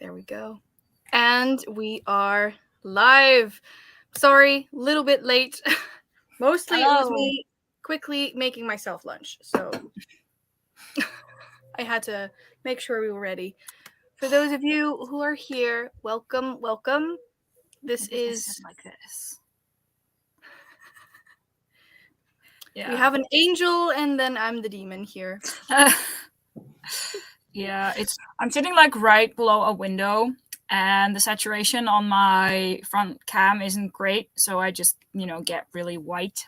There we go. And we are live. Sorry, a little bit late. Mostly It was me quickly making myself lunch. So I had to make sure we were ready. For those of you who are here, welcome, welcome. This is like this. Yeah. We have an angel and then I'm the demon here. Yeah, I'm sitting like right below a window and the saturation on my front cam isn't great, so I just, get really white.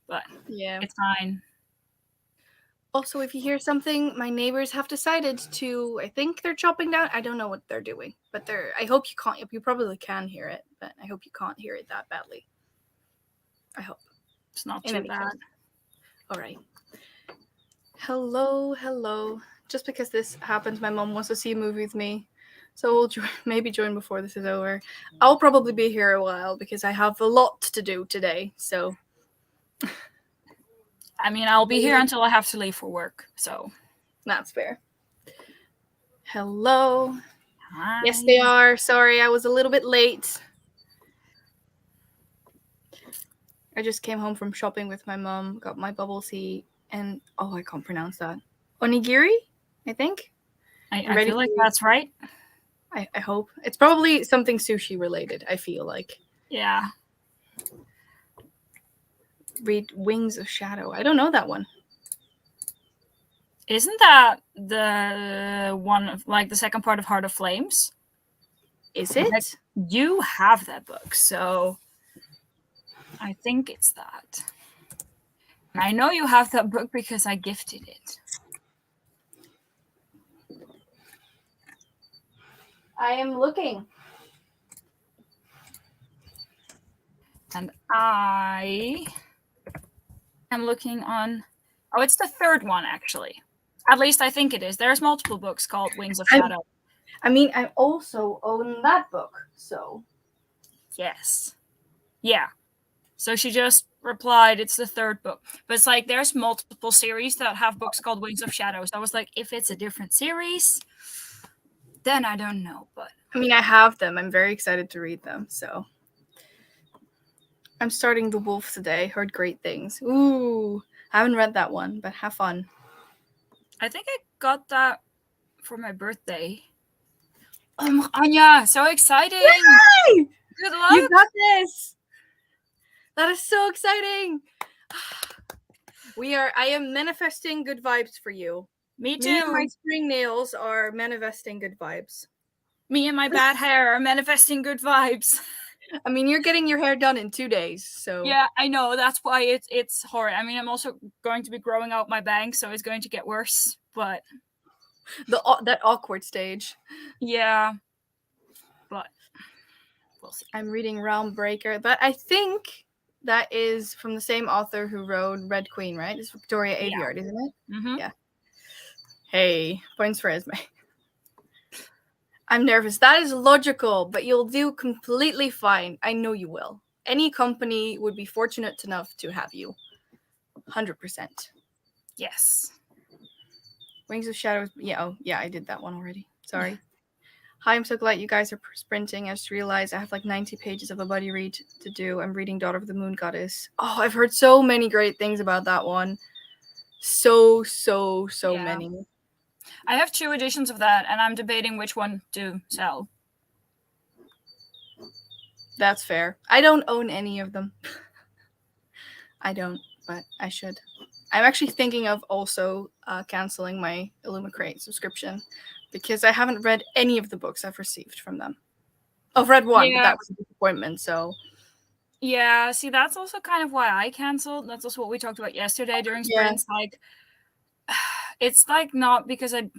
But yeah, it's fine. Also, if you hear something, my neighbors have decided to, I think they're chopping down. I don't know what they're doing, but I hope you can't, you probably can hear it, but I hope you can't hear it that badly. I hope. It's not too bad. All right. Hello. Just because this happens, my mom wants to see a movie with me, so we'll maybe join before this is over. I'll probably be here a while because I have a lot to do today, so... I mean, I'll be here until I have to leave for work, so... That's fair. Hello. Hi. Yes, they are. Sorry, I was a little bit late. I just came home from shopping with my mom, got my bubble tea, and... Oh, I can't pronounce that. Onigiri, I think? I feel like that's right. I hope. It's probably something sushi related, I feel like. Yeah. Read Wings of Shadow. I don't know that one. Isn't that the one of, like, the second part of Heart of Flames? Is it? Like, you have that book, so I think it's that. And I know you have that book because I gifted it. I am looking. And I am looking on... Oh, it's the third one, actually. At least I think it is. There's multiple books called Wings of Shadow. I mean, I also own that book, so... Yes. Yeah. So she just replied, it's the third book. But it's like, there's multiple series that have books called Wings of Shadow. So I was like, if it's a different series, then I don't know, but... I mean, I have them. I'm very excited to read them, so... I'm starting The Wolf today. Heard great things. Ooh, I haven't read that one, but have fun. I think I got that for my birthday. Anya, so exciting! Yay! Good luck! You got this! That is so exciting! I am manifesting good vibes for you. Me too. Me and my spring nails are manifesting good vibes. Me and my bad hair are manifesting good vibes. I mean, you're getting your hair done in 2 days, so... Yeah, I know. That's why it's horrid. I mean, I'm also going to be growing out my bangs, so it's going to get worse, but... That awkward stage. Yeah. But we'll see. I'm reading Realm Breaker, but I think that is from the same author who wrote Red Queen, right? It's Victoria Aveyard, isn't it? Mm-hmm. Yeah. Hey, points for Esmay. I'm nervous. That is logical, but you'll do completely fine. I know you will. Any company would be fortunate enough to have you. 100%. Yes. Wings of Shadows. Yeah, I did that one already. Sorry. Hi, I'm so glad you guys are sprinting. I just realized I have like 90 pages of a buddy read to do. I'm reading Daughter of the Moon Goddess. Oh, I've heard so many great things about that one. So many. I have 2 editions of that, and I'm debating which one to sell. That's fair. I don't own any of them. I don't, but I should. I'm actually thinking of also canceling my Illumicrate subscription because I haven't read any of the books I've received from them. I've read one, but that was a disappointment, so... Yeah, see, that's also kind of why I canceled. That's also what we talked about yesterday during sprints. Yeah. Like, it's like not because I,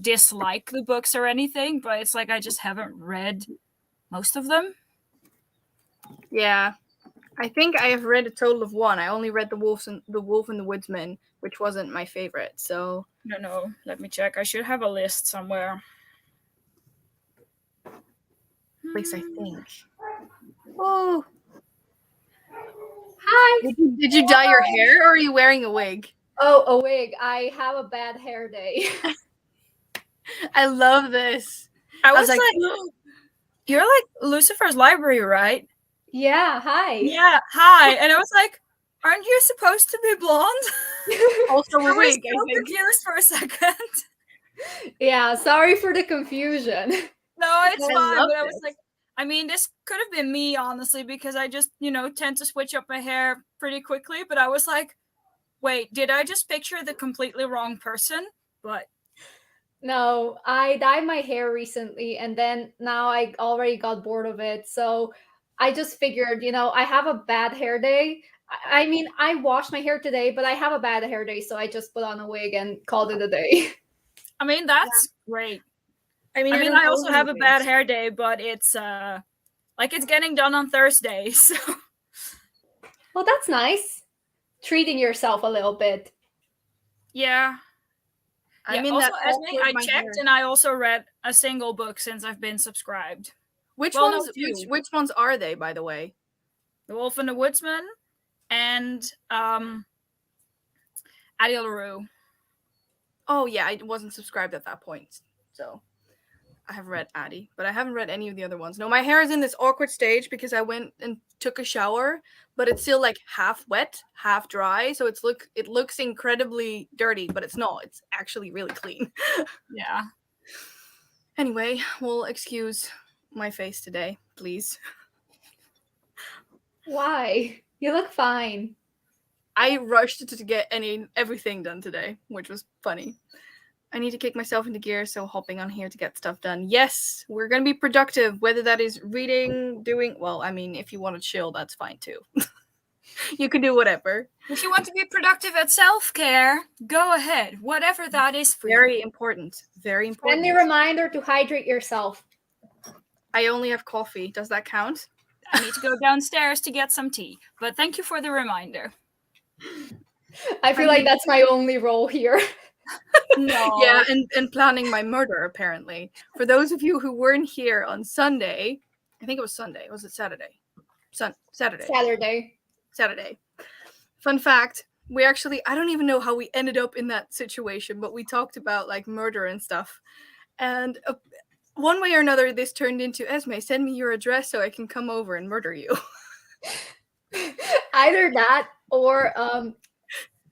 dislike the books or anything, but it's like I just haven't read most of them. Yeah. I think I have read a total of 1. I only read The Wolf and the Woodsman, which wasn't my favorite, so... No, let me check. I should have a list somewhere. At least I think. Oh! Hi! Did you dye your hair, or are you wearing a wig? Oh, a wig. I have a bad hair day. I love this. I was like, you're like Lucifer's library, right? Yeah, hi. Yeah, hi. And I was like, aren't you supposed to be blonde? Also I a was wig, so I think. confused for a second. Yeah, sorry for the confusion. No, it's I fine. love But I was this. like, I mean, this could have been me, honestly, because I just, tend to switch up my hair pretty quickly. But I was like, wait, did I just picture the completely wrong person? But No, I dyed my hair recently and then now I already got bored of it. So I just figured, I have a bad hair day. I mean, I washed my hair today, but I have a bad hair day, so I just put on a wig and called it a day. I mean, that's great. I mean, I also have a bad hair day, but it's it's getting done on Thursday. So Well, that's nice. Treating yourself a little bit. yeah. I mean, also, that Esmay, I checked and I also read a single book since I've been subscribed. Which Well, ones? no, two. Which ones are they, by the way? The Wolf and the Woodsman and Addie LaRue. Oh yeah, I wasn't subscribed at that point, so I have read Addie, but I haven't read any of the other ones. No, my hair is in this awkward stage because I went and took a shower, but it's still like half wet, half dry, so it looks incredibly dirty, but it's not. It's actually really clean. Yeah. Anyway, we'll excuse my face today, please. Why? You look fine. I rushed to get everything done today, which was funny. I need to kick myself into gear, so hopping on here to get stuff done. Yes, we're going to be productive, whether that is reading, if you want to chill, that's fine too. You can do whatever. If you want to be productive at self-care, go ahead. Whatever that is for you. Very important. Very important. Friendly reminder to hydrate yourself. I only have coffee. Does that count? I need to go downstairs to get some tea. But thank you for the reminder. I feel like that's my only role here. No. Yeah, and planning my murder, apparently. For those of you who weren't here on Sunday, I think it was Sunday. Was it Saturday? Saturday. Fun fact, we actually, I don't even know how we ended up in that situation, but we talked about like murder and stuff. And one way or another, this turned into, Esmay, send me your address so I can come over and murder you. Either that or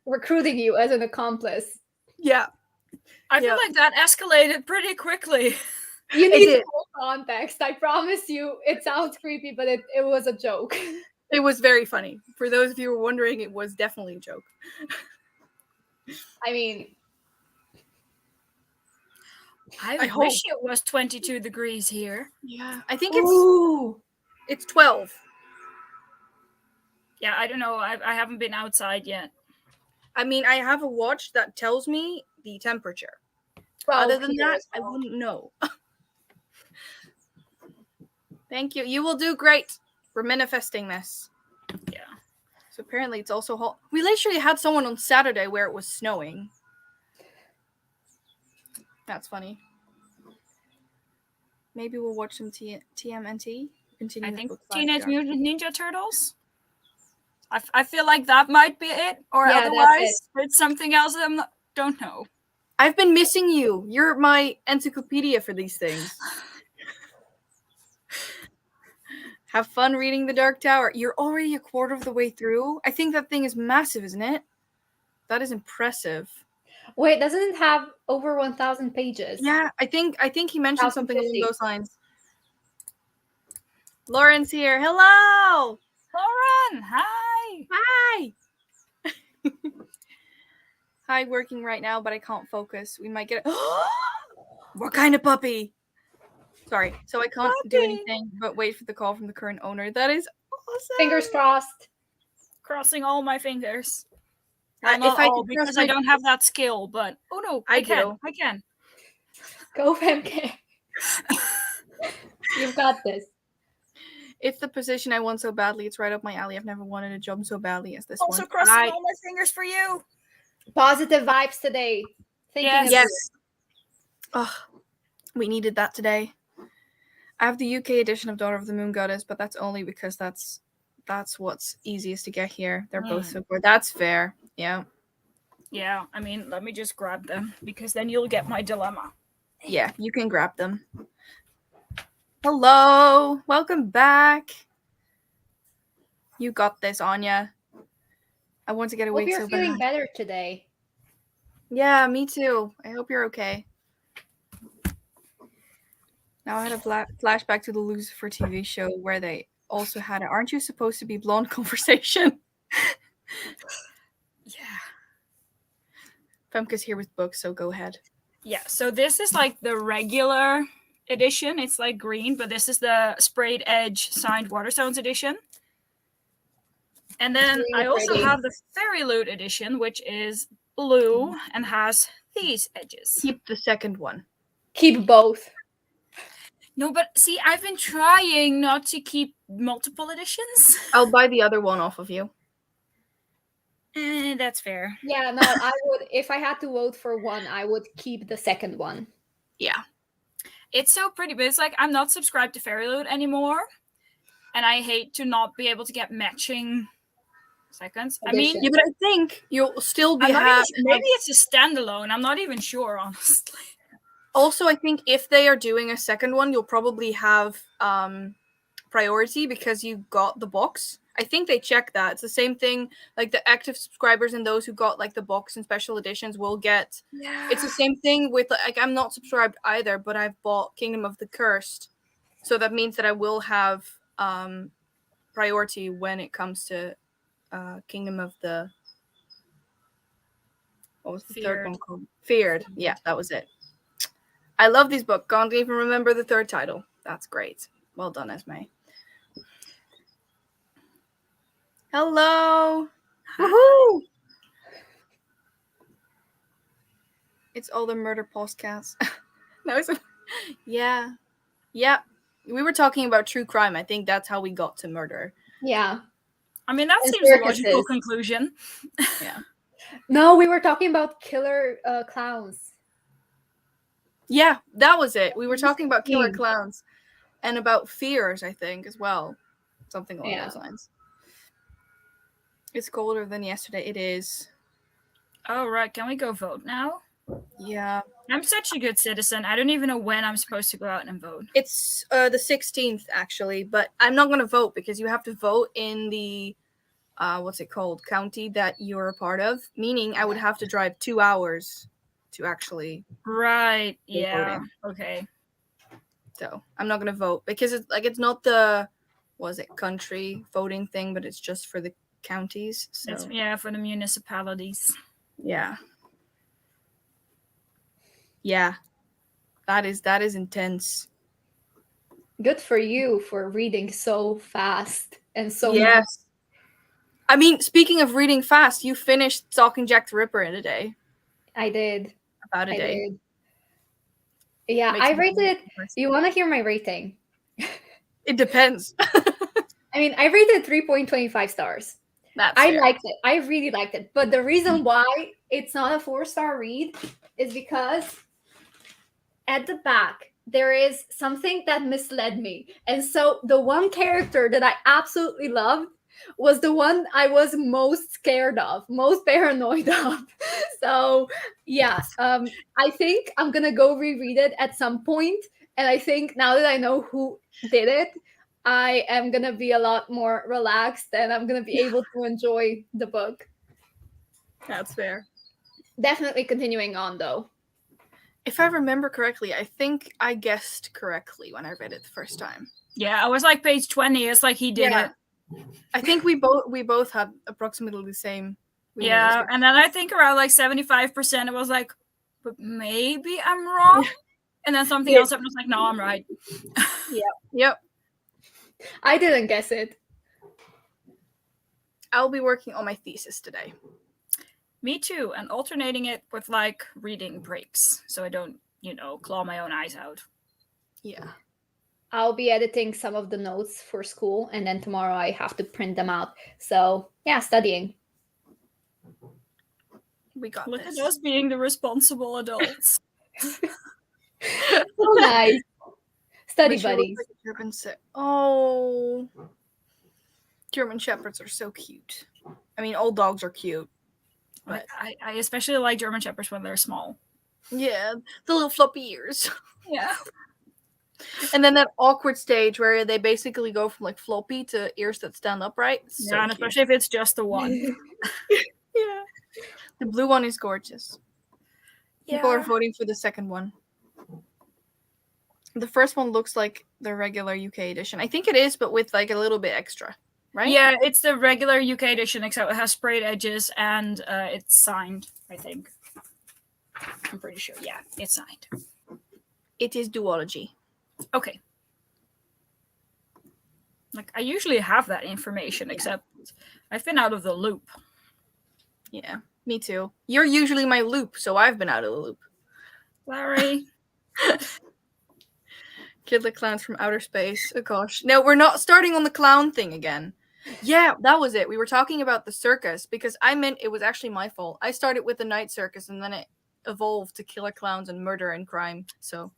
recruiting you as an accomplice. Yeah. I feel like that escalated pretty quickly. You need the whole context. I promise you, it sounds creepy, but it was a joke. It was very funny. For those of you who were wondering, it was definitely a joke. I mean, I wish it was 22 degrees here. Yeah, I think it's 12. Yeah, I don't know. I haven't been outside yet. I mean, I have a watch that tells me the temperature. Other than that, I wouldn't know. Thank you. You will do great. We're manifesting this. Yeah. So apparently it's also hot. We literally had someone on Saturday where it was snowing. That's funny. Maybe we'll watch some TMNT. I think Teenage Mutant Ninja Turtles. I feel like that might be it, or otherwise it's something else that don't know. I've been missing you. You're my encyclopedia for these things. Have fun reading The Dark Tower. You're already a quarter of the way through. I think that thing is massive, isn't it? That is impressive. Wait, doesn't it have over 1,000 pages? Yeah, I think he mentioned something along those lines. Lauren's here. Hello! Lauren, hi! Hi! Hi, working right now, but I can't focus. We might get What kind of puppy? Sorry, so I can't do anything but wait for the call from the current owner. That is awesome. Fingers crossed. Crossing all my fingers. If I could because I don't have that skill, but I can. Go, Femke. You've got this. It's the position I want so badly. It's right up my alley. I've never wanted a job so badly as this one. Also crossing all my fingers for you. Positive vibes today. Yes. Oh, we needed that today. I have the UK edition of Daughter of the Moon Goddess, but that's only because that's what's easiest to get here. They're both so good. That's fair. Yeah. Yeah, I mean, let me just grab them because then you'll get my dilemma. Yeah, you can grab them. Hello, welcome back. You got this, Anya. I want to get awake Hope you're so feeling bad. better today. Yeah, me too. I hope you're okay. Now I had a flashback to the Lucifer TV show where they also had "Aren't you supposed to be blonde?" conversation. Yeah. Femke's here with books, so go ahead. Yeah, so this is like the regular edition. It's like green, but this is the sprayed edge signed Waterstones edition. And then Really I also pretty. have the Fairy Loot edition, which is blue and has these edges. Keep the second one. Keep both. No, but see, I've been trying not to keep multiple editions. I'll buy the other one off of you. That's fair. Yeah, no, I would, if I had to vote for one, I would keep the second one. Yeah. It's so pretty, but it's like I'm not subscribed to Fairy Loot anymore. And I hate to not be able to get matching seconds. I mean, Yeah, but I think you'll still be maybe happy. it's a standalone. I'm not even sure, honestly. Also, I think if they are doing a second one, you'll probably have priority because you got the box. I think they check that. It's the same thing, like the active subscribers and those who got like the box and special editions will get. Yeah. It's the same thing with like I'm not subscribed either, but I've bought Kingdom of the Cursed, so that means that I will have priority when it comes to Kingdom of the. What was the third one called? Feared. Yeah, that was it. I love these books. Can't even remember the third title. That's great. Well done, Esmay. Hello. Woohoo! It's all the murder podcasts. Yeah. Yeah. We were talking about true crime. I think that's how we got to murder. Yeah. I mean, that And seems a circuses. logical conclusion. Yeah. No, we were talking about killer clowns. Yeah, that was it. We were talking about killer Yeah. clowns and about fears, I think, as well. Something along Yeah. those lines. It's colder than yesterday. It is. Oh, right. Can we go vote now? Yeah. I'm such a good citizen. I don't even know when I'm supposed to go out and vote. It's the 16th, actually, but I'm not going to vote because you have to vote in the, what's it called, county that you're a part of, meaning I would have to drive 2 hours to actually Right. go Yeah. voting. Okay. So I'm not going to vote because it's not the, country voting thing, but it's just for the counties. So It's, for the municipalities. yeah. Yeah. That is intense. Good for you for reading so fast and so much. Yes. I mean, speaking of reading fast, you finished Stalking Jack the Ripper in a day. I did. About a day. Did. Yeah, Makes I me rated. feel You want to hear my rating? It depends. I mean, I rated 3.25 stars. That's I fair. liked it. I really liked it. But the reason why it's not a 4-star read is because at the back there is something that misled me. And so the one character that I absolutely loved was the one I was most scared of, most paranoid of. So yeah, I think I'm gonna go reread it at some point. And I think now that I know who did it, I am gonna be a lot more relaxed and I'm gonna be able to enjoy the book. That's fair. Definitely continuing on though. If I remember correctly, I think I guessed correctly when I read it the first time. Yeah, I was like page 20. It's like he did it. I think we both had approximately the same. Yeah, and then I think around like 75%, it was like, but maybe I'm wrong. And then something else happened. I was like, no, I'm right. Yep. I didn't guess it. I'll be working on my thesis today. Me too, and alternating it with like reading breaks, so I don't, claw my own eyes out. Yeah. I'll be editing some of the notes for school, and then tomorrow I have to print them out. So yeah, studying. We got Look this. at us being the responsible adults. So nice. Study buddies. Oh. German Shepherds are so cute. I mean, all dogs are cute. But I especially like German Shepherds when they're small. Yeah, the little floppy ears. Yeah. And then that awkward stage where they basically go from like floppy to ears that stand upright. So Yeah, and cute. especially if it's just the one. Yeah. The blue one is gorgeous. People are voting for the second one. The first one looks like the regular UK edition. I think it is, but with like a little bit extra, right? Yeah, it's the regular UK edition, except it has sprayed edges and it's signed, I think. I'm pretty sure. Yeah, it's signed. It is duology. Okay. Like, I usually have that information, except I've been out of the loop. Yeah, me too. You're usually my loop, so I've been out of the loop. Sorry. Kid the Clowns from Outer Space. Oh gosh. No, we're not starting on the clown thing again. Yeah, that was it. We were talking about the circus because I meant it was actually my fault. I started with the night circus and then it evolved to killer clowns and murder and crime. So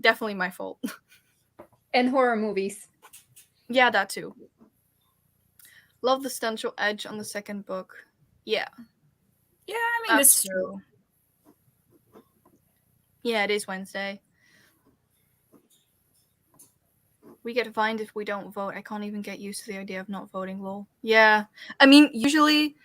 definitely my fault. And horror movies. Yeah, that too. Love the central edge on the second book. Yeah. Yeah, I mean, That's this is true. Yeah, it is Wednesday. We get fined if we don't vote. I can't even get used to the idea of not voting, lol. Yeah. I mean, usually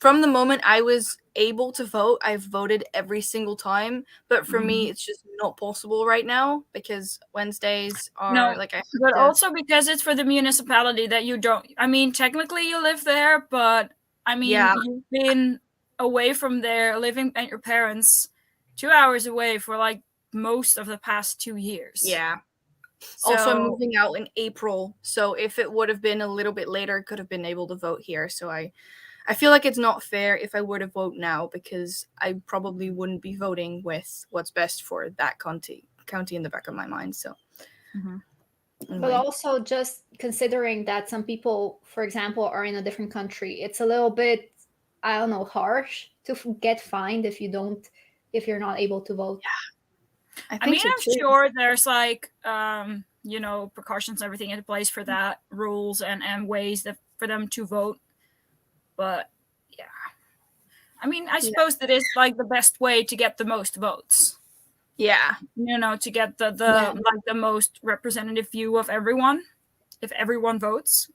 from the moment I was able to vote, I've voted every single time. But for me, it's just not possible right now because Wednesdays are like I have But to- also because it's for the municipality that you don't. I mean, technically you live there, but I mean, Yeah. you've been away from there, living at your parents, 2 hours away for like most of the past 2 years. Yeah. Also, I'm So moving out in April, so if it would have been a little bit later, I could have been able to vote here. So I feel like it's not fair if I were to vote now because I probably wouldn't be voting with what's best for that county in the back of my mind. So, But anyway. also just considering that some people, for example, are in a different country, it's a little bit, I don't know, harsh to get fined if you're not able to vote. I I mean, so I'm too. sure there's like precautions and everything in place for that, rules and ways that for them to vote. But yeah, I mean, I suppose that is like the best way to get the most votes. Yeah. To get the Yeah. like the most representative view of everyone, if everyone votes.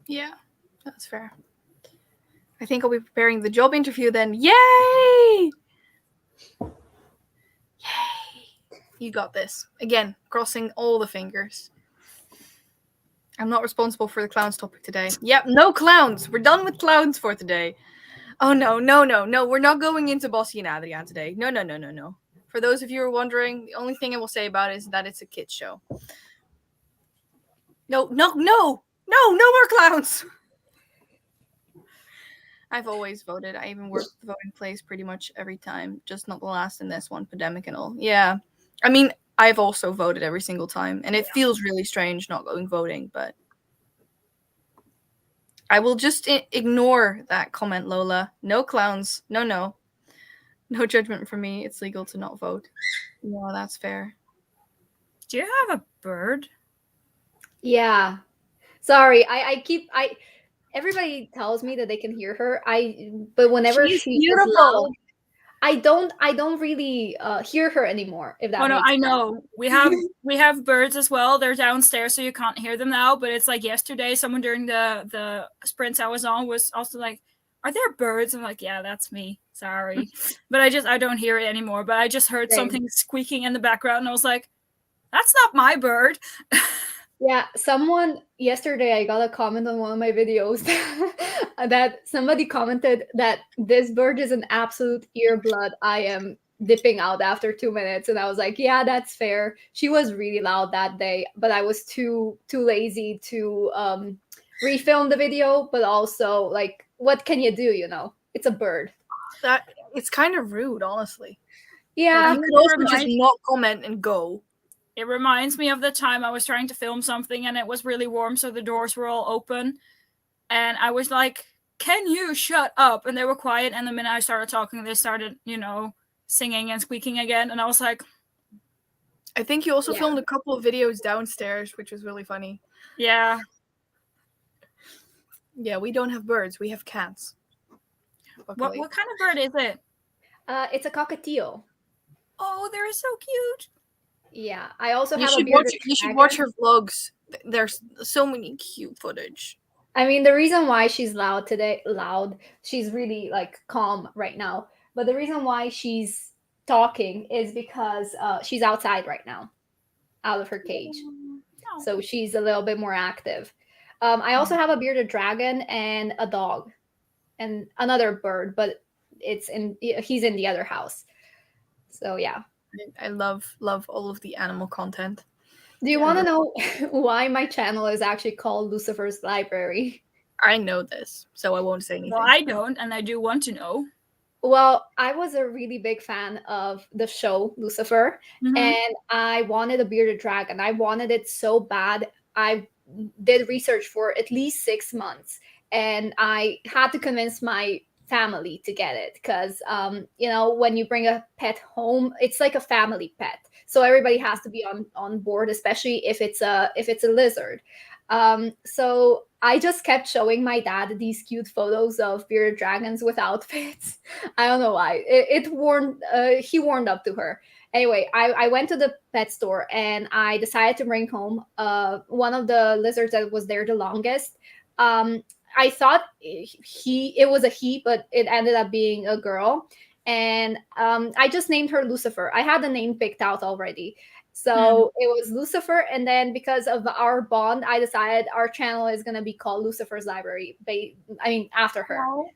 Yeah, that's fair. I think I'll be preparing the job interview then. Yay! Yay! You got this. Again, crossing all the fingers. I'm not responsible for the clowns topic today. Yep, no clowns. We're done with clowns for today. Oh, no. We're not going into Bossy and Adrian today. No. For those of you who are wondering, the only thing I will say about it is that it's a kids show. No more clowns. I've always voted. I even worked the voting place pretty much every time, just not the last in this one, pandemic and all. Yeah. I mean, I've also voted every single time, and it feels really strange not going voting, but I will just ignore that comment, Lola. No clowns. No. No judgment from me. It's legal to not vote. No, that's fair. Do you have a bird? Yeah. Sorry, everybody tells me that they can hear her. But whenever She's she is beautiful. loud, I don't really hear her anymore. If that Oh no, makes I sense. know. We have birds as well. They're downstairs, so you can't hear them now. But it's like yesterday, someone during the sprints I was on was also like, "Are there birds?" I'm like, "Yeah, that's me. Sorry," but I don't hear it anymore. But I just heard something squeaking in the background, and I was like, "That's not my bird." Yeah, yesterday I got a comment on one of my videos that somebody commented that this bird is an absolute earblood. I am dipping out after 2 minutes, and I was like, yeah, that's fair. She was really loud that day, but I was too lazy to refilm the video. But also, like, what can you do? It's a bird. It's kind of rude, honestly. Yeah, you could also just not comment and go. It reminds me of the time I was trying to film something and it was really warm, so the doors were all open. And I was like, "Can you shut up?" And they were quiet. And the minute I started talking, they started, singing and squeaking again. And I was like... I think you also filmed a couple of videos downstairs, which was really funny. Yeah. Yeah, we don't have birds. We have cats. What kind of bird is it? It's a cockatiel. Oh, they're so cute. Yeah, I also You have a should bearded you should dragon. watch her vlogs. There's so many cute footage. I mean, the reason why she's loud, she's really like calm right now. But the reason why she's talking is because she's outside right now, out of her cage. Oh. So she's a little bit more active. I also have a bearded dragon and a dog and another bird, but he's in the other house. So yeah. I love all of the animal content. Do you want to know why my channel is actually called Lucifer's Library? I know this, so I won't say anything. Well, I don't, and I do want to know. Well, I was a really big fan of the show Lucifer, and I wanted a bearded dragon. I wanted it so bad. I did research for at least 6 months, and I had to convince my family to get it because, when you bring a pet home, it's like a family pet. So everybody has to be on board, especially if it's a lizard. So I just kept showing my dad these cute photos of bearded dragons with outfits. I don't know why. He warmed up to her. Anyway, I went to the pet store and I decided to bring home one of the lizards that was there the longest. I thought it was a he, but it ended up being a girl. And I just named her Lucifer. I had the name picked out already. So it was Lucifer, and then because of our bond, I decided our channel is gonna be called Lucifer's Library. After her. Wow.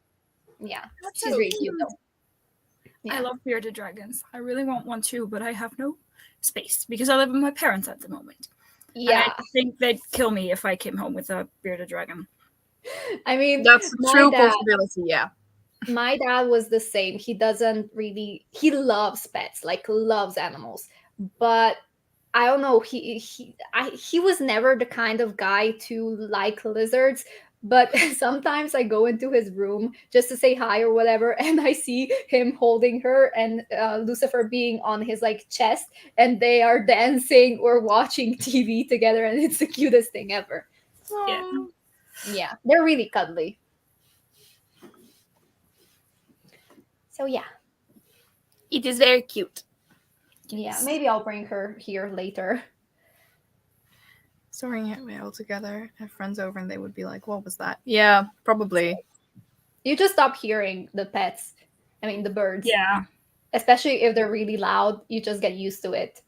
Yeah, That's she's so really cute though. I Yeah. love bearded dragons. I really want one too, but I have no space because I live with my parents at the moment. Yeah, And I think they'd kill me if I came home with a bearded dragon. I mean, That's a true dad, possibility. Yeah. my dad was the same. He loves pets, like loves animals, but I don't know. He was never the kind of guy to like lizards. But sometimes I go into his room just to say hi or whatever, and I see him holding her and Lucifer being on his like chest, and they are dancing or watching TV together, and it's the cutest thing ever. Yeah. Yeah, they're really cuddly. So yeah, It is very cute. yeah. Maybe I'll bring her here later. Storing it all together, have friends over, and they would be like, "What was that?" Yeah, probably. You just stop hearing the pets. I mean, the birds. Yeah. Especially if they're really loud, you just get used to it.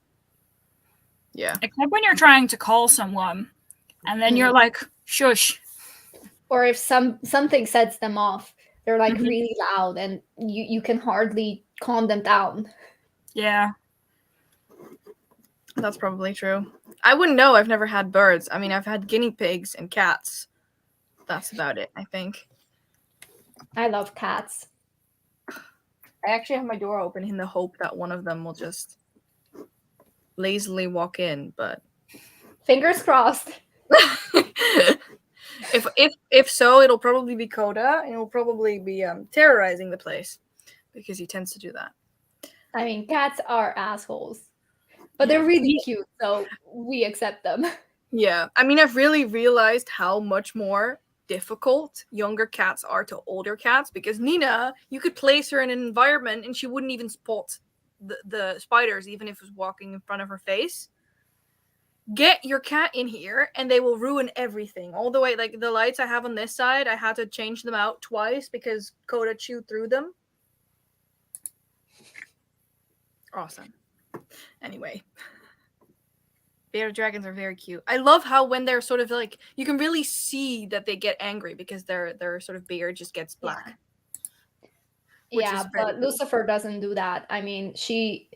Yeah. Except when you're trying to call someone and then you're like, shush. Or if something sets them off, they're like really loud and you can hardly calm them down. Yeah. That's probably true. I wouldn't know. I've never had birds. I mean, I've had guinea pigs and cats. That's about it, I think. I love cats. I actually have my door open in the hope that one of them will just lazily walk in, but Fingers crossed. if so, it'll probably be Coda, and it'll probably be terrorizing the place because he tends to do that. I mean, cats are assholes, but they're really cute, so we accept them. Yeah, I mean, I've really realized how much more difficult younger cats are to older cats because Nina, you could place her in an environment and she wouldn't even spot the spiders, even if it was walking in front of her face. Get your cat in here and they will ruin everything. All the way, like the lights I have on this side, I had to change them out twice because Coda chewed through them. Awesome. Anyway. Bearded dragons are very cute. I love how when they're sort of like, you can really see that they get angry because their sort of beard just gets black. Yeah, but Lucifer doesn't do that. I mean, she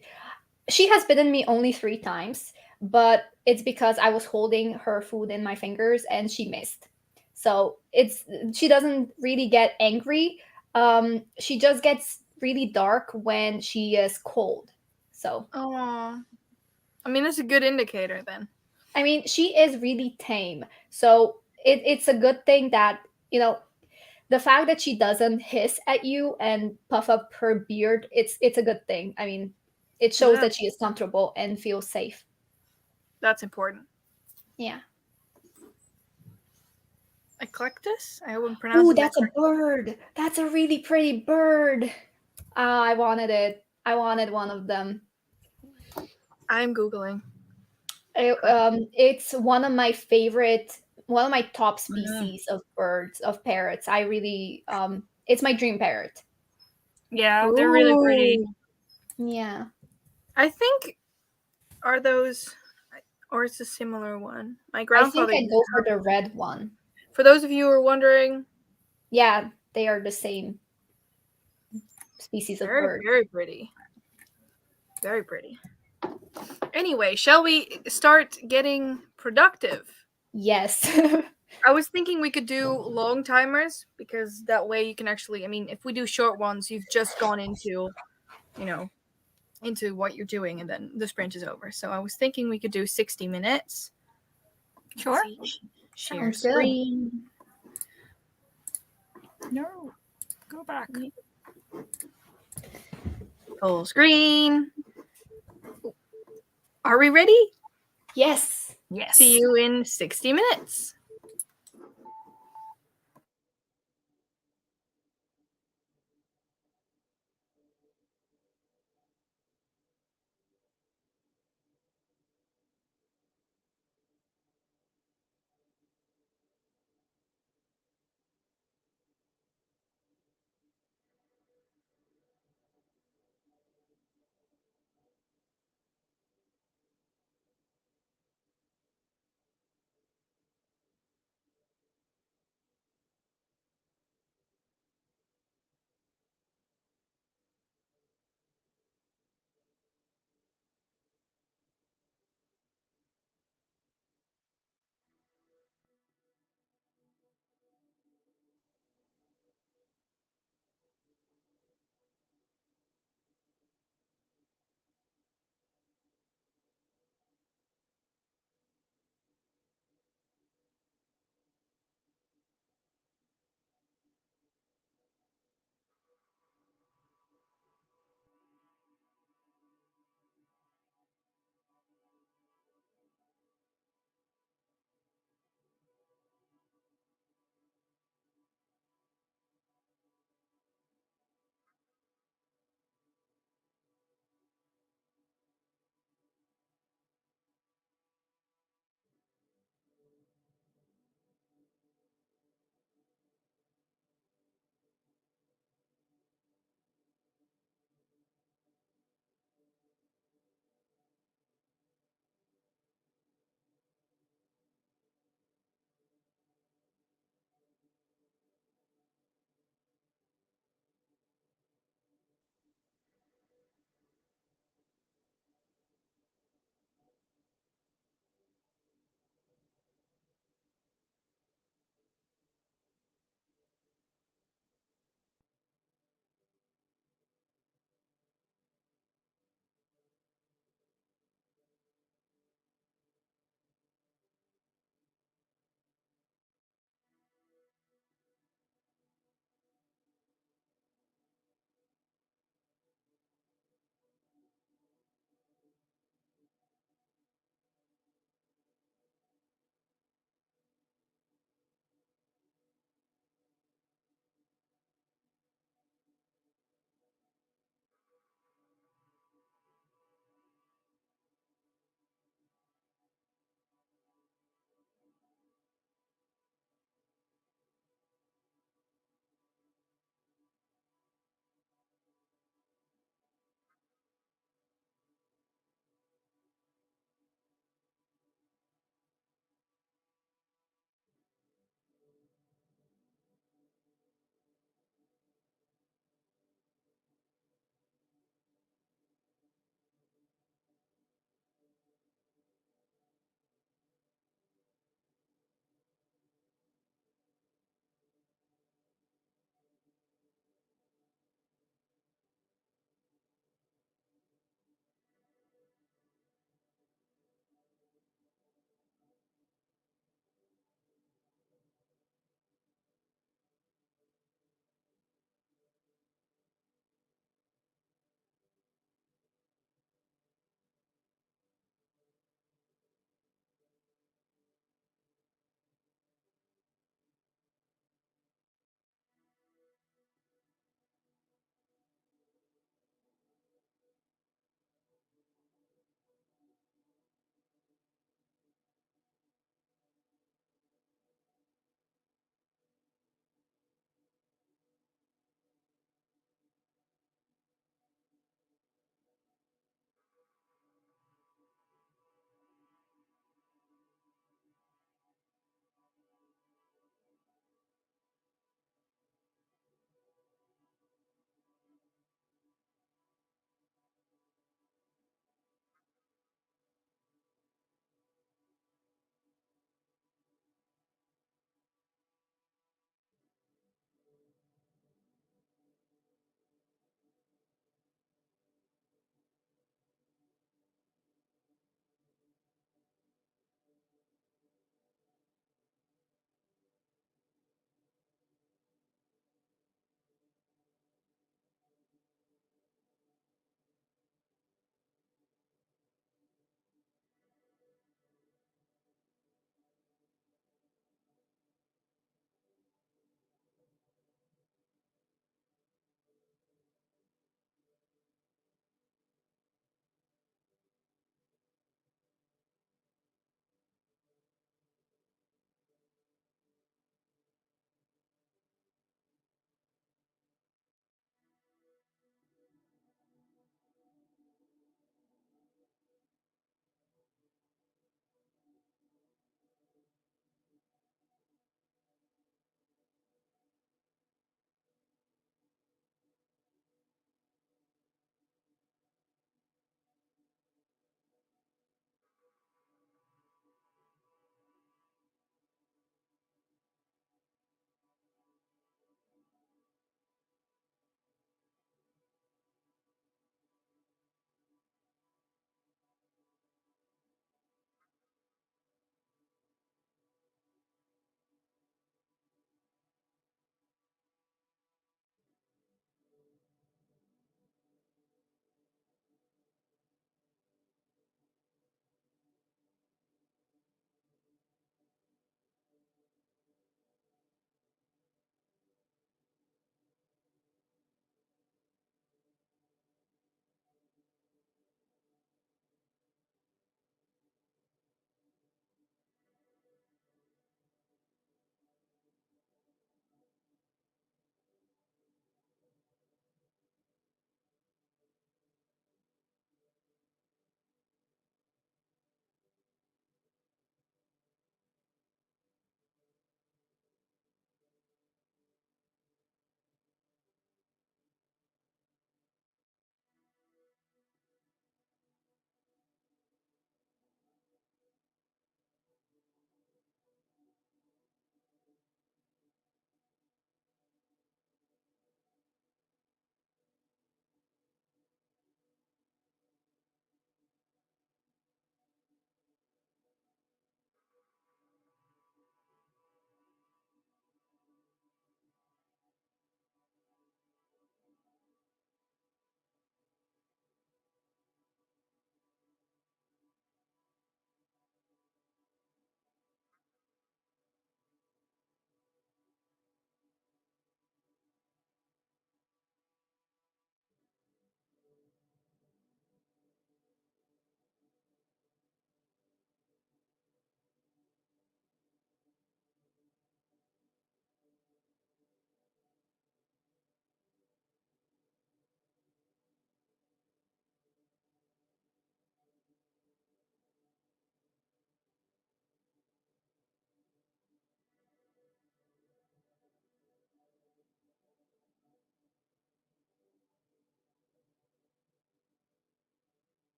has bitten me only 3 times, but it's because I was holding her food in my fingers and she missed. So she doesn't really get angry. She just gets really dark when she is cold. So. Oh. I mean, that's a good indicator then. I mean, she is really tame. So it's a good thing that, the fact that she doesn't hiss at you and puff up her beard, it's a good thing. I mean, it shows that she is comfortable and feels safe. That's important. Yeah. Eclectus? I wouldn't pronounce it. Ooh, that's a bird. That's a really pretty bird. I wanted it. I wanted one of them. I'm Googling. It's one of my favorite, one of my top Mhm. species of birds, of parrots. I really, it's my dream parrot. Yeah, they're really pretty. Ooh. Yeah. I think, are those, or it's a similar one. My I think grandfather. I go for the red one. For those of you who are wondering, Yeah, they are the same species of very, bird. very pretty. Very pretty. Anyway, shall we start getting productive? Yes. I was thinking we could do long timers because that way you can actually, I mean, if we do short ones, you've just gone into, you know, into what you're doing and then the sprint is over. So I was thinking we could do 60 minutes. Sure. Share Sounds good. screen. No, go back. Full screen. Are we ready? Yes. Yes. See you in 60 minutes.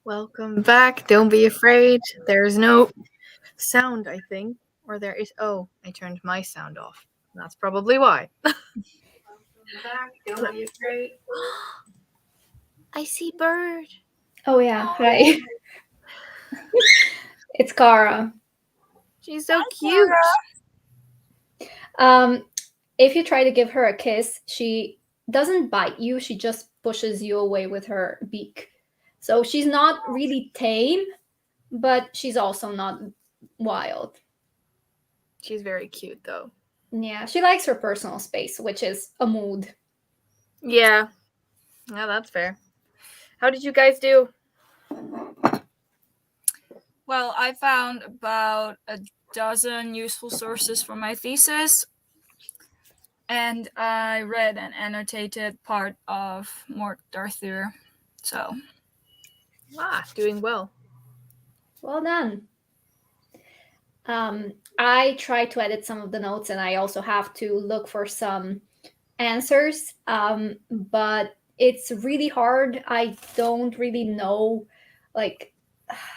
Welcome back. Don't be afraid. There's no sound, I think. Or there is. Oh, I turned my sound off. That's probably why. Welcome back. Don't be afraid. I see bird. Oh yeah, right. It's Kara. She's so cute. If you try to give her a kiss, she doesn't bite you. She just pushes you away with her beak. So she's not really tame, but she's also not wild. She's very cute, though. Yeah, she likes her personal space, which is a mood. Yeah. Yeah, that's fair. How did you guys do? Well, I found about a dozen useful sources for my thesis, and I read and annotated part of Mort Arthur. So, Doing well. Well done. I try to edit some of the notes, and I also have to look for some answers. But it's really hard. I don't really know. Like,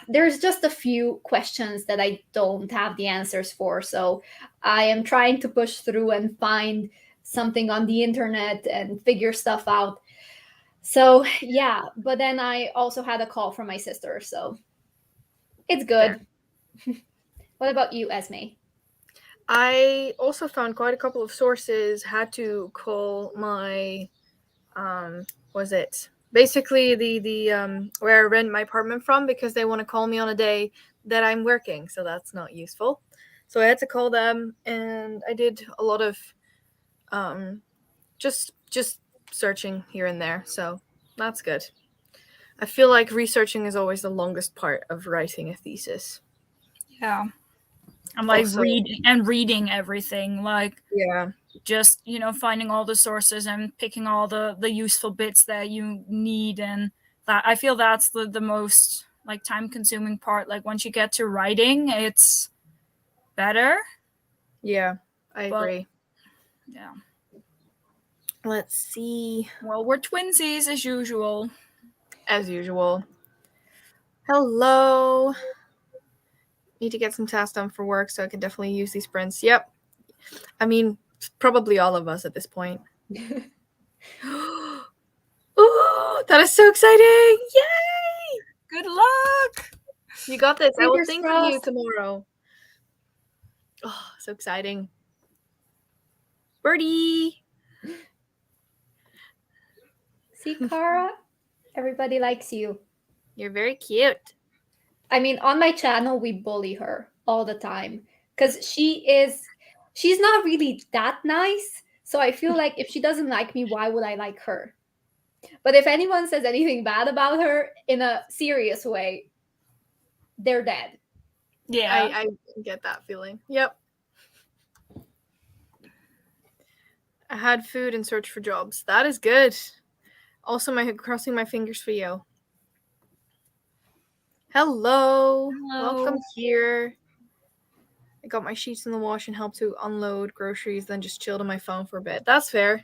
there's just a few questions that I don't have the answers for. So I am trying to push through and find something on the internet and figure stuff out. So yeah, but then I also had a call from my sister, so it's good. What about you, Esmay? I also found quite a couple of sources. Had to call my, was it basically the where I rent my apartment from, because they want to call me on a day that I'm working, so that's not useful. So I had to call them, and I did a lot of just searching here and there. So that's good. I feel like researching is always the longest part of writing a thesis. yeah. I'm like Also- reading everything, like Yeah. just finding all the sources and picking all the useful bits that you need, and that I feel that's the most like time consuming part. Like once you get to writing, it's better. Yeah, I agree. Yeah. Let's see. Well, we're twinsies as usual. As usual. Hello. Need to get some tasks done for work, so I can definitely use these sprints. Yep. I mean, probably all of us at this point. Oh, that is so exciting! Yay! Good luck. You got this. I will Fingers think of you crossed. tomorrow. Oh, so exciting. Birdie! See, Kara? Everybody likes you. You're very cute. I mean, on my channel, we bully her all the time because she's not really that nice. So I feel like if she doesn't like me, why would I like her? But if anyone says anything bad about her in a serious way, they're dead. Yeah. I get that feeling. Yep. I had food and searched for jobs. That is good. Also, crossing my fingers for you. Hello. Welcome here. I got my sheets in the wash and helped to unload groceries, then just chilled on my phone for a bit. That's fair.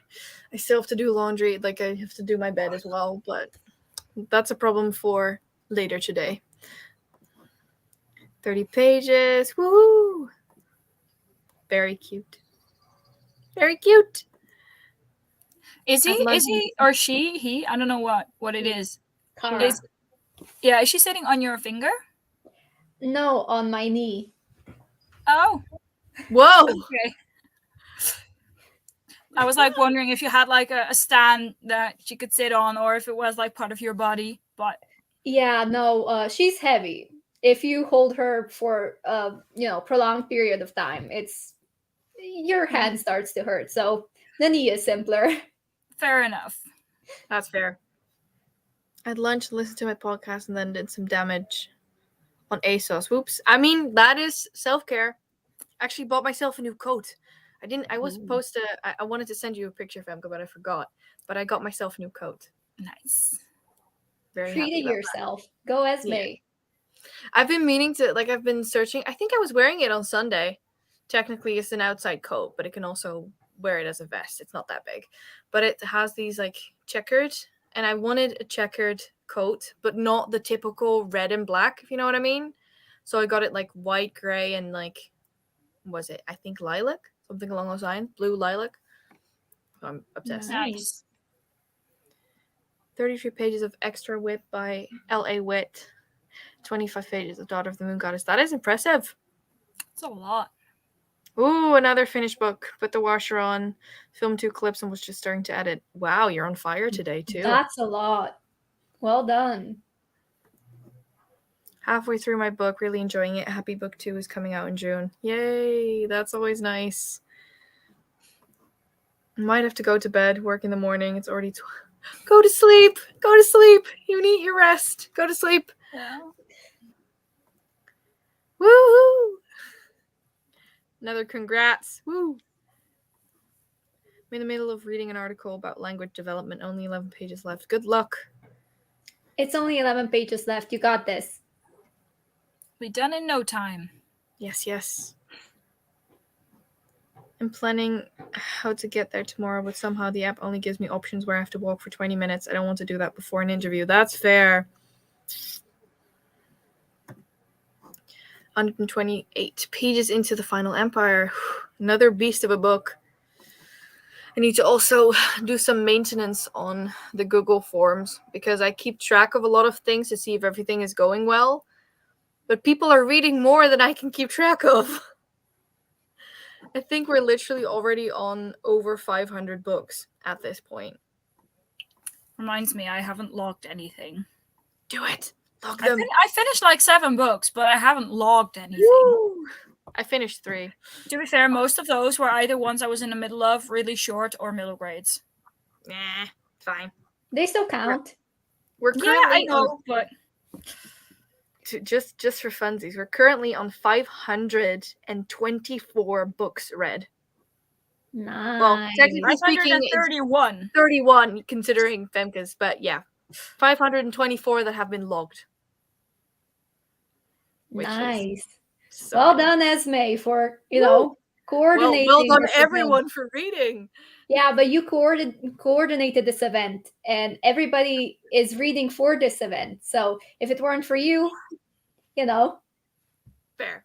I still have to do laundry. Like, I have to do my bed as well, but that's a problem for later today. 30 pages. Woo! Very cute. Very cute. Is he or she? He? I don't know what it is. Kara. Is she sitting on your finger? No, on my knee. Oh. Whoa. Okay. I was like wondering if you had like a stand that she could sit on, or if it was like part of your body. But yeah, no, she's heavy. If you hold her for prolonged period of time, your hand starts to hurt. So the knee is simpler. Fair enough. That's fair. I had lunch, listened to my podcast, and then did some damage on ASOS. Whoops. I mean, that is self-care. Actually bought myself a new coat. I was supposed to, I wanted to send you a picture, Femke, but I forgot. But I got myself a new coat. Nice. Very happy Treating about yourself. That. Go Esmay. Yeah. I've been meaning to, I've been searching. I think I was wearing it on Sunday. Technically, it's an outside coat, but it can also wear it as a vest. It's not that big. But it has these, checkered and I wanted a checkered coat, but not the typical red and black, if you know what I mean. So I got it like white, gray, and like, was it? I think lilac, something along those lines, blue lilac. I'm obsessed. Nice. 33 pages of extra wit by L.A. Witt. 25 pages of Daughter of the Moon Goddess. That is impressive. It's a lot. Ooh, another finished book. Put the washer on, filmed 2 clips, and was just starting to edit. Wow, you're on fire today, too. That's a lot. Well done. Halfway through my book, really enjoying it. Happy Book 2 is coming out in June. Yay, that's always nice. Might have to go to bed, work in the morning. It's already Go to sleep. Go to sleep. You need your rest. Go to sleep. Yeah. Woo! Another congrats. Woo! I'm in the middle of reading an article about language development. Only 11 pages left. Good luck. It's only 11 pages left. You got this. Be done in no time. Yes. I'm planning how to get there tomorrow, but somehow the app only gives me options where I have to walk for 20 minutes. I don't want to do that before an interview. That's fair. 128 pages into the Final Empire. Another beast of a book. I need to also do some maintenance on the Google Forms because I keep track of a lot of things to see if everything is going well. But people are reading more than I can keep track of. I think we're literally already on over 500 books at this point. Reminds me, I haven't logged anything. Do it. Log them. I finished like 7 books, but I haven't logged anything. Woo! I finished 3. To be fair, most of those were either ones I was in the middle of, really short, or middle grades. Nah, fine. They still count. We're currently I know, but just for funsies, we're currently on 524 books read. Nice. Well, technically speaking, 531. 31 considering Femke's, but yeah, 524 that have been logged. Nice. So well done, Esmay, for coordinating. Well done, this everyone, event. for reading. Yeah, but you coordinated this event, and everybody is reading for this event. So if it weren't for you, Fair.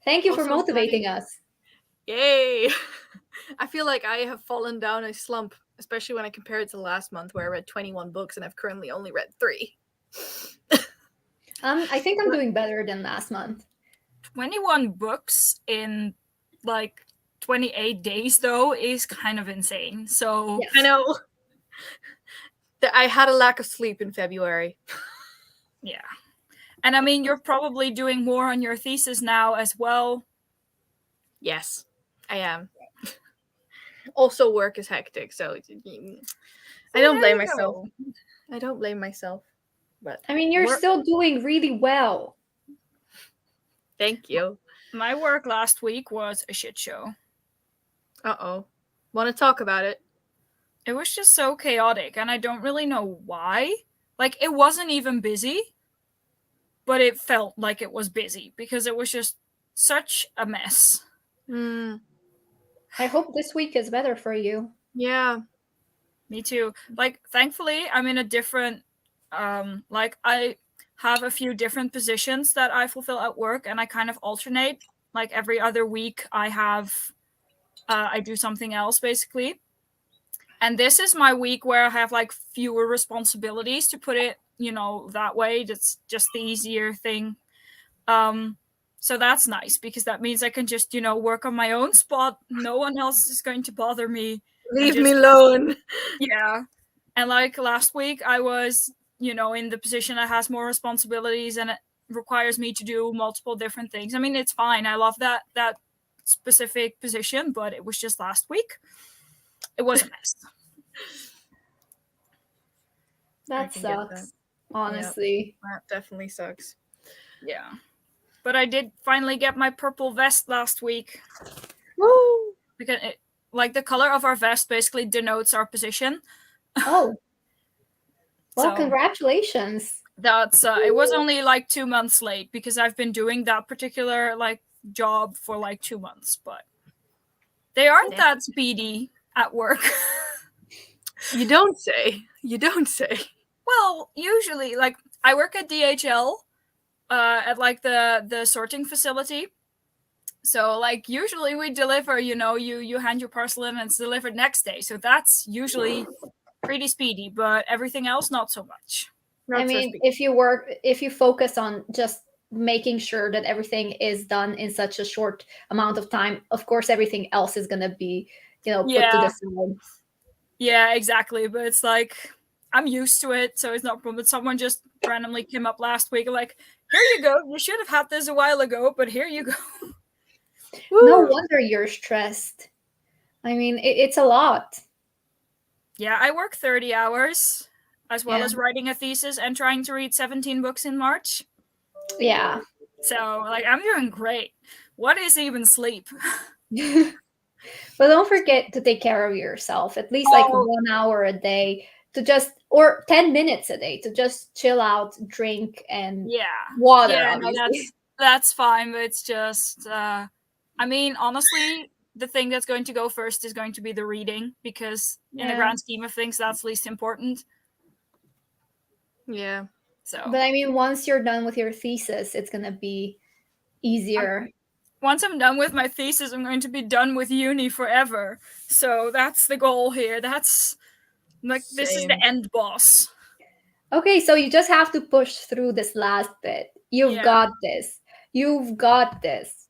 Thank you for Also motivating us. Yay! I feel like I have fallen down a slump, especially when I compare it to last month where I read 21 books and I've currently only read 3. I think I'm doing better than last month. 21 books in like 28 days, though, is kind of insane. So Yes. I know. I had a lack of sleep in February. Yeah. And I mean, you're probably doing more on your thesis now as well. Yes, I am. Also, work is hectic, so I don't blame myself. I don't blame myself. But I mean, you're still doing really well. Thank you. My work last week was a shit show. Uh-oh. Want to talk about it? It was just so chaotic, and I don't really know why. Like, it wasn't even busy, but it felt like it was busy because it was just such a mess. I hope this week is better for you. Yeah. Me too. Like, thankfully, I'm in a different, I have a few different positions that I fulfill at work, and I kind of alternate. Like, every other week I do something else, basically. And this is my week where I have, like, fewer responsibilities, to put it, that way. That's just the easier thing. So that's nice, because that means I can just, work on my own spot. No one else is going to bother me. Leave me alone. Yeah. And like last week, I was, in the position that has more responsibilities and it requires me to do multiple different things. I mean, it's fine. I love that specific position, but it was just last week. It was a mess. That sucks, honestly. Yeah, that definitely sucks. Yeah. But I did finally get my purple vest last week. Woo! Because the color of our vest basically denotes our position. Oh. Well, So, congratulations. That's it was only like 2 months late because I've been doing that particular job for like 2 months, but they aren't that speedy at work. You don't say. You don't say. Well, usually, like, I work at DHL, at like the sorting facility. So like usually we deliver, you hand your parcel in and it's delivered next day. So that's usually pretty speedy, but everything else not so much. I mean, if you focus on just making sure that everything is done in such a short amount of time, of course everything else is gonna be, put to the side. Yeah, exactly. But it's like I'm used to it, so it's not a problem. But someone just randomly came up last week, like, here you go. You should have had this a while ago, but here you go. No wonder you're stressed. I mean, it's a lot. Yeah, I work 30 hours, as well as writing a thesis and trying to read 17 books in March. Yeah. So, like, I'm doing great. What is even sleep? But don't forget to take care of yourself. At least like 1 hour a day or 10 minutes a day to just chill out, drink, and water. Yeah, no, that's fine. But it's just, I mean, honestly, the thing that's going to go first is going to be the reading, because in the grand scheme of things, that's least important. Yeah. So, but I mean, once you're done with your thesis, it's gonna be easier. Once I'm done with my thesis, I'm going to be done with uni forever. So that's the goal here. That's like this is the end boss. Okay, so you just have to push through this last bit. You've got this. You've got this.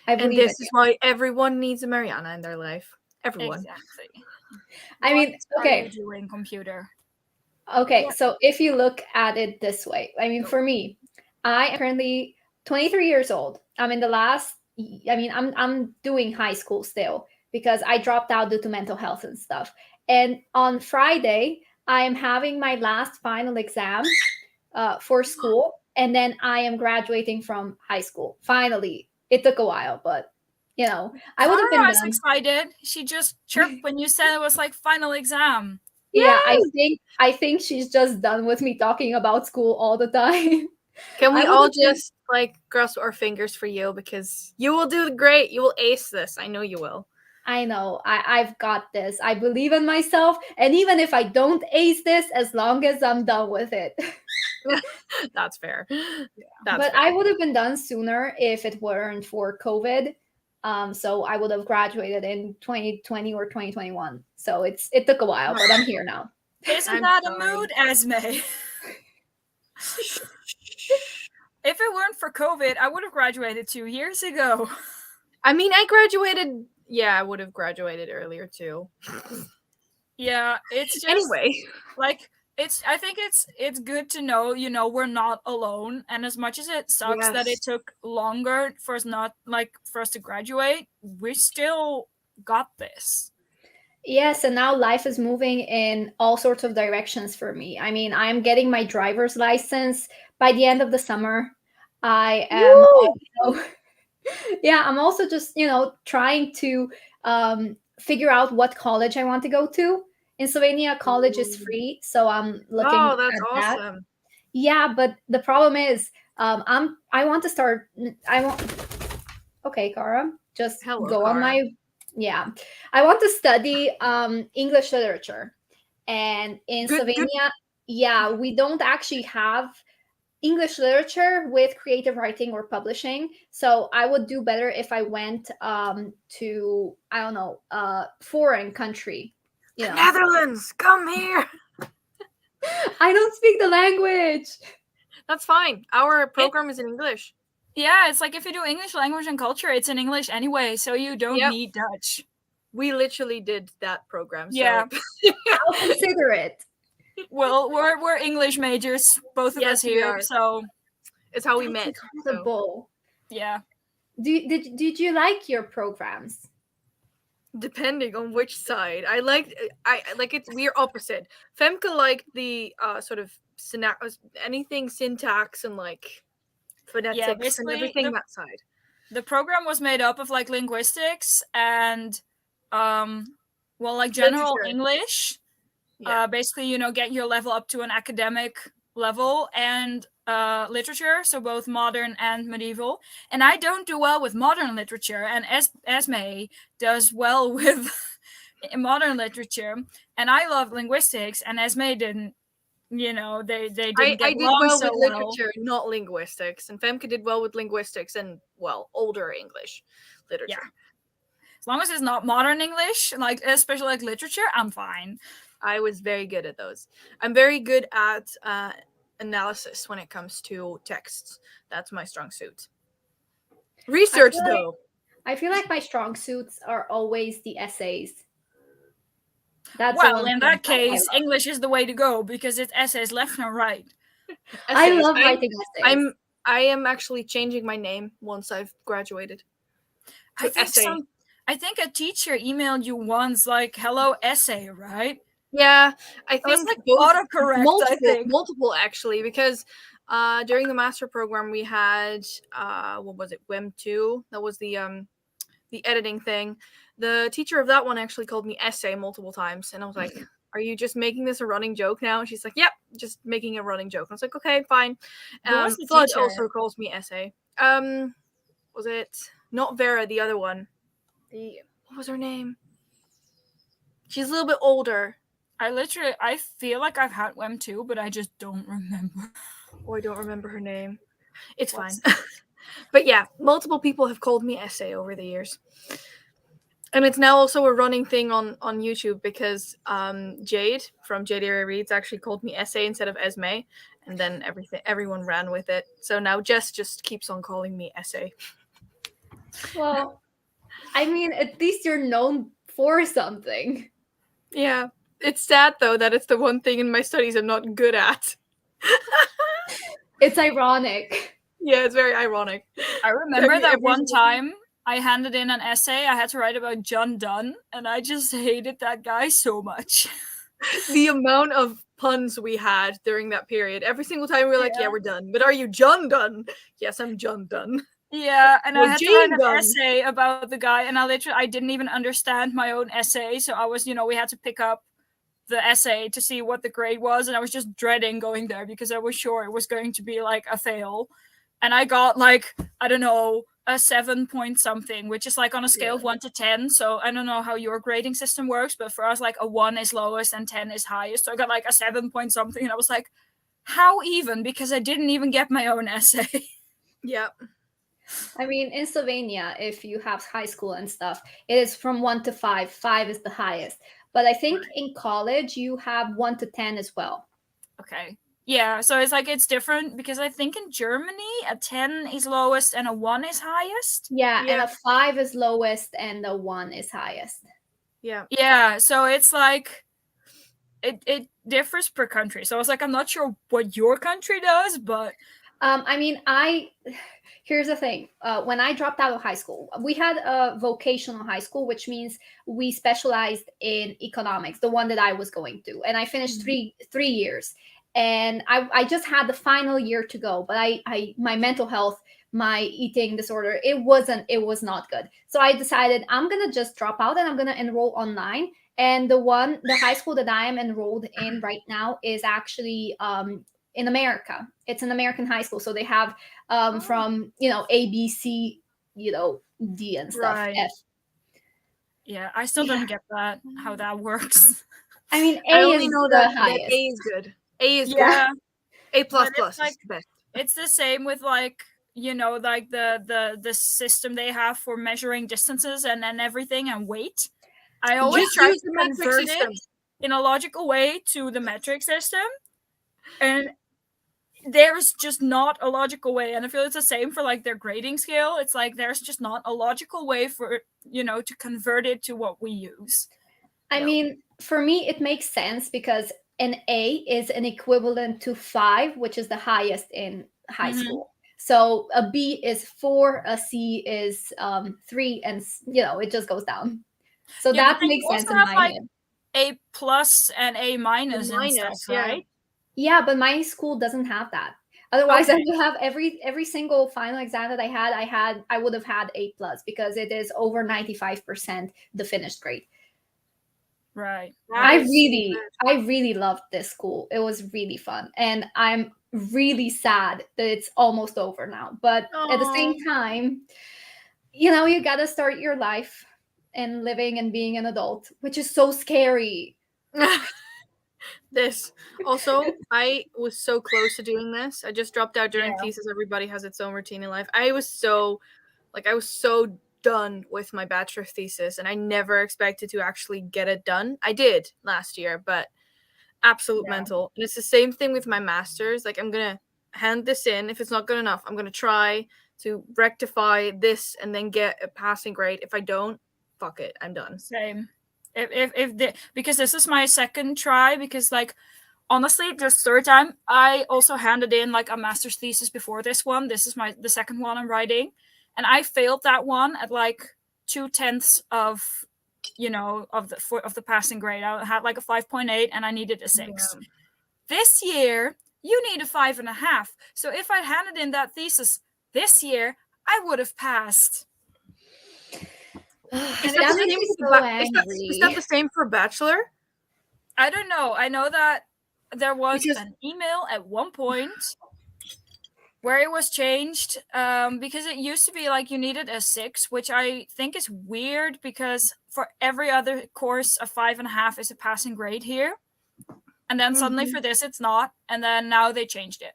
I believe and this is why everyone needs a Mariana in their life. Everyone. Exactly. I mean, okay. What are you doing, computer? Okay, so if you look at it this way, I mean, for me, I am currently 23 years old. I'm in the last. I mean, I'm doing high school still because I dropped out due to mental health and stuff. And on Friday, I am having my last final exam for school, and then I am graduating from high school. Finally, it took a while, but I would have been done. Excited. She just chirped when you said it was like final exam. Yeah, I think she's just done with me talking about school all the time. Can we all just like cross our fingers for you, because you will do great. You will ace this. I know you will. I know. I've got this. I believe in myself. And even if I don't ace this, as long as I'm done with it. That's fair. But I would have been done sooner if it weren't for COVID. So I would have graduated in 2020 or 2021. So it took a while, but I'm here now. Isn't that a mood, Esmay? If it weren't for COVID, I would have graduated 2 years ago. I mean, I graduated. Yeah, I would have graduated earlier too. Yeah, it's just anyway. Like I think it's good to know, we're not alone. And as much as it sucks that it took longer for us to graduate, we still got this. Yes, and now life is moving in all sorts of directions for me. I mean, I'm getting my driver's license by the end of the summer. I am I'm also just, trying to figure out what college I want to go to. In Slovenia, college is free, so I'm looking at that. Awesome. Yeah, but the problem is, I want to start. Okay, Cara, just Hello, go Cara. on my. Yeah, I want to study English literature, and in Slovenia, we don't actually have English literature with creative writing or publishing. So I would do better if I went to, I don't know, foreign country. Netherlands, come here. I don't speak the language. That's fine. Our program is in English. Yeah, it's like if you do English language and culture, it's in English anyway, so you don't need Dutch. We literally did that program. So. Yeah, I'll consider it. Well, we're English majors, both of us here, so it's how we met. So. Yeah. Did you like your programs? Depending on which side. I like it's we're opposite. Femke liked the sort of anything syntax and like phonetics and everything that side. The program was made up of like linguistics and general English. Yeah. Basically, get your level up to an academic level, and literature, so both modern and medieval. And I don't do well with modern literature, and Esmay does well with in modern literature, and I loved linguistics, and Esmay didn't. They didn't I get did along well so with well. literature, not linguistics, and Femke did well with linguistics and older English literature. Yeah. As long as it's not modern English, like especially like literature, I'm fine. I was very good at those. I'm very good at analysis when it comes to texts. That's my strong suit. Research, though. I feel like my strong suits are always the essays. That's well, in that case, English is the way to go because it's essays left and right. I love writing essays. I am actually changing my name once I've graduated. I think a teacher emailed you once like "Hello essay," right? Yeah, I think it was like autocorrect. Multiple actually, because during the master program we had what was it, WEM 2? That was the editing thing. The teacher of that one actually called me essay multiple times, and I was like, "Are you just making this a running joke now?" And she's like, "Yep, just making a running joke." And I was like, "Okay, fine." Flood also calls me essay. Was it not Vera? The other one. What was her name? She's a little bit older. I feel like I've had WEM too, but I just don't remember. Oh, I don't remember her name. It's fine. But yeah, multiple people have called me essay over the years. And it's now also a running thing on YouTube because Jade from Jade Area Reads actually called me essay instead of Esmay, and then everyone ran with it. So now Jess just keeps on calling me essay. Well, I mean, at least you're known for something. Yeah. It's sad, though, that it's the one thing in my studies I'm not good at. It's ironic. Yeah, it's very ironic. I remember that one time I handed in an essay I had to write about John Donne, and I just hated that guy so much. The amount of puns we had during that period. Every single time we were like, yeah, we're done. But are you John Donne? Yes, I'm John Donne. Yeah, and I had to write an essay about the guy, and I didn't even understand my own essay, so I was, we had to pick up the essay to see what the grade was, and I was just dreading going there because I was sure it was going to be like a fail. And I got like, I don't know, a 7 point something, which is like on a scale of 1 to 10. So I don't know how your grading system works, but for us, like a 1 is lowest and 10 is highest. So I got like a 7 point something, and I was like, how even? Because I didn't even get my own essay. Yeah. I mean, in Slovenia, if you have high school and stuff, it is from 1 to 5. 5 is the highest. But I think in college, you have 1 to 10 as well. Okay. Yeah, so it's like it's different because I think in Germany, a 10 is lowest and a 1 is highest. Yeah, and a 5 is lowest and a 1 is highest. Yeah. Yeah, so it's like it differs per country. So I was like, I'm not sure what your country does, but I mean, here's the thing. When I dropped out of high school, we had a vocational high school, which means we specialized in economics, the one that I was going to. And I finished three years. And I just had the final year to go. But my mental health, my eating disorder, it was not good. So I decided I'm going to just drop out and I'm going to enroll online. And the high school that I am enrolled in right now is actually in America. It's an American high school. So they have from, A, B, C, D and stuff. Right. F. Yeah, I still don't get that, how that works. I mean, I only know that A is good. A is good. A plus plus is the best. It's the same with like, like the system they have for measuring distances and everything and weight. I always try to convert it in a logical way to the metric system. And there's just not a logical way. And I feel it's the same for like their grading scale. It's like there's just not a logical way for, to convert it to what we use. I mean, for me, it makes sense because an A is an equivalent to 5, which is the highest in high school. So a B is 4, a C is 3, and it just goes down. So that makes sense in my head. A plus and A minus and stuff, right? Yeah, but my school doesn't have that. Otherwise, I would have every single final exam that I would have had A plus because it is over 95% the finished grade. Right. I really loved this school. It was really fun. And I'm really sad that it's almost over now. But at the same time, you got to start your life. and living and being an adult, which is so scary. This. Also, I was so close to doing this. I just dropped out during thesis. Everybody has its own routine in life. I was so done with my bachelor thesis, and I never expected to actually get it done. I did last year, but absolute mental. And it's the same thing with my master's. Like, I'm gonna hand this in. If it's not good enough, I'm gonna try to rectify this and then get a passing grade. If I don't, fuck it, I'm done. Same. Because this is my second try, because like honestly this third time I also handed in like a master's thesis before this one. This is the second one I'm writing, and I failed that one at like 2/10 of the passing grade. I had like a 5.8 and I needed a 6. This year you need a 5.5. So if I handed in that thesis this year, I would have passed. Is that the same for bachelor? I don't know. I know that there was an email at one point where it was changed, because it used to be like you needed a 6, which I think is weird because for every other course a 5.5 is a passing grade here, and then suddenly for this it's not, and then now they changed it.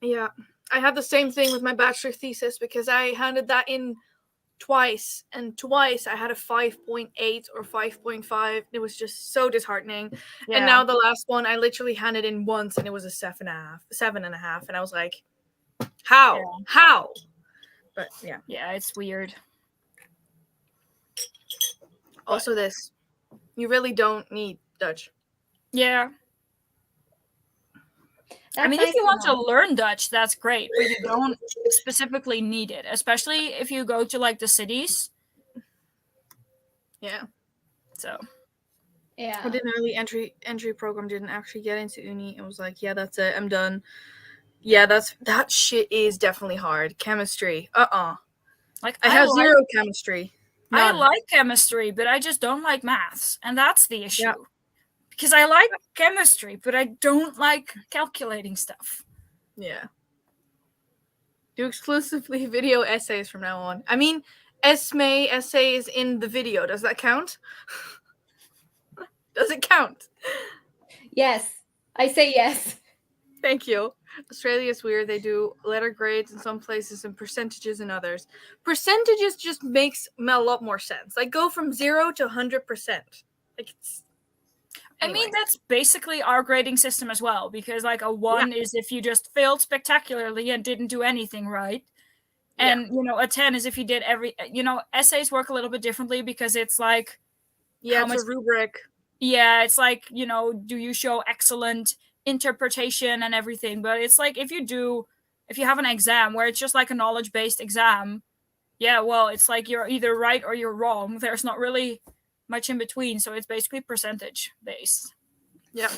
Yeah, I had the same thing with my bachelor thesis because I handed that in twice, and twice I had a 5.8 or 5.5. It was just so disheartening. And now the last one I literally handed in once and it was a 7.5, and I was like, how? But yeah, it's weird. Also, this, you really don't need Dutch. Yeah. I mean, if you want to learn Dutch, that's great, but you don't specifically need it, especially if you go to like the cities. Yeah. So. Yeah. I did an early entry program, didn't actually get into uni. It was like, yeah, that's it, I'm done. Yeah, that shit is definitely hard. Chemistry. Like I have zero chemistry. None. I like chemistry, but I just don't like maths, and that's the issue. Yeah. Because I like chemistry, but I don't like calculating stuff. Yeah. Do exclusively video essays from now on. I mean, Esmay essay is in the video. Does that count? Does it count? Yes. I say yes. Thank you. Australia is weird. They do letter grades in some places and percentages in others. Percentages just makes a lot more sense. Like, go from 0 to 100%. Like, it's... Anyway. I mean, that's basically our grading system as well, because like a 1 is if you just failed spectacularly and didn't do anything right. And, a 10 is if you did essays work a little bit differently because it's like... Yeah, it's a rubric. Yeah, it's like, do you show excellent interpretation and everything? But it's like if you have an exam where it's just like a knowledge-based exam, well, it's like you're either right or you're wrong. There's not really much in between, so it's basically percentage based. Yeah.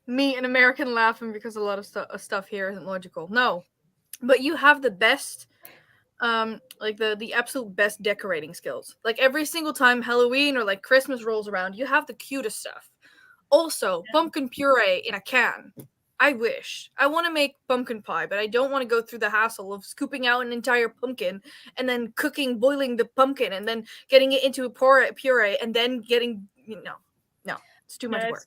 Me, an American, laughing because a lot of stuff here isn't logical. No, but you have the best, like the absolute best decorating skills. Like every single time Halloween or like Christmas rolls around, you have the cutest stuff. Also, pumpkin puree in a can. I wish. I want to make pumpkin pie, but I don't want to go through the hassle of scooping out an entire pumpkin and then boiling the pumpkin and then getting it into a puree and then getting, no, it's too much work.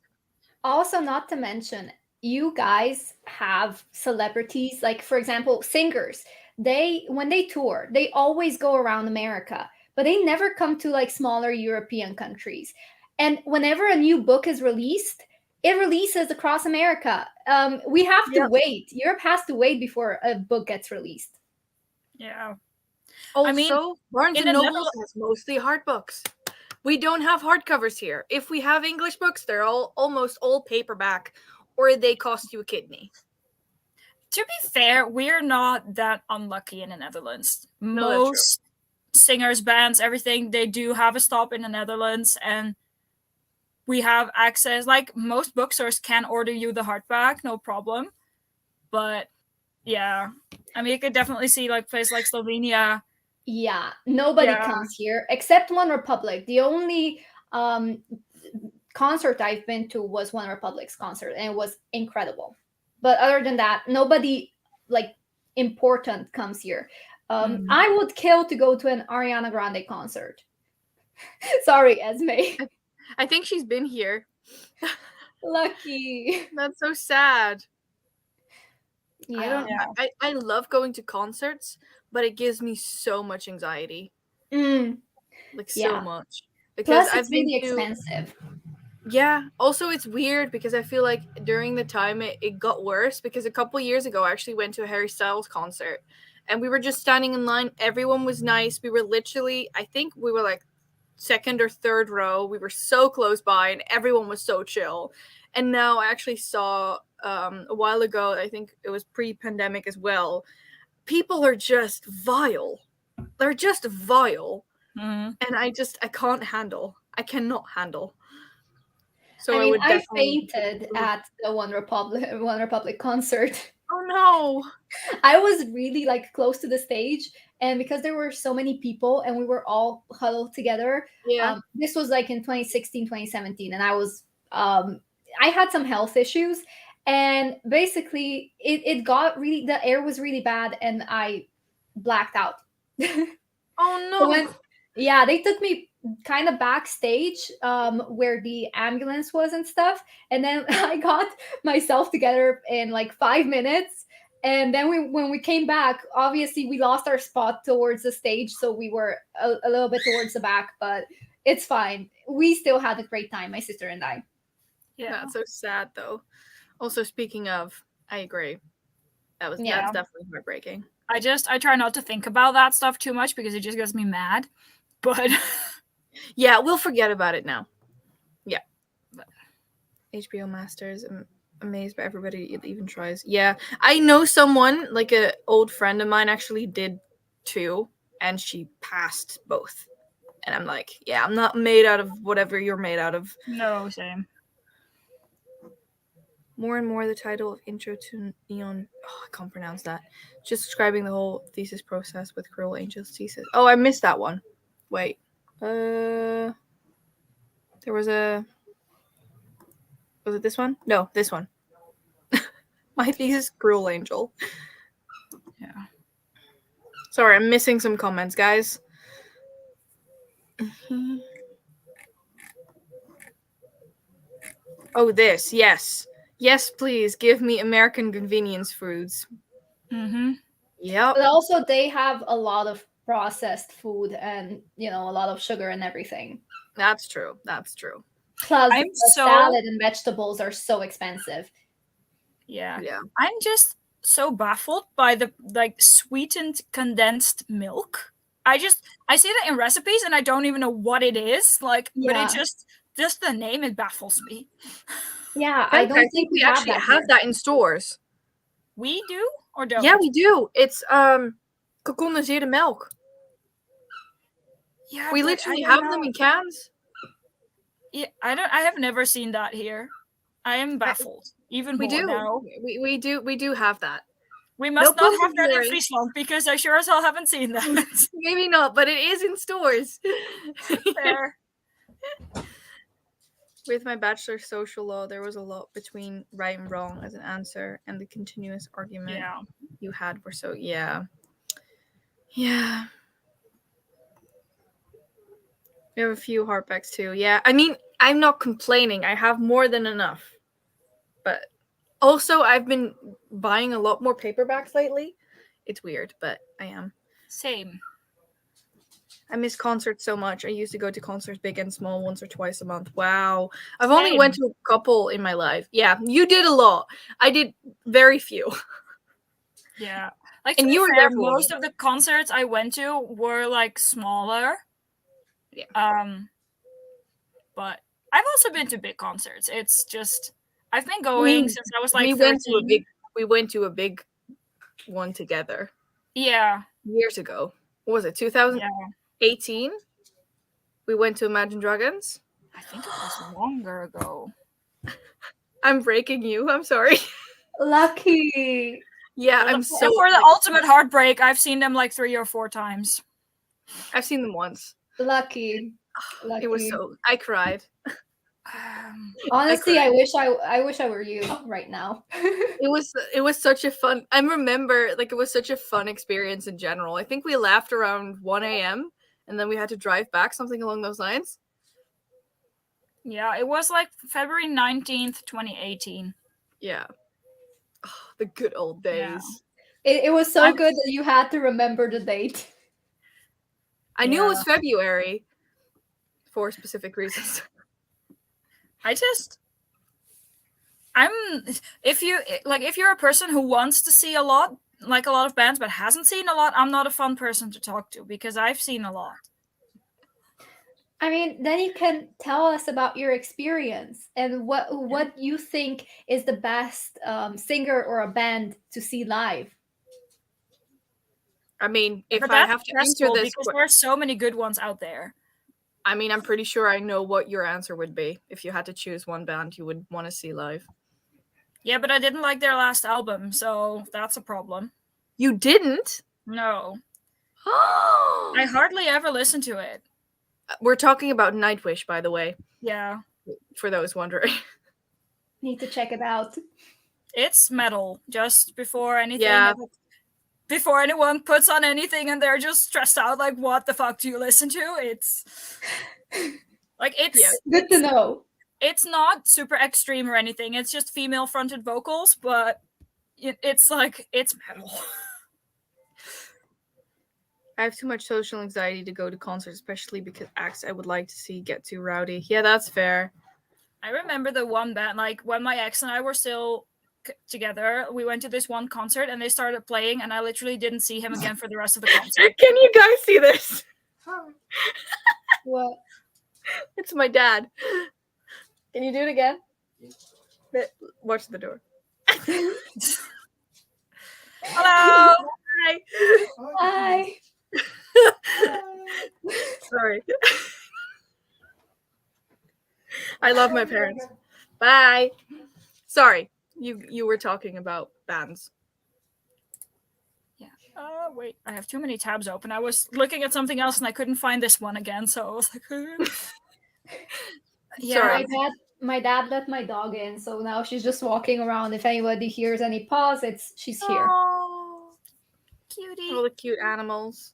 Also, not to mention, you guys have celebrities, like, for example, singers. When they tour, they always go around America, but they never come to like smaller European countries. And whenever a new book is released, it releases across America. We have to wait. Europe has to wait before a book gets released. Yeah. Also, Barnes & Noble has mostly hard books. We don't have hardcovers here. If we have English books, they're almost all paperback, or they cost you a kidney. To be fair, we're not that unlucky in the Netherlands. No, most singers, bands, everything, they do have a stop in the Netherlands, and we have access. Like, most bookstores can order you the hardback, no problem. But yeah, I mean, you could definitely see like places like Slovenia. Yeah, nobody comes here except One Republic. The only concert I've been to was One Republic's concert, and it was incredible. But other than that, nobody like important comes here. I would kill to go to an Ariana Grande concert. Sorry, Esmay. I think she's been here. Lucky. That's so sad. Yeah. I love going to concerts, but it gives me so much anxiety. Like so much. Because Plus, it's really expensive. Yeah. Also, it's weird because I feel like during the time it got worse because a couple years ago I actually went to a Harry Styles concert and we were just standing in line. Everyone was nice. We were literally, I think we were like second or third row. We were so close by and everyone was so chill. And now I actually saw a while ago, I think it was pre-pandemic as well, people are just vile. They're just vile. And I can't handle. I cannot handle. So I mean, I definitely fainted at the One Republic concert. Oh no. I was really like close to the stage, and because there were so many people and we were all huddled together, this was like in 2016, 2017, and I was I had some health issues, and basically it got really, the air was really bad and I blacked out. Oh no. So they took me kind of backstage where the ambulance was and stuff, and then I got myself together in like 5 minutes, and then when we came back, obviously we lost our spot towards the stage, so we were a little bit towards the back, but it's fine. We still had a great time, my sister and I. That's so sad though. Also, speaking of, I agree, that's definitely heartbreaking. I try not to think about that stuff too much because it just gets me mad. But yeah, we'll forget about it now. Yeah. But HBO Masters, I'm amazed by everybody that even tries. Yeah. I know someone, like an old friend of mine actually did too, and she passed both. And I'm like, yeah, I'm not made out of whatever you're made out of. No, same. More and more the title of Intro to Neon. Oh, I can't pronounce that. Just describing the whole thesis process with Cruel Angel's thesis. Oh, I missed that one. Wait. There was a... Was it this one? No, this one. My thesis, Cruel Angel. Yeah. Sorry, I'm missing some comments, guys. Oh, this. Yes. Yes, please. Give me American convenience foods. Yep. But also, they have a lot of processed food and, a lot of sugar and everything. That's true. That's true. Plus, salad and vegetables are so expensive. Yeah. I'm just so baffled by the sweetened condensed milk. I see that in recipes and I don't even know what it is. But it just the name, it baffles me. Yeah, I don't think we actually have that in stores. We do or don't? Yeah, we do. It's gecondenseerde milk. Yeah, we literally have them in cans. Yeah, I have never seen that here. I am baffled. Even more now. We do have that. We must not have that in Friesland because I sure as hell haven't seen that. Maybe not, but it is in stores. Fair. With my bachelor social law, there was a lot between right and wrong as an answer, and the continuous argument you had were so Yeah. We have a few hardbacks too. Yeah, I mean, I'm not complaining. I have more than enough. But also, I've been buying a lot more paperbacks lately. It's weird, but I am. Same. I miss concerts so much. I used to go to concerts big and small once or twice a month. Wow. I've only went to a couple in my life. Yeah, you did a lot. I did very few. Yeah. And you were there. Most of the concerts I went to were smaller. Yeah. But I've also been to big concerts. It's just I've been going since I was 13. We went to a big one together. Yeah. Years ago. What was it? 2018? We went to Imagine Dragons. I think it was longer ago. I'm breaking you. I'm sorry. Lucky. Yeah, I'm so. For the ultimate heartbreak, I've seen them 3 or 4 times. I've seen them once. Lucky. It was so. I cried. Honestly, I wish I were you right now. It was such a fun. I remember like it was such a fun experience in general. I think we left around 1 a.m. and then we had to drive back, something along those lines. Yeah, it was like February 19th, 2018. Yeah. Oh, the good old days. It was so good that you had to remember the date. I knew it was February for specific reasons. If you're a person who wants to see a lot of bands but hasn't seen a lot, I'm not a fun person to talk to because I've seen a lot. I mean, then you can tell us about your experience and what you think is the best singer or a band to see live. I mean, if I have to answer this, because there are so many good ones out there. I mean, I'm pretty sure I know what your answer would be if you had to choose one band you would want to see live. Yeah, but I didn't like their last album, so that's a problem. You didn't? No. I hardly ever listen to it. We're talking about Nightwish, by the way. Yeah. For those wondering. Need to check it out. It's metal, just before anything. Yeah. Before anyone puts on anything and they're just stressed out, like, what the fuck do you listen to? It's like, it's good to know. It's not super extreme or anything. It's just female fronted vocals, but it's like, it's metal. I have too much social anxiety to go to concerts, especially because acts I would like to see get too rowdy. Yeah, that's fair. I remember the one band, like when my ex and I were still together, we went to this one concert and they started playing and I literally didn't see him again for the rest of the concert. Can you guys see this? What? It's my dad. Can you do it again? Watch the door. Hello. Hi. Hi. Sorry. I love my parents. Bye. Sorry. You were talking about bands. Yeah. Wait. I have too many tabs open. I was looking at something else and I couldn't find this one again, so I was like, yeah. Sorry. My dad let my dog in, so now she's just walking around. If anybody hears any paws, she's here. Oh, cutie. All the cute animals.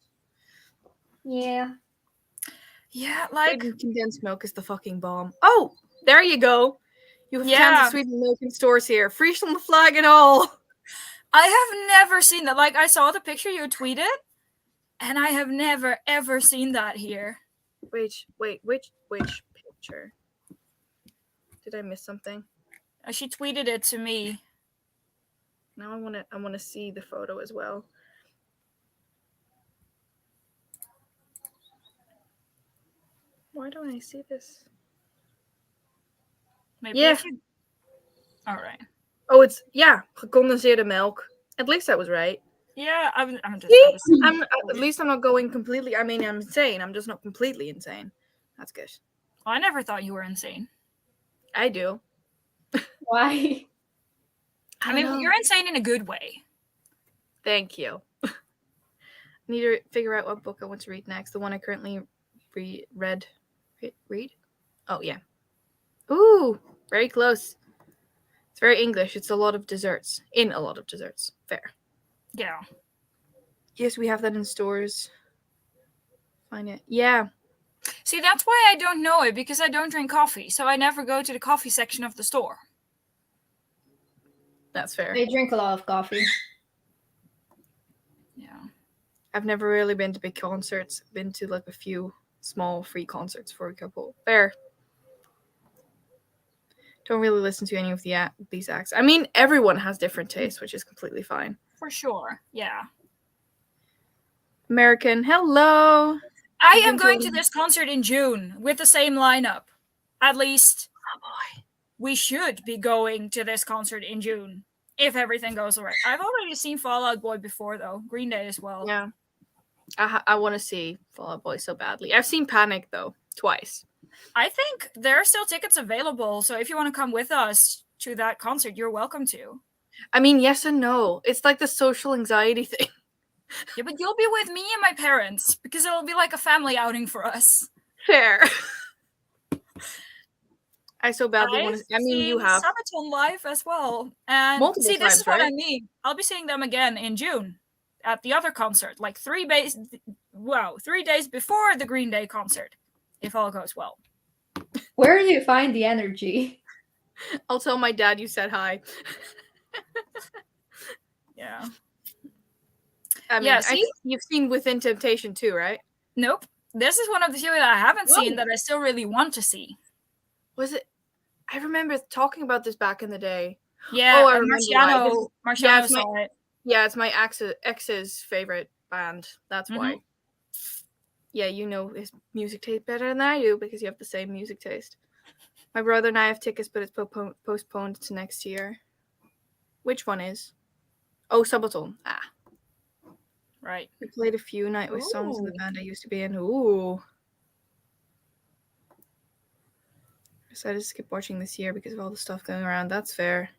Yeah. Yeah, like condensed milk is the fucking bomb. Oh, there you go. You have cans of sweetened milk in stores here. Free from the flag and all. I have never seen that. Like, I saw the picture you tweeted, and I have never, ever seen that here. Which picture? Did I miss something? She tweeted it to me. Now I wanna see the photo as well. Why don't I see this? Maybe if you... All right. Oh, it's gecondenseerde milk. At least I was right. Yeah, I'm just. At least I'm not going completely. I mean, I'm insane. I'm just not completely insane. That's good. Well, I never thought you were insane. I do. Why? I mean, you're insane in a good way. Thank you. I need to figure out what book I want to read next. The one I currently read. Oh, yeah. Ooh, very close. It's very English. It's a lot of desserts. In a lot of desserts. Fair. Yeah. Yes, we have that in stores. Find it. Yeah. See, that's why I don't know it, because I don't drink coffee, so I never go to the coffee section of the store. That's fair. I drink a lot of coffee. Yeah. I've never really been to big concerts. Been to like a few small free concerts for a couple. Fair. Don't really listen to any of these acts. I mean, everyone has different tastes, which is completely fine. For sure. Yeah. American, hello. I am going to this concert in June with the same lineup. At least we should be going to this concert in June if everything goes all right. I've already seen Fall Out Boy before, though. Green Day as well. Yeah. I want to see Fall Out Boy so badly. I've seen Panic, though, twice. I think there are still tickets available, so if you want to come with us to that concert, you're welcome to. I mean, yes and no. It's like the social anxiety thing. Yeah, but you'll be with me and my parents, because it'll be like a family outing for us. Fair. I so badly want to. I mean, you seen have Sabaton live as well. And multiple see, this times, is what I right? mean. I'll be seeing them again in June at the other concert, like 3 days. Wow, 3 days before the Green Day concert, if all goes well. Where do you find the energy? I'll tell my dad you said hi. Yeah. I mean, Yeah, see? you've seen Within Temptation too, right? Nope. This is one of the two that I haven't seen Oh. that I still really want to see. Was it? I remember talking about this back in the day. Yeah, Oh, I remember why. Marciano saw it. Yeah, it's my ex's favorite band. That's why. Yeah, you know his music taste better than I do because you have the same music taste. My brother and I have tickets, but it's postponed to next year. Which one is? Oh, Sabaton. Ah. Right. We played a few Nightwish songs in the band I used to be in. Ooh. I decided to skip watching this year because of all the stuff going around. That's fair.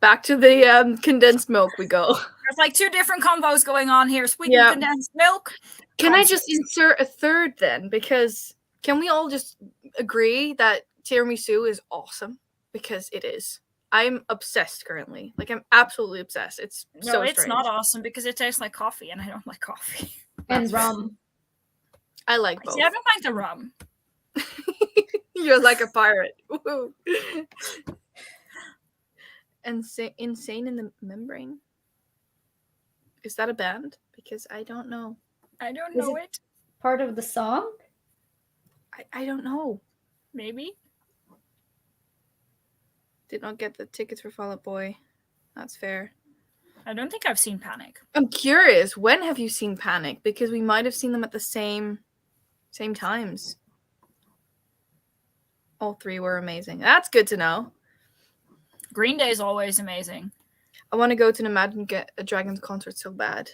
Back to the condensed milk we go. There's like 2 different combos going on here. Sweetened condensed milk. Can I just insert a third then? Because can we all just agree that tiramisu is awesome? Because it is. I'm obsessed currently. Like, I'm absolutely obsessed. It's so it's strange. not awesome because it tastes like coffee, and I don't like coffee. And rum. I like both. See, I don't like the rum. You're like a pirate. Woo. And Insane in the Membrane? Is that a band? Because I don't know. I don't know it. Part of the song? I don't know. Maybe. Did not get the tickets for Fall Out Boy. That's fair. I don't think I've seen Panic. I'm curious, when have you seen Panic? Because we might have seen them at the same times. All 3 were amazing. That's good to know. Green Day is always amazing. I want to go to an Imagine Dragons concert so bad.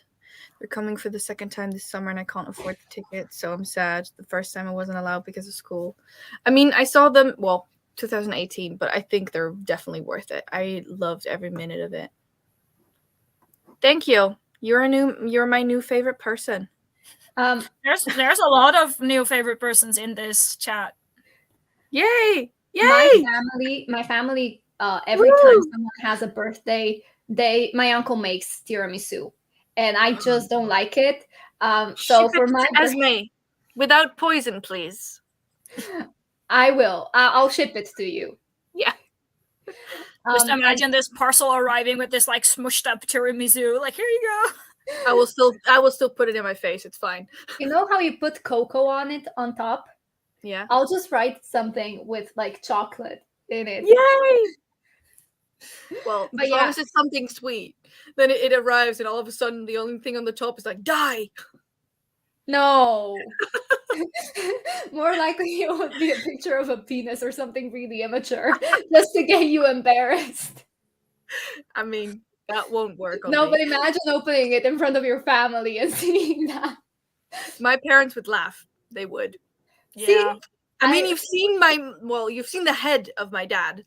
They're coming for the second time this summer and I can't afford the tickets, so I'm sad. The first time I wasn't allowed because of school. I mean, I saw them, 2018, but I think they're definitely worth it. I loved every minute of it. Thank you. You're my new favorite person. There's a lot of new favorite persons in this chat. Yay! My family every time someone has a birthday, my uncle makes tiramisu, and I just don't like it. So for my Esmay, without poison, please. I will. I'll ship it to you. Yeah. Just imagine this parcel arriving with this like smushed up tiramisu. Like, here you go. I will still put it in my face. It's fine. You know how you put cocoa on it on top? Yeah. I'll just write something with like chocolate in it. Yay! Well, as long as it's something sweet, then it arrives, and all of a sudden, the only thing on the top is like, die! No. More likely it would be a picture of a penis or something really immature, just to get you embarrassed. I mean, that won't work on No, me. but imagine opening it in front of your family and seeing that. My parents would laugh. They would. Yeah. See? I mean, you've seen the head of my dad.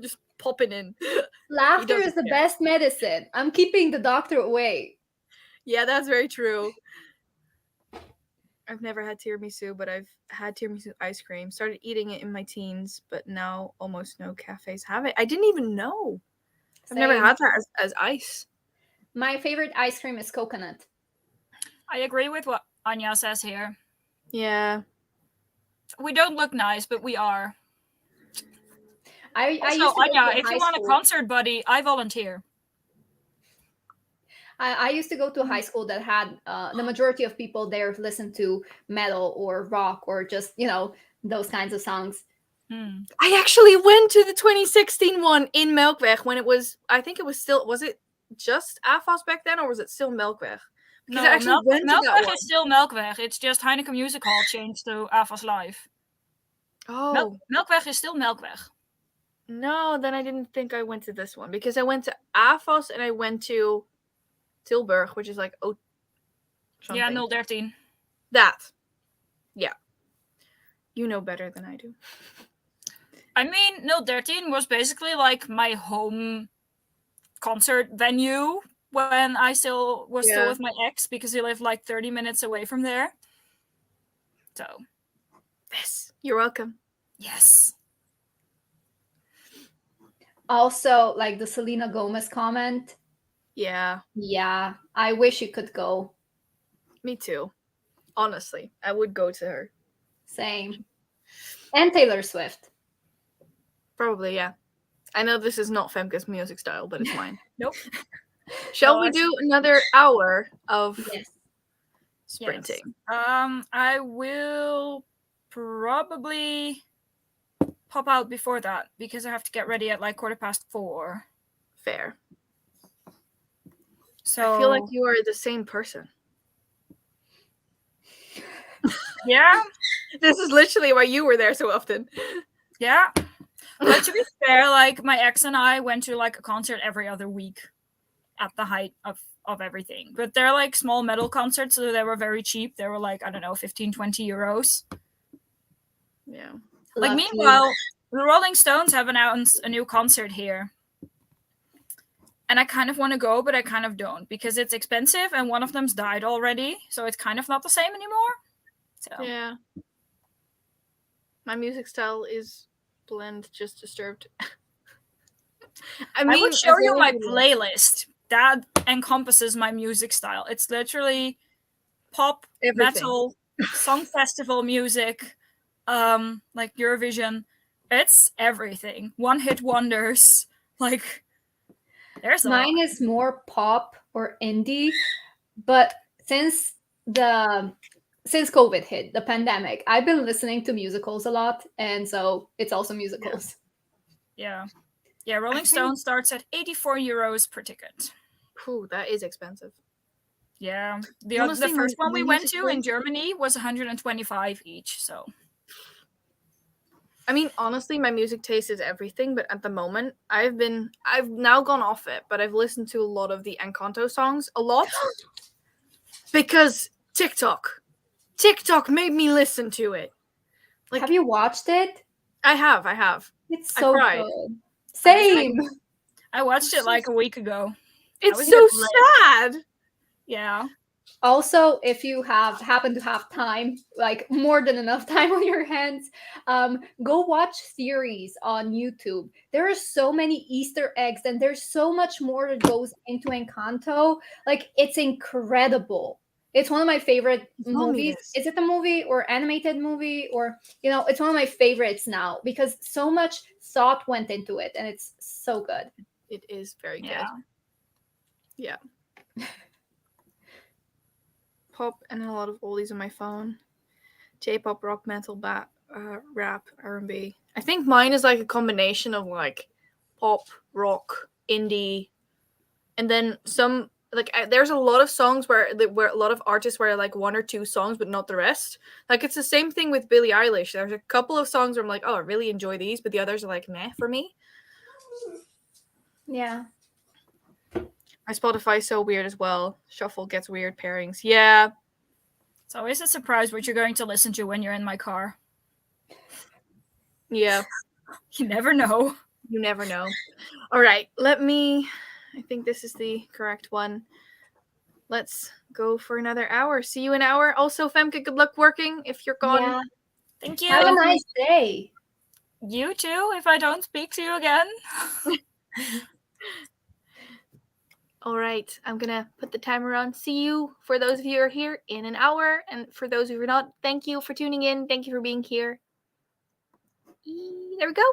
Just popping in. Laughter is the best medicine. I'm keeping the doctor away. Yeah, that's very true. I've never had tiramisu, but I've had tiramisu ice cream. Started eating it in my teens, but now almost no cafes have it. I didn't even know. I've never had that as ice. My favorite ice cream is coconut. I agree with what Anya says here. Yeah. We don't look nice, but we are. I used to Anya, if you want a concert buddy, I volunteer. I used to go to a high school that had the majority of people there listened to metal or rock or just, those kinds of songs. I actually went to the 2016 one in Melkweg when it was, I think it was still, was it just AFAS back then or was it still Melkweg? Because I actually went to that one. Is still Melkweg. It's just Heineken Music Hall changed to AFAS Live. Oh. Melkweg is still Melkweg. No, then I didn't think I went to this one because I went to AFAS and I went to Tilburg, which is like something. Yeah, 013. That. Yeah. You know better than I do. I mean, 013 was basically like my home concert venue when I still was with my ex because he lived like 30 minutes away from there. So. Yes, you're welcome. Yes. Also, like the Selena Gomez comment. Yeah, Yeah, I wish you could go. me too. Honestly, I would go to her. Same. And Taylor Swift. Probably, yeah. I know this is not Femke's music style, but it's mine. Nope. Shall No, we it's- do another hour of Yes. sprinting? I will probably pop out before that because I have to get ready at like 4:15. Fair. So I feel like you are the same person. yeah, This is literally why you were there so often. yeah. But to be fair, like my ex and I went to like a concert every other week at the height of everything. But they're like small metal concerts, so they were very cheap. They were like, I don't know, 15, 20 euros. Yeah. Like, Lucky. meanwhile, the Rolling Stones have announced a new concert here. And I kind of want to go, but I kind of don't because it's expensive and one of them's died already. So it's kind of not the same anymore. So Yeah. My music style is blend, just disturbed. I mean, would show as you long my as you- playlist that encompasses my music style. It's literally pop, Everything. metal, song festival music, like Eurovision. It's everything. One hit wonders. Like there's a Mine lot. is more pop or indie, but since COVID hit, the pandemic, I've been listening to musicals a lot, and so it's also musicals. Yeah. Yeah, Rolling think- Stone starts at 84 euros per ticket. Phew, that is expensive. Yeah. Honestly, The first one my we went music to in taste- Germany was 125 each, so I mean, honestly, my music taste is everything, but at the moment, I've now gone off it, but I've listened to a lot of the Encanto songs a lot because TikTok made me listen to it. Like, Have you watched it? I have. It's I so cried. good. Same. I watched it like a week ago. It's was so even sad. Yeah. Also, if you happen to have time, like more than enough time on your hands, go watch series on YouTube. There are so many Easter eggs, and there's so much more that goes into Encanto. Like, it's incredible. It's one of my favorite Tell me movies. this. Is it a movie or animated movie, or it's one of my favorites now because so much thought went into it, and it's so good. It is very good. Yeah. Yeah. Pop and a lot of oldies on my phone. J-pop, rock, metal, rap, R&B. I think mine is like a combination of like pop, rock, indie, and then some like there's a lot of songs where a lot of artists where I like one or two songs but not the rest. Like it's the same thing with Billie Eilish. There's a couple of songs where I'm like, oh, I really enjoy these, but the others are like meh for me. Yeah. My Spotify's so weird as well. Shuffle gets weird pairings. Yeah. It's always a surprise what you're going to listen to when you're in my car. Yeah. You never know. You never know. All right, I think this is the correct one. Let's go for another hour. See you in an hour. Also, Femke, good luck working if you're gone. Yeah. Thank you. Have a nice day. You too, if I don't speak to you again. All right, I'm gonna put the timer on. See you for those of you who are here in an hour, and for those who are not, thank you for tuning in. Thank you for being here. There we go.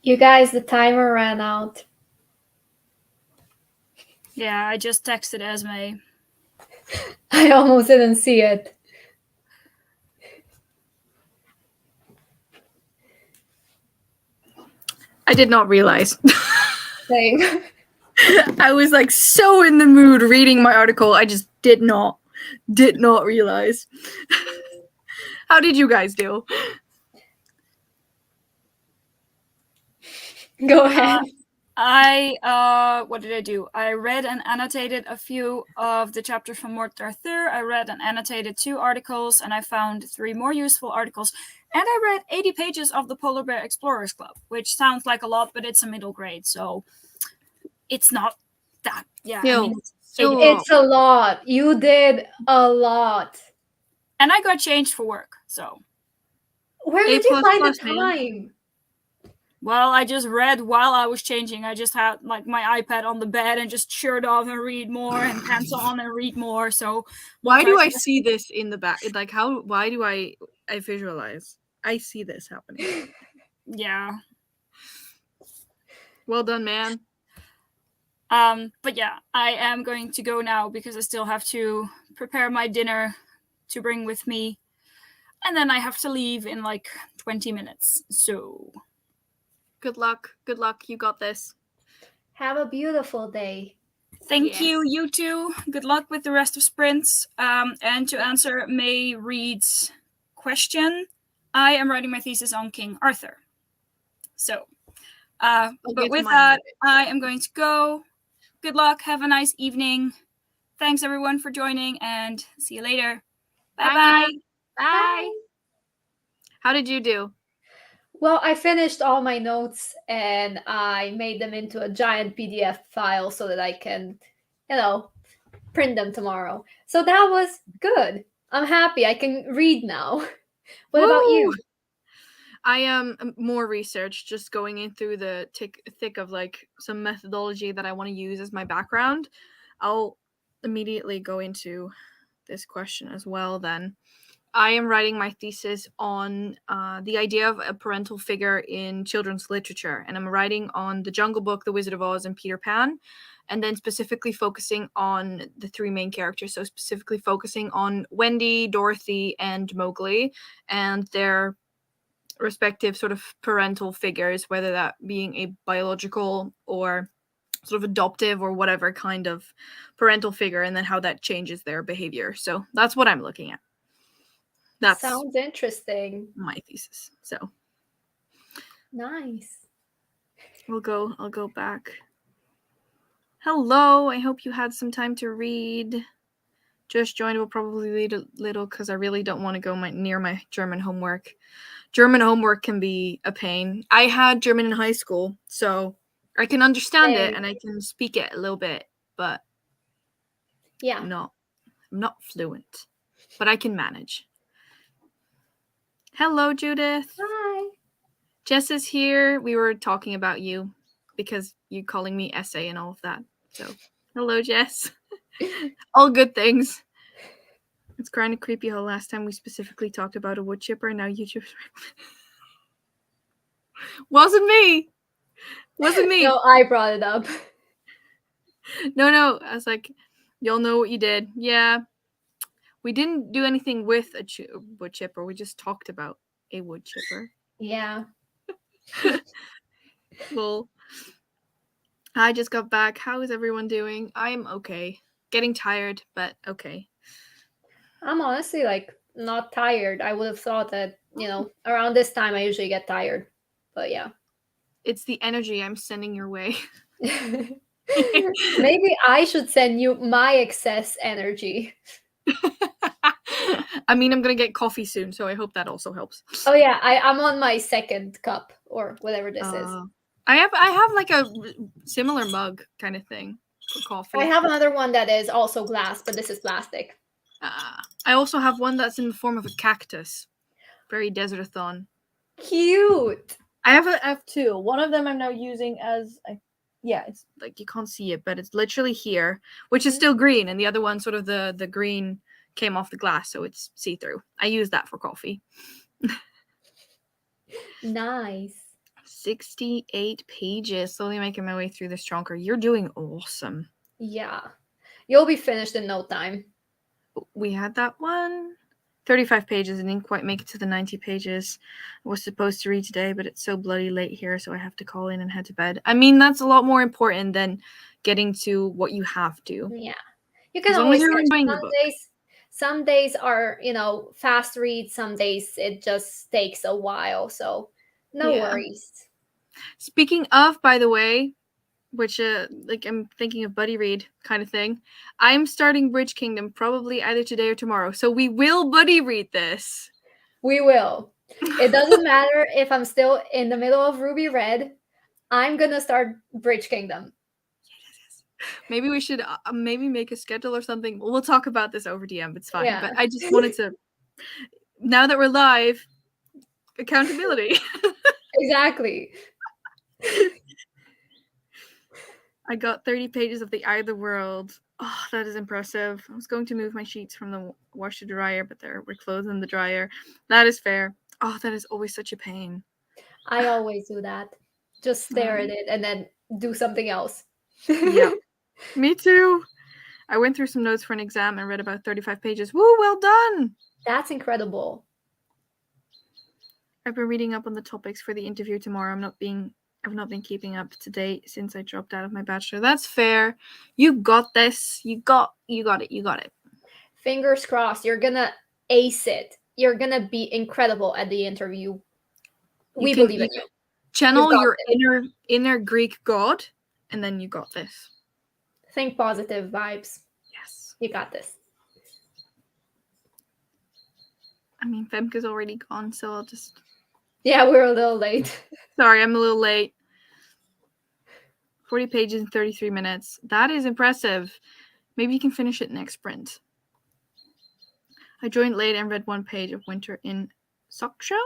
You guys, the timer ran out. Yeah, I just texted Esmay. I almost didn't see it. I did not realize. Same. I was like so in the mood reading my article. I just did not Did not realize. How did you guys do? Go ahead. What did I do? I read and annotated a few of the chapters from Morte Arthur. I read and annotated 2 articles, and I found 3 more useful articles. And I read 80 pages of the Polar Bear Explorers Club, which sounds like a lot, but it's a middle grade, so it's not that. Yeah, I mean, it's a lot. You did a lot. And I got changed for work, so. Where did you find the time? Well, I just read while I was changing. I just had like my iPad on the bed and just shirt off and read more and pants on and read more. So why do I see this in the back? Like why do I visualize? I see this happening. Yeah. Well done, man. But yeah, I am going to go now because I still have to prepare my dinner to bring with me. And then I have to leave in like 20 minutes. So good luck. Good luck. You got this. Have a beautiful day. Thank you, you too. Good luck with the rest of sprints. And to answer May Reed's question, I am writing my thesis on King Arthur. So, but with that, I am going to go. Good luck. Have a nice evening. Thanks, everyone, for joining, and see you later. Bye-bye. Bye. How did you do? Well, I finished all my notes and I made them into a giant PDF file so that I can, print them tomorrow. So that was good. I'm happy. I can read now. What about you? I am more research, just going in through the thick of like some methodology that I want to use as my background. I'll immediately go into this question as well then. I am writing my thesis on the idea of a parental figure in children's literature, and I'm writing on The Jungle Book, The Wizard of Oz, and Peter Pan, and then specifically focusing on the 3 main characters, so specifically focusing on Wendy, Dorothy, and Mowgli, and their respective sort of parental figures, whether that being a biological or sort of adoptive or whatever kind of parental figure, and then how that changes their behavior. So that's what I'm looking at. That sounds interesting. My thesis. So nice. I'll go back. Hello, I hope you had some time to read. Just joined. Will probably read a little because I really don't want to go near my German homework. German homework can be a pain. I had German in high school, so I can understand it and I can speak it a little bit, but yeah, I'm not fluent, but I can manage. Hello, Judith. Hi. Jess is here. We were talking about you because you calling me essay and all of that. So, hello, Jess. All good things. It's kind of creepy how last time we specifically talked about a wood chipper and now YouTube's Wasn't me. No, I brought it up. No. I was like, y'all know what you did. Yeah. We didn't do anything with a wood chipper. We just talked about a wood chipper. Yeah. Well, I just got back. How is everyone doing? I'm okay. Getting tired, but okay. I'm honestly not tired. I would have thought that, around this time I usually get tired. But yeah. It's the energy I'm sending your way. Maybe I should send you my excess energy. I mean, I'm gonna get coffee soon, so I hope that also helps. Oh yeah, I'm on my 2nd cup or whatever this is. I have like a similar mug kind of thing for coffee. I have another one that is also glass, but this is plastic. I also have one that's in the form of a cactus. Very DESERTATHON. Cute. I have 2. One of them I'm now using as it's like you can't see it, but it's literally here, which is still green, and the other one sort of the green came off the glass, so it's see-through. I use that for coffee. Nice. 68 pages. Slowly making my way through this chunker. You're doing awesome. Yeah. You'll be finished in no time. We had that one. 35 pages and didn't quite make it to the 90 pages. I was supposed to read today, but it's so bloody late here, so I have to call in and head to bed. I mean, that's a lot more important than getting to what you have to. Yeah. You can always catch Sundays. Some days are, fast reads. Some days it just takes a while. So no Yeah. worries. Speaking of, by the way, which like I'm thinking of buddy read kind of thing, I'm starting Bridge Kingdom probably either today or tomorrow. So we will buddy read this. We will. It doesn't matter if I'm still in the middle of Ruby Red. I'm gonna start Bridge Kingdom. Maybe we should maybe make a schedule or something. We'll talk about this over DM. It's fine. Yeah. But I just wanted to, now that we're live, accountability. Exactly. I got 30 pages of the Eye of the World. Oh, that is impressive. I was going to move my sheets from the wash to dryer, but there were clothes in the dryer. That is fair. Oh, that is always such a pain. I always do that. Just stare at it and then do something else. Yeah. Me too. I went through some notes for an exam and read about 35 pages. Woo, well done. That's incredible. I've been reading up on the topics for the interview tomorrow. I've not been keeping up to date since I dropped out of my bachelor. That's fair. You got this. You got it. Fingers crossed. You're gonna ace it. You're gonna be incredible at the interview. We believe in you. Channel your inner Greek god, and then you got this. Think positive vibes. Yes. You got this. I mean, Femke's already gone, so I'll just... Yeah, we're a little late. Sorry, I'm a little late. 40 pages in 33 minutes. That is impressive. Maybe you can finish it next sprint. I joined late and read 1 page of Winter in Soksho.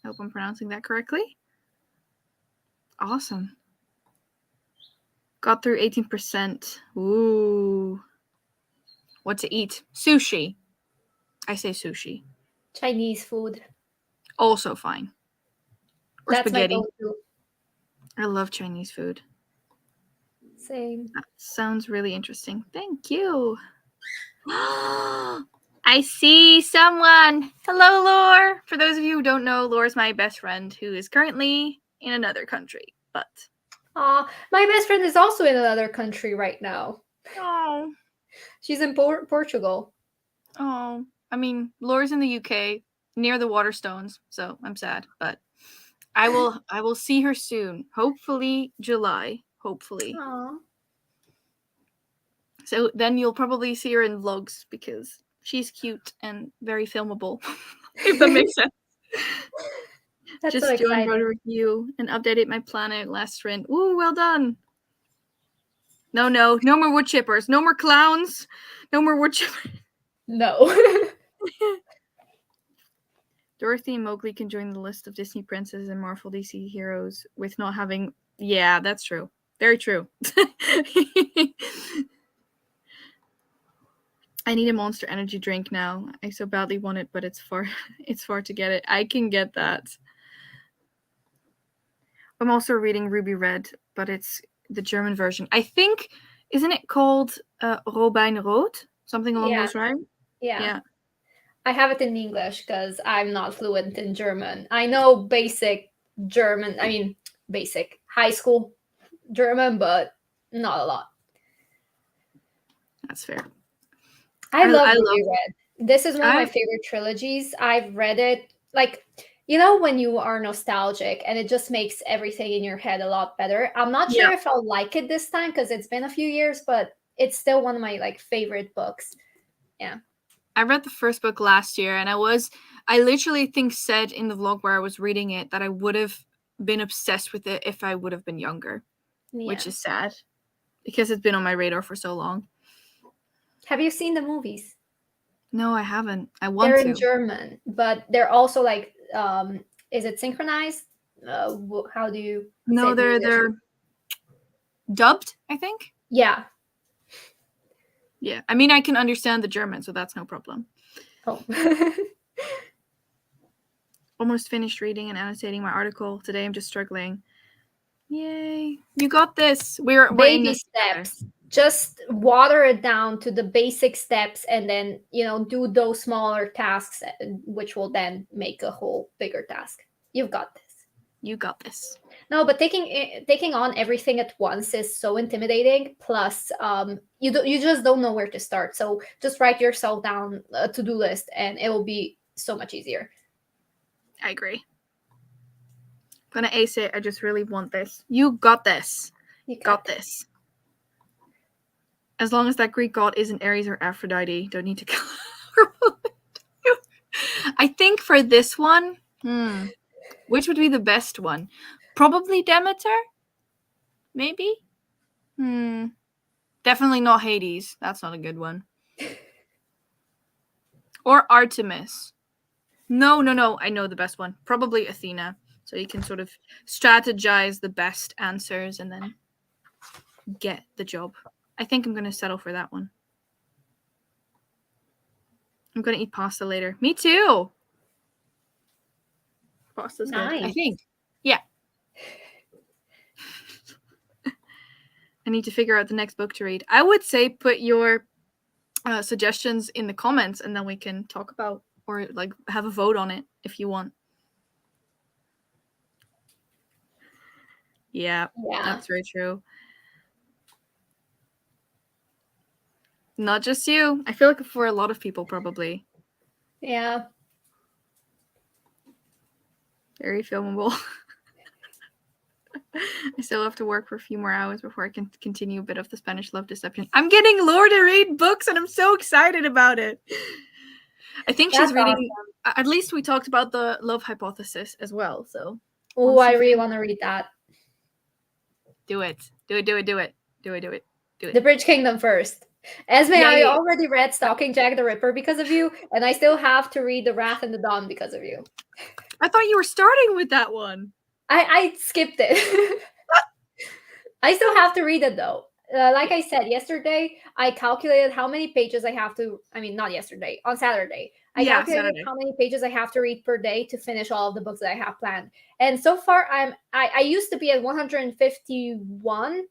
I hope I'm pronouncing that correctly. Awesome. Got through 18%. Ooh. What to eat? Sushi. I say sushi. Chinese food. Also fine. Or That's spaghetti. my go-to. I love Chinese food. Same. That sounds really interesting. Thank you. I see someone. Hello, Lore. For those of you who don't know, Lore's my best friend who is currently in another country. But my best friend is also in another country right now. oh, She's in Portugal. oh. I mean, Lore's in the UK near the Waterstones, so I'm sad, but I will see her soon. Hopefully July. Hopefully. Aww. So then you'll probably see her in vlogs because she's cute and very filmable. If that makes sense. That's Just so joined exciting. Road Review and updated my planet last sprint. Ooh, well done. No more wood chippers. No more clowns. No more wood chippers. No. Dorothy and Mowgli can join the list of Disney princesses and Marvel DC heroes with not having... Yeah, that's true. Very true. I need a Monster Energy drink now. I so badly want it, but it's far to get it. I can get that. I'm also reading Ruby Red, but it's the German version. I think, isn't it called Robijn Rood? Something along those lines? Yeah. I have it in English because I'm not fluent in German. I know basic German, basic high school German, but not a lot. That's fair. I love Ruby Red. This is one of my favorite trilogies. I've read it, when you are nostalgic and it just makes everything in your head a lot better. I'm not sure if I'll like it this time because it's been a few years, but it's still one of my favorite books. Yeah. I read the first book last year and I literally think said in the vlog where I was reading it that I would have been obsessed with it if I would have been younger, which is sad because it's been on my radar for so long. Have you seen the movies? No, I haven't. I want to. They're in German, but they're also is it synchronized? How do you? No, they're dubbed, I think. Yeah. Yeah, I mean, I can understand the German, so that's no problem. Oh. Almost finished reading and annotating my article. Today I'm just struggling. Yay. You got this. We're baby in this steps. Together. Just water it down to the basic steps and then, do those smaller tasks, which will then make a whole bigger task. You've got this. You got this. No, but taking on everything at once is so intimidating. Plus, you just don't know where to start. So just write yourself down a to-do list, and it will be so much easier. I agree. I'm gonna ace it. I just really want this. You got this. You Got this. As long as that Greek god isn't Ares or Aphrodite, don't need to kill her. I think for this one, which would be the best one? Probably Demeter? Maybe? Definitely not Hades. That's not a good one. Or Artemis. No. I know the best one. Probably Athena. So you can sort of strategize the best answers and then get the job. I think I'm going to settle for that one. I'm going to eat pasta later. Me too. Pasta's nice. Good, I think. Yeah. I need to figure out the next book to read. I would say put your suggestions in the comments and then we can talk about or like have a vote on it if you want. Yeah, that's very true. Not just you. I feel like for a lot of people, probably. Yeah. Very filmable. I still have to work for a few more hours before I can continue a bit of the Spanish love deception. I'm getting Laura to read books and I'm so excited about it. I think she's reading, at least we talked about the love hypothesis as well. So. Oh, I really want to read that. Do it. Do it. The Bridge Kingdom first. Esmay, I already read Stalking Jack the Ripper because of you, and I still have to read The Wrath and the Dawn because of you. I thought you were starting with that one. I skipped it. I still have to read it though. Like I said yesterday, I calculated how many pages I have to. I mean, not yesterday. On Saturday, I calculated how many pages I have to read per day to finish all of the books that I have planned. And so far, I used to be at 151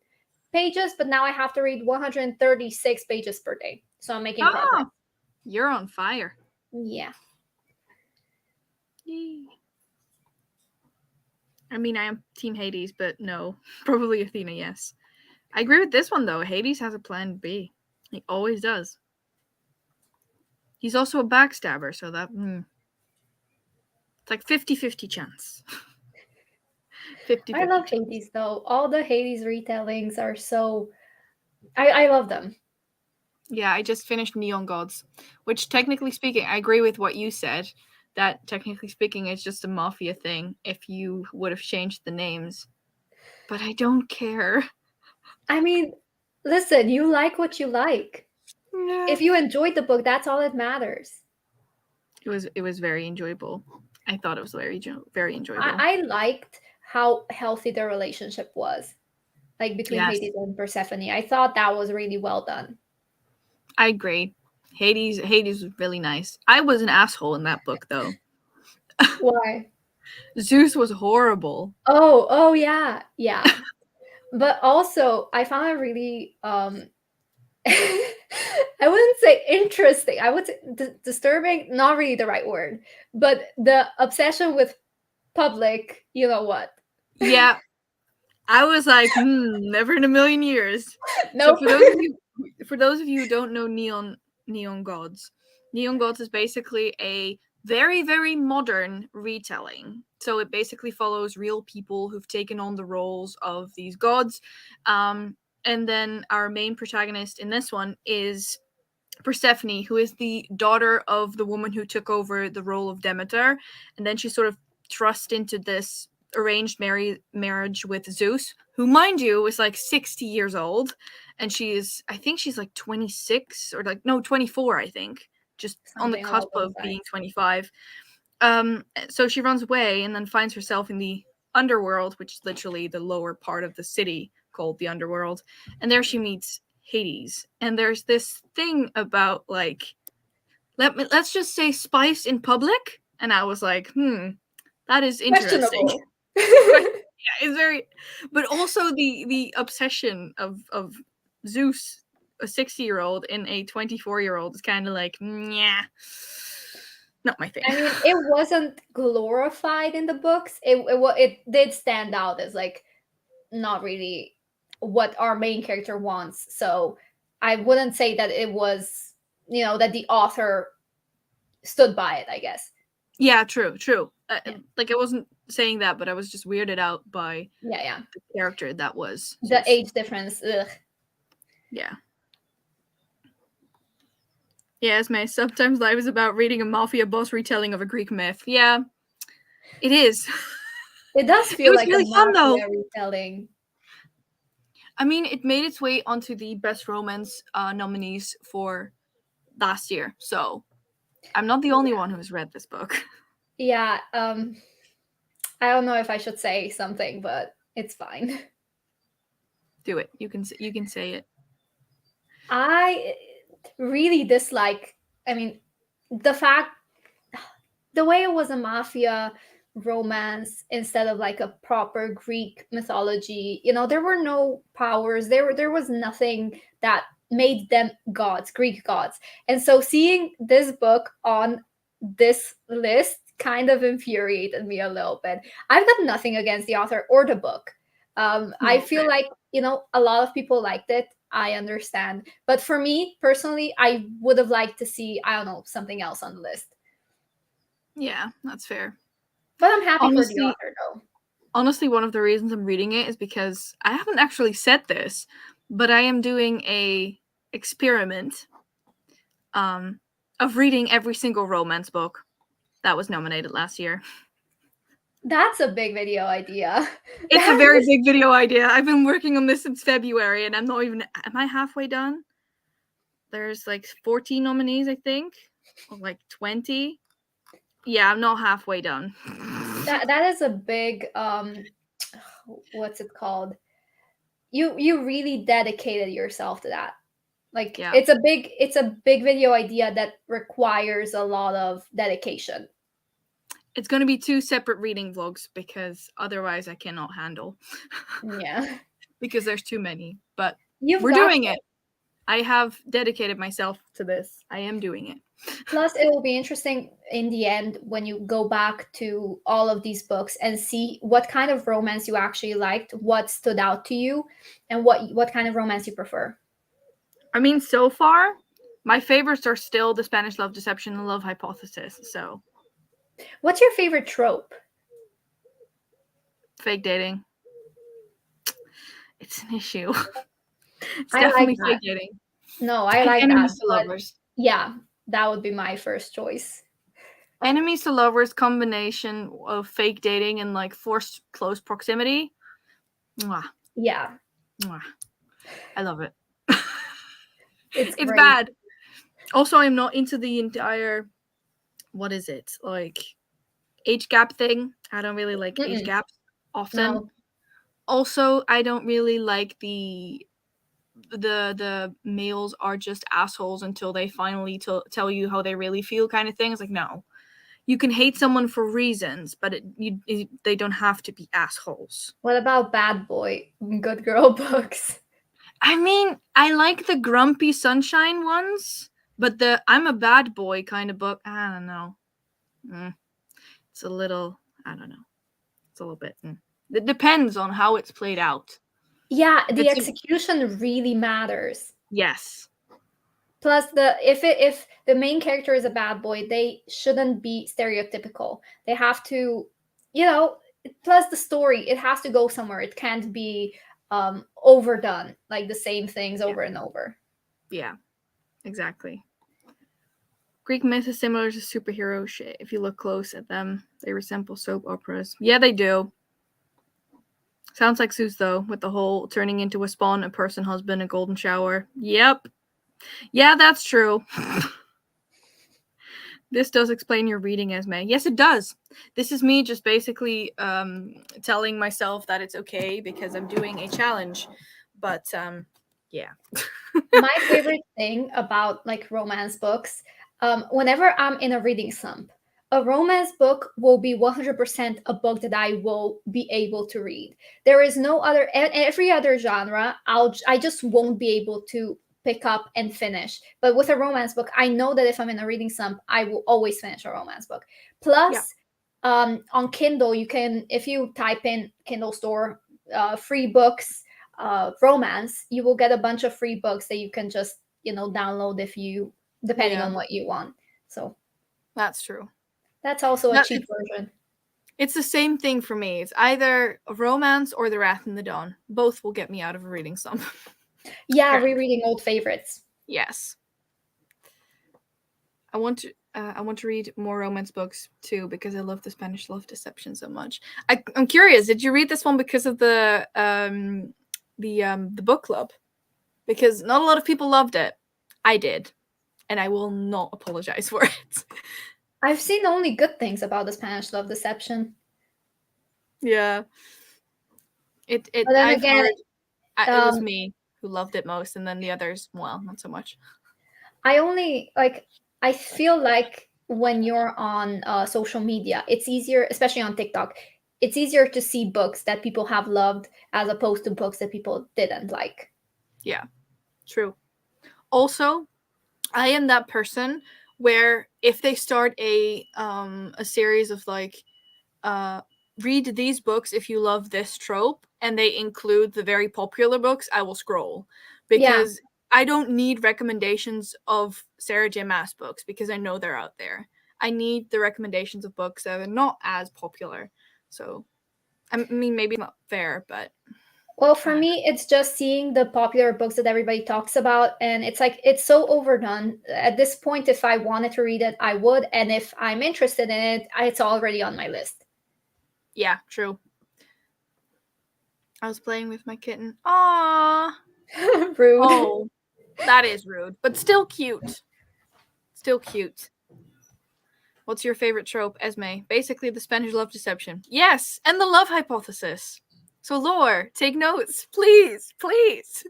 pages, but now I have to read 136 pages per day. So I'm making progress. You're on fire. Yeah. Yay. I mean, I am Team Hades, but no. Probably Athena, yes. I agree with this one, though. Hades has a plan B. He always does. He's also a backstabber, so that... It's like 50-50 chance. 50-50 I love Hades, though. All the Hades retellings are so... I love them. Yeah, I just finished Neon Gods, which technically speaking, I agree with what you said, that technically speaking, it's just a mafia thing if you would have changed the names. But I don't care. I mean, listen, you like what you like. Yeah. If you enjoyed the book, that's all that matters. It was very enjoyable. I thought it was very enjoyable. I liked how healthy the relationship was, like between Hades and Persephone. I thought that was really well done. I agree. Hades was really nice. I was an asshole in that book, though. Why? Zeus was horrible. Oh yeah. But also, I found it really I wouldn't say interesting. I would say disturbing, not really the right word. But the obsession with public, you know what? Yeah. I was like, never in a million years. No. So for those of you who don't know Neon Gods is basically a very, very modern retelling. So it basically follows real people who've taken on the roles of these gods. And then our main protagonist in this one is Persephone, who is the daughter of the woman who took over the role of Demeter. And then she's sort of thrust into this arranged marriage with Zeus, who, mind you, is like 60 years old. And I think she's like 26 or 24, I think. Just something on the cusp of being 25. So she runs away and then finds herself in the underworld, which is literally the lower part of the city called the underworld. And there she meets Hades. And there's this thing about like, let's just say spice in public. And I was like, that is interesting. Yeah, it's very, but also the obsession of Zeus, a 60-year-old, in a 24-year-old is kind of like, yeah. not my thing. I mean, it wasn't glorified in the books. It did stand out as like not really what our main character wants. So I wouldn't say that it was, that the author stood by it, I guess. Yeah, true. Like I wasn't saying that, but I was just weirded out by Yeah. the character that was The age difference. Ugh. Yeah. Yeah, Esmay, sometimes life is about reading a mafia boss retelling of a Greek myth. Yeah, it is. It does feel was like really a fun, though. mafia retelling. I mean, it made its way onto the best romance nominees for last year, so I'm not the only one who's read this book. Yeah, I don't know if I should say something, but it's fine. Do it. You can say it. I really dislike, the way it was a mafia romance instead of like a proper Greek mythology. There were no powers. There was nothing that made them gods, Greek gods. And so seeing this book on this list kind of infuriated me a little bit. I've got nothing against the author or the book. I feel like, a lot of people liked it. I understand. But for me personally, I would have liked to see, I don't know, something else on the list. Yeah, that's fair. But I'm happy for the author, though. Honestly, one of the reasons I'm reading it is because I haven't actually said this, but I am doing a experiment of reading every single romance book that was nominated last year. That's a big video idea. It's a very big video idea. I've been working on this since February, and am I halfway done? There's like 14 nominees, I think, or like 20. Yeah, I'm not halfway done. That is a big what's it called? You really dedicated yourself to that. Like, yeah. it's a big video idea that requires a lot of dedication. It's going to be 2 separate reading vlogs because otherwise I cannot handle. Yeah. Because there's too many, but we're doing it. I have dedicated myself to this. I am doing it. Plus, it will be interesting in the end when you go back to all of these books and see what kind of romance you actually liked, what stood out to you, and what kind of romance you prefer. I mean, so far, my favorites are still the Spanish love deception and love hypothesis, so. What's your favorite trope? Fake dating. It's an issue. It's I definitely like fake dating. No, I like Enemies that. to lovers. Yeah, that would be my first choice. Enemies to lovers combination of fake dating and like forced close proximity. Mwah. Yeah. Mwah. I love it. It's great. Bad. Also, I'm not into the entire, what is it, like age gap thing. I don't really like age gaps often. No. Also, I don't really like the males are just assholes until they finally tell you how they really feel kind of thing. It's like, no. You can hate someone for reasons, but they don't have to be assholes. What about bad boy, good girl books? I mean, I like the grumpy sunshine ones, but the I'm a bad boy kind of book, I don't know. It's a little, I don't know. It's a little bit. It depends on how it's played out. Yeah, the execution really matters. Yes. Plus, if the main character is a bad boy, they shouldn't be stereotypical. They have to, plus the story, it has to go somewhere. It can't be overdone, like the same things over and over. Yeah, exactly. Greek myth is similar to superhero shit. If you look close at them, they resemble soap operas. Yeah, they do. Sounds like Zeus, though, with the whole turning into a spawn, a person, husband, a golden shower. Yep. Yeah, that's true. This does explain your reading, Esmay. Yes, it does. This is me just basically telling myself that it's okay because I'm doing a challenge. But, yeah. My favorite thing about, like, romance books, whenever I'm in a reading slump, a romance book will be 100% a book that I will be able to read. There is no other, every other genre, I just won't be able to pick up and finish. But with a romance book, I know that if I'm in a reading slump, I will always finish a romance book. Plus, on Kindle, you can, if you type in Kindle store, free books, romance, you will get a bunch of free books that you can just, download if you, depending on what you want. So that's true. That's also a cheap version. It's the same thing for me. It's either a romance or The Wrath in the Dawn. Both will get me out of a reading slump. Yeah, rereading old favorites. Yes. I want to read more romance books too, because I love the Spanish love deception so much. I'm curious, did you read this one because of the book club? Because not a lot of people loved it. I did, and I will not apologize for it. I've seen only good things about the Spanish love deception. Yeah. But then again, it was me who loved it most, and then the others, well, not so much. I feel like when you're on social media, it's easier, especially on TikTok, it's easier to see books that people have loved as opposed to books that people didn't like. Yeah, true. Also, I am that person where if they start a series of like, read these books if you love this trope, and they include the very popular books, I will scroll. Because I don't need recommendations of Sarah J. Maas books, because I know they're out there. I need the recommendations of books that are not as popular. So, I mean, maybe not fair, but... Well, for me, it's just seeing the popular books that everybody talks about, and it's like, it's so overdone. At this point, if I wanted to read it, I would, and if I'm interested in it, it's already on my list. Yeah, true. I was playing with my kitten. Aww! Rude. Oh, that is rude, but still cute. Still cute. What's your favorite trope, Esmay? Basically, the Spanish love deception. Yes, and the love hypothesis. So, Lore, take notes, please, please.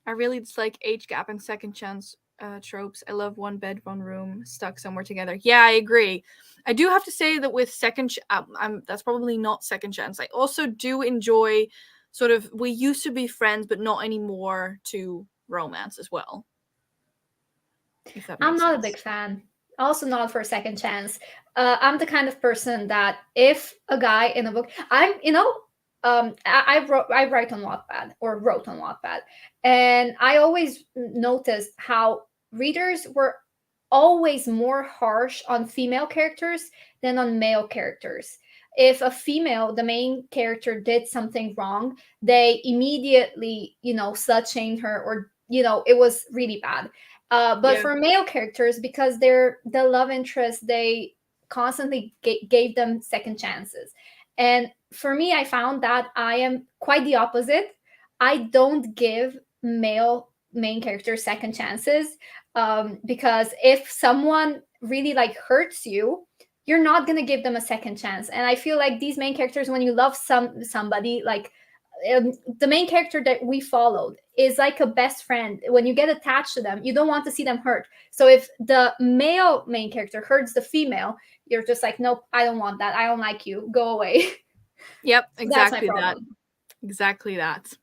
I really dislike age gap and second chance tropes. I love one bed, one room, stuck somewhere together. Yeah, I agree. I do have to say that with that's probably not second chance. I also do enjoy sort of, we used to be friends, but not anymore, to romance as well. I'm not a big fan. Also not for a second chance. I'm the kind of person that if a guy in a book, I write on Wattpad, or wrote on Wattpad, and I always noticed how readers were always more harsh on female characters than on male characters. If a female, the main character, did something wrong, they immediately, slut shamed her, or it was really bad. But for male characters, because they're the love interest, they constantly gave them second chances. And for me, I found that I am quite the opposite. I don't give male main characters second chances, because if someone really hurts you, you're not going to give them a second chance. And I feel like these main characters, when you love somebody, the main character that we followed is like a best friend. When you get attached to them, you don't want to see them hurt. So if the male main character hurts the female, you're just like, nope, I don't want that. I don't like you. Go away. Yep, exactly that. Exactly that.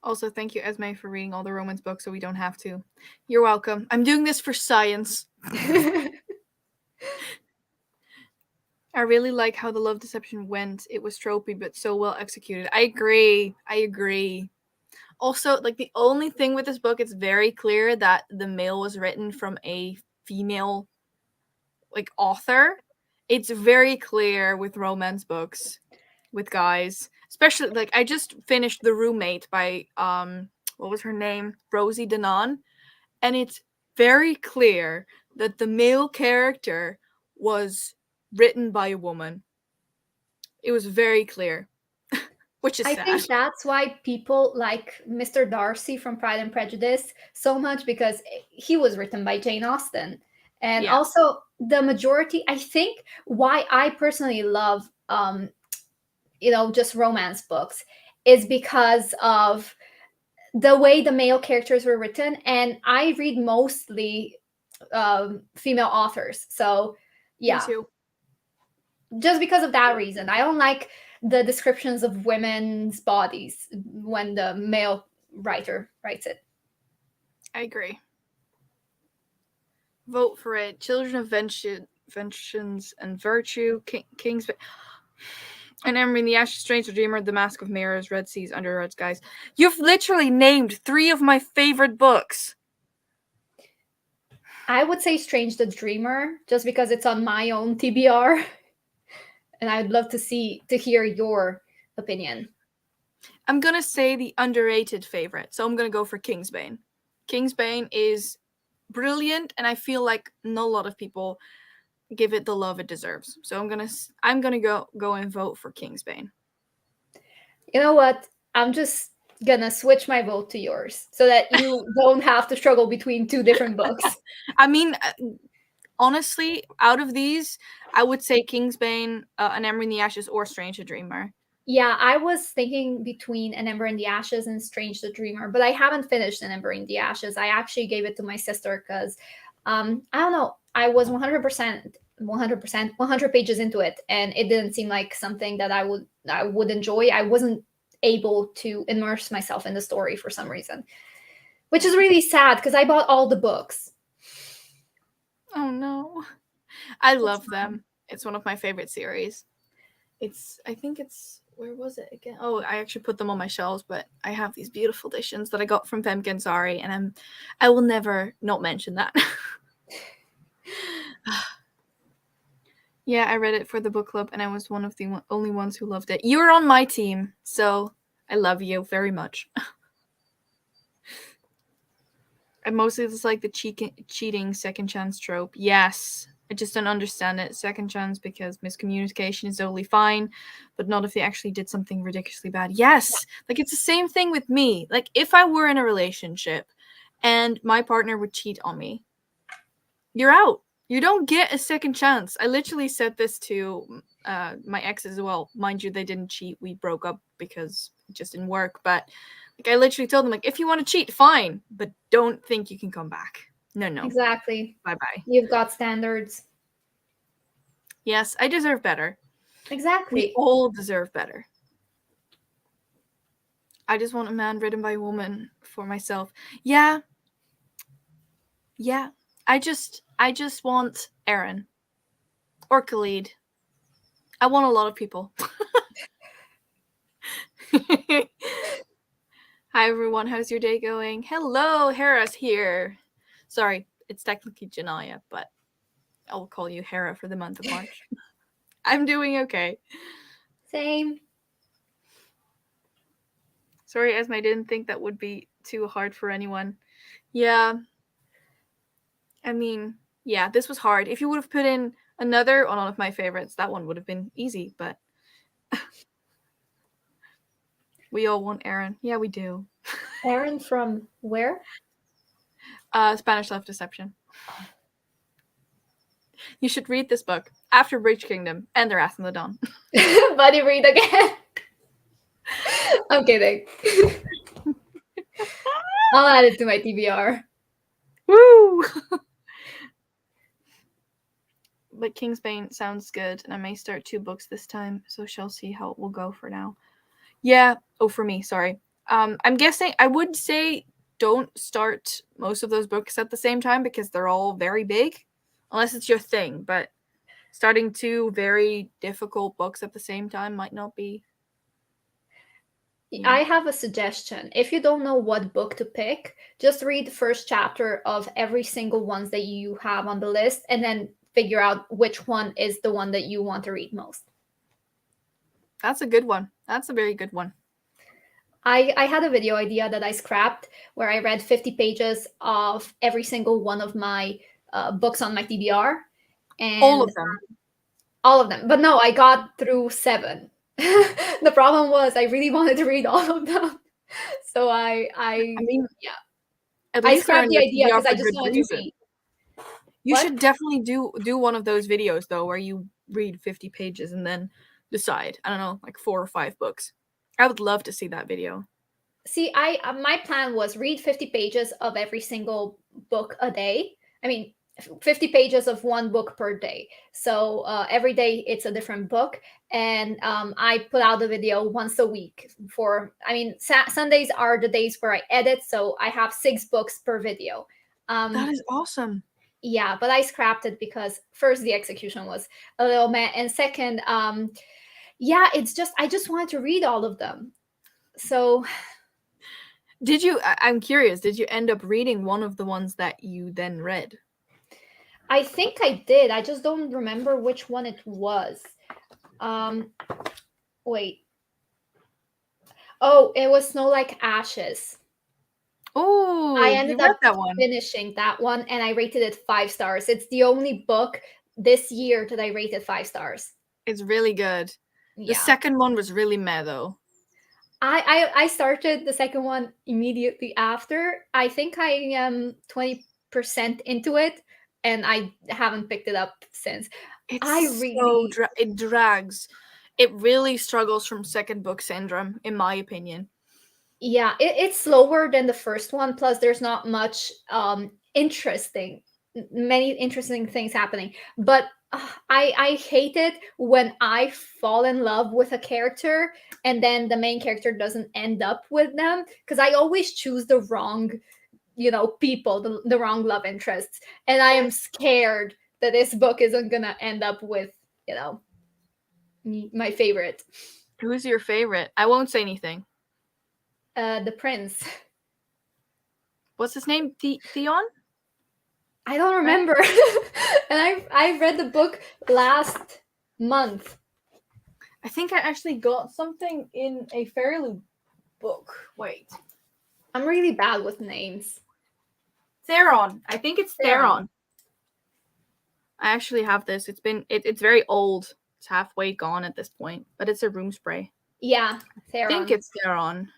Also, thank you, Esmay, for reading all the romance books so we don't have to. You're welcome. I'm doing this for science. I really like how the love deception went. It was tropey, but so well executed. I agree. Also, the only thing with this book, it's very clear that the male was written from a female, author. It's very clear with romance books, with guys. Especially, I just finished The Roommate by, what was her name? Rosie Danan. And it's very clear that the male character was written by a woman. It was very clear, which is sad. I think that's why people like Mr. Darcy from Pride and Prejudice so much, because he was written by Jane Austen. And also the majority, I think why I personally love, just romance books, is because of the way the male characters were written. And I read mostly female authors. So, yeah. Me too. Just because of that reason. I don't like the descriptions of women's bodies when the male writer writes it. I agree. Vote for it. Children of Vengeance and Virtue, King's... And Emily in the Ashes, Strange the Dreamer, The Mask of Mirrors, Red Seas, Under Red Skies. You've literally named 3 of my favorite books. I would say Strange the Dreamer, just because it's on my own TBR. And I'd love to hear your opinion. I'm going to say the underrated favorite. So I'm going to go for Kingsbane. Kingsbane is brilliant, and I feel like not a lot of people give it the love it deserves. So I'm gonna go and vote for Kingsbane. You know what? I'm just gonna switch my vote to yours so that you don't have to struggle between 2 different books. I mean, honestly, out of these, I would say Kingsbane, An Ember in the Ashes, or Strange the Dreamer. Yeah, I was thinking between An Ember in the Ashes and Strange the Dreamer, but I haven't finished An Ember in the Ashes. I actually gave it to my sister because, I don't know, I was 100 pages into it, and it didn't seem like something that I would enjoy. I wasn't able to immerse myself in the story for some reason, which is really sad because I bought all the books. Oh no. I love them. It's one of my favorite series. I think it's, where was it again? Oh, I actually put them on my shelves, but I have these beautiful editions that I got from Femke and Sari, and I will never not mention that. Yeah, I read it for the book club, and I was one of the only ones who loved it. You were on my team, so I love you very much. I mostly just like the cheating second chance trope. Yes, I just don't understand it. Second chance because miscommunication is totally fine, but not if they actually did something ridiculously bad. Yes, like it's the same thing with me. Like if I were in a relationship and my partner would cheat on me, you're out. You don't get a second chance. I literally said this to my ex as well. Mind you, they didn't cheat. We broke up because it just didn't work. But like, I literally told them, like, if you want to cheat, fine. But don't think you can come back. No. Exactly. Bye-bye. You've got standards. Yes, I deserve better. Exactly. We all deserve better. I just want a man written by a woman for myself. Yeah. I just want Aaron. Or Khalid. I want a lot of people. Hi everyone, how's your day going? Hello, Hera's here. Sorry, it's technically Janaya, but I will call you Hera for the month of March. I'm doing okay. Same. Sorry, Esmay, I didn't think that would be too hard for anyone. Yeah. I mean, yeah, this was hard. If you would have put in another, one of my favorites, that one would have been easy, but we all want Aaron. Yeah, we do. Aaron from where? Spanish Love Deception. You should read this book after Breach Kingdom and The Wrath of the Dawn. Buddy, read again. I'm kidding. I'll add it to my TBR. Woo! But Kingsbane sounds good, and I may start 2 books this time, so shall see how it will go for now. Yeah. Oh, for me, sorry. I'm guessing, I would say don't start most of those books at the same time because they're all very big, unless it's your thing, but starting 2 very difficult books at the same time might not be. I have a suggestion. If you don't know what book to pick, just read the first chapter of every single ones that you have on the list, and then figure out which one is the one that you want to read most. That's a good one. That's a very good one. I had a video idea that I scrapped where I read 50 pages of every single one of my books on my TBR. And all of them. All of them. But no, I got through 7. The problem was I really wanted to read all of them. So I mean, yeah. I scrapped the idea because I just wanted to read. You should definitely do one of those videos, though, where you read 50 pages and then decide, I don't know, like 4 or 5 books. I would love to see that video. See, my plan was read 50 pages of every single book a day. I mean, 50 pages of one book per day. So every day it's a different book. And I put out a video once a week Sundays are the days where I edit. So I have 6 books per video. That is awesome. Yeah, but I scrapped it because first the execution was a little meh. And second, yeah, I just wanted to read all of them. So I'm curious, did you end up reading one of the ones that you then read? I think I did. I just don't remember which one it was. Wait. Oh, it was Snow Like Ashes. Oh, I ended up that one. finishing that one, and I rated it 5 stars. It's the only book this year that I rated 5 stars. It's really good. Yeah. The second one was really meh, though. I started the second one immediately after. I think I am 20% into it, and I haven't picked it up since. It drags. It really struggles from second book syndrome, in my opinion. Yeah, it's slower than the first one. Plus, there's not much many interesting things happening. But I hate it when I fall in love with a character and then the main character doesn't end up with them, because I always choose the wrong, people, the wrong love interests, and I am scared that this book isn't gonna end up with, my favorite. Who's your favorite? I won't say anything. The prince. What's his name? Theon? I don't remember. Right? And I read the book last month. I think I actually got something in a Fairyloot book. Wait. I'm really bad with names. Theron. I think it's Theron. I actually have this. It's very old. It's halfway gone at this point, but it's a room spray. Yeah, Theron. I think it's Theron.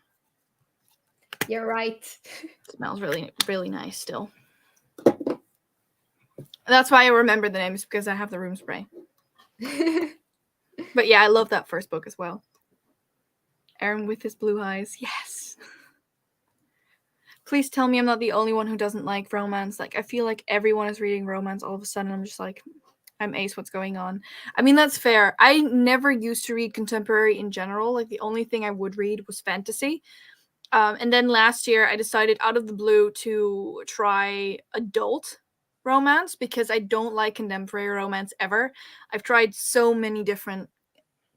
You're right. It smells really, really nice still. That's why I remember the names, because I have the room spray. But yeah, I love that first book as well. Aaron with his blue eyes. Yes. Please tell me I'm not the only one who doesn't like romance. Like, I feel like everyone is reading romance all of a sudden. I'm just like, I'm ace, what's going on? I mean, that's fair. I never used to read contemporary in general. Like, the only thing I would read was fantasy. And then last year, I decided out of the blue to try adult romance, because I don't like contemporary romance ever. I've tried so many different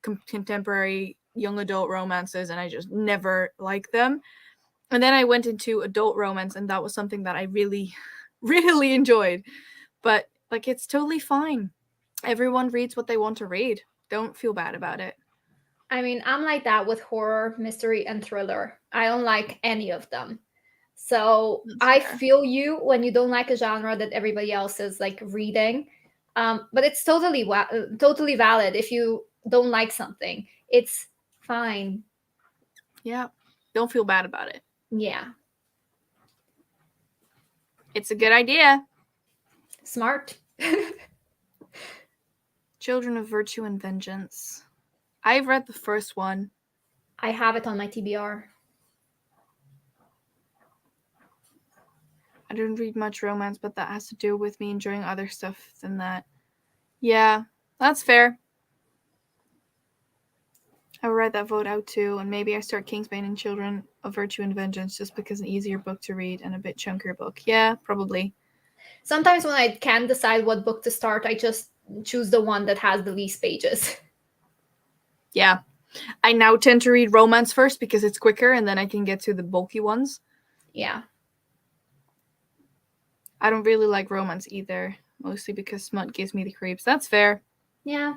contemporary young adult romances, and I just never liked them. And then I went into adult romance, and that was something that I really, really enjoyed. But, like, it's totally fine. Everyone reads what they want to read. Don't feel bad about it. I mean, I'm like that with horror, mystery, and thriller. I don't like any of them. So I feel you when you don't like a genre that everybody else is like reading. But it's totally valid if you don't like something. It's fine. Yeah. Don't feel bad about it. Yeah. It's a good idea. Smart. Children of Virtue and Vengeance. I've read the first one. I have it on my TBR. I don't read much romance, but that has to do with me enjoying other stuff than that. Yeah, that's fair. I will write that vote out too, and maybe I start Kingsbane and Children of Virtue and Vengeance just because an easier book to read and a bit chunkier book. Yeah, probably. Sometimes when I can't decide what book to start, I just choose the one that has the least pages. Yeah. I now tend to read romance first because it's quicker, and then I can get to the bulky ones. Yeah. I don't really like romance either, mostly because smut gives me the creeps. That's fair. Yeah.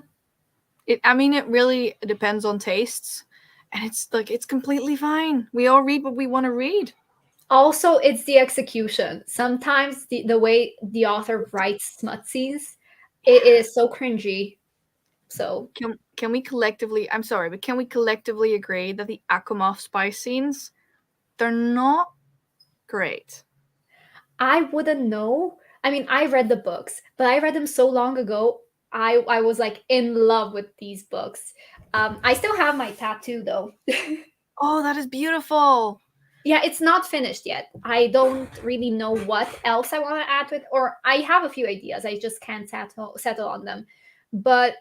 It really depends on tastes, and it's completely fine. We all read what we want to read. Also, it's the execution. Sometimes the way the author writes smut scenes, it is so cringy. So can we collectively? I'm sorry, but can we collectively agree that the Akomov spy scenes, they're not great? I wouldn't know. I mean, I read the books, but I read them so long ago. I was like in love with these books. I still have my tattoo though. Oh, that is beautiful. Yeah, it's not finished yet. I don't really know what else I want to add to it, or I have a few ideas. I just can't settle on them. But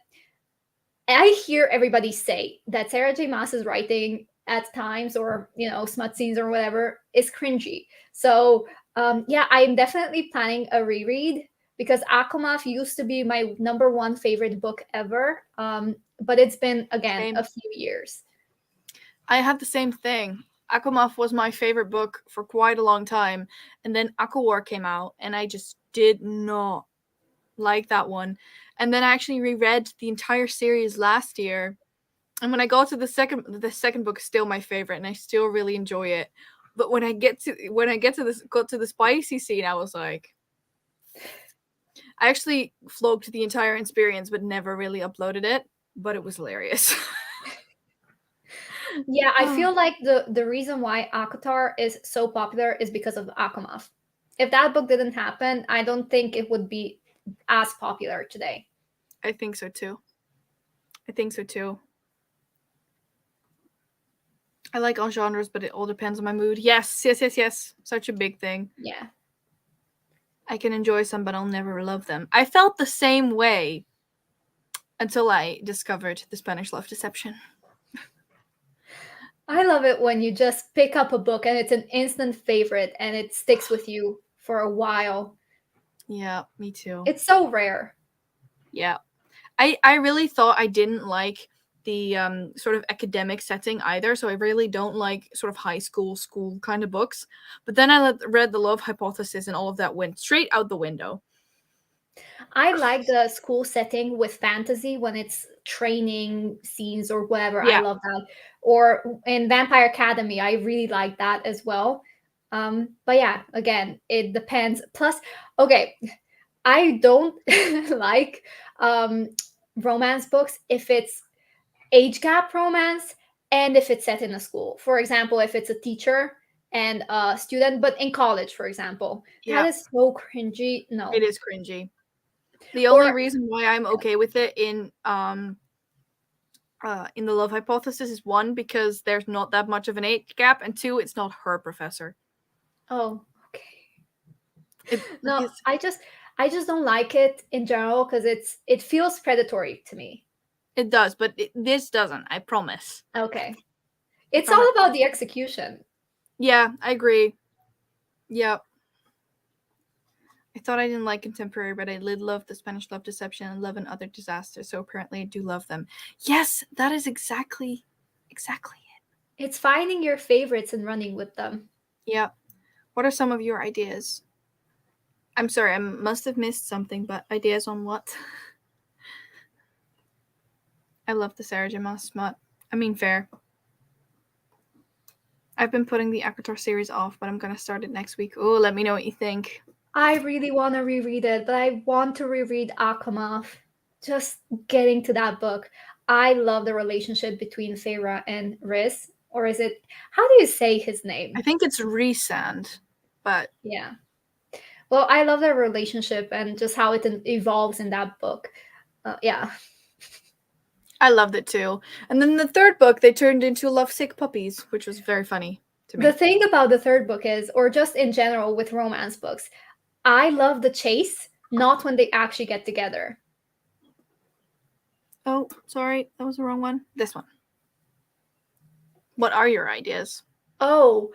I hear everybody say that Sarah J. Maas's writing at times, or smut scenes or whatever, is cringy. So yeah, I'm definitely planning a reread because Akomaf used to be my number one favorite book ever. But it's been again Same. a few years. I had the same thing. Akomaf was my favorite book for quite a long time, and then Akawar came out, and I just did not like that one. And then I actually reread the entire series last year, and when I got to the second book is still my favorite, and I still really enjoy it. But when I got to the spicy scene, I was like, I actually flogged the entire experience, but never really uploaded it. But it was hilarious. Yeah, I feel like the reason why Akatar is so popular is because of Akomaf. If that book didn't happen, I don't think it would be as popular today. I think so too. I think so too. I like all genres, but it all depends on my mood. Yes. Such a big thing. Yeah. I can enjoy some, but I'll never love them. I felt the same way until I discovered the Spanish Love Deception. I love it when you just pick up a book and it's an instant favorite and it sticks with you for a while. Yeah, me too. It's so rare. Yeah. I really thought I didn't like the sort of academic setting either, so I really don't like sort of high school kind of books. But then I read The Love Hypothesis, and all of that went straight out the window. I like the school setting with fantasy when it's training scenes or whatever. Yeah. I love that. Or in Vampire Academy, I really like that as well. But yeah, again, it depends. Plus, okay, I don't like romance books if it's age gap romance and if it's set in a school. For example, if it's a teacher and a student, but in college, for example, Yeah. that is so cringy. No, It is cringy. The only Or- reason why I'm okay with it in The Love Hypothesis is one, because there's not that much of an age gap, and two, it's not her professor. Oh, okay. It, No, because I just don't like it in general because it feels predatory to me. it does, but this doesn't. I promise. Okay. It's all about the execution. Yeah, I agree. Yep. I thought I didn't like contemporary, but I did love the Spanish Love Deception and Love and Other Disasters, so apparently I do love them. Yes, that is exactly it. It's finding your favorites and running with them. Yeah. What are some of your ideas? I'm sorry, I must have missed something, but ideas on what? I love the Sarah J. Maas smut. I mean, fair. I've been putting the Akatar series off, but I'm gonna start it next week. Oh, let me know what you think. I really want to reread it, but I want to reread Akamov. Just getting to that book. I love the relationship between Feyre and Riz. Or is it, how do you say his name? I think it's Resand, but Yeah. Well, I love their relationship and just how it evolves in that book. Yeah. I loved it too. And then the third book, they turned into lovesick puppies, which was very funny to me. The thing about the third book is, or just in general with romance books, I love the chase, not when they actually get together. Oh, sorry, that was the wrong one. This one. What are your ideas? Oh,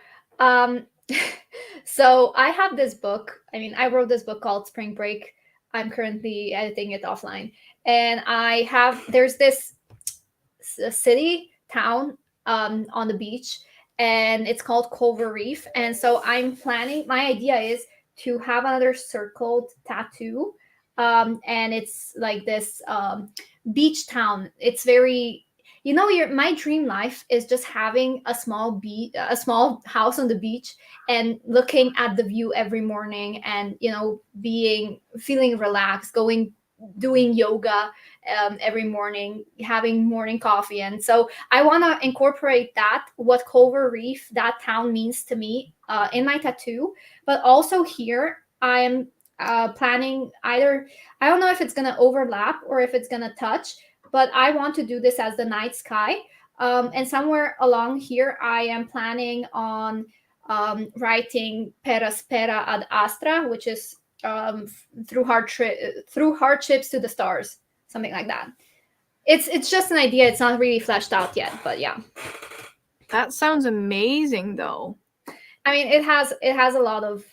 so I have this book. I mean, I wrote this book called Spring Break. I'm currently editing it offline. And there's this city, town on the beach, and it's called Culver Reef. And so I'm planning, my idea is to have another circled tattoo. And it's like this beach town. It's very, my dream life is just having a small house on the beach and looking at the view every morning and feeling relaxed, doing yoga every morning, having morning coffee. And so I want to incorporate what Culver Reef, that town, means to me in my tattoo. But also here I'm planning either, I don't know if it's going to overlap or if it's going to touch, but I want to do this as the night sky. And somewhere along here, I am planning on writing "Per aspera ad astra," which is through hardships to the stars, something like that. It's just an idea. It's not really fleshed out yet, but yeah. That sounds amazing, though. I mean, it has a lot of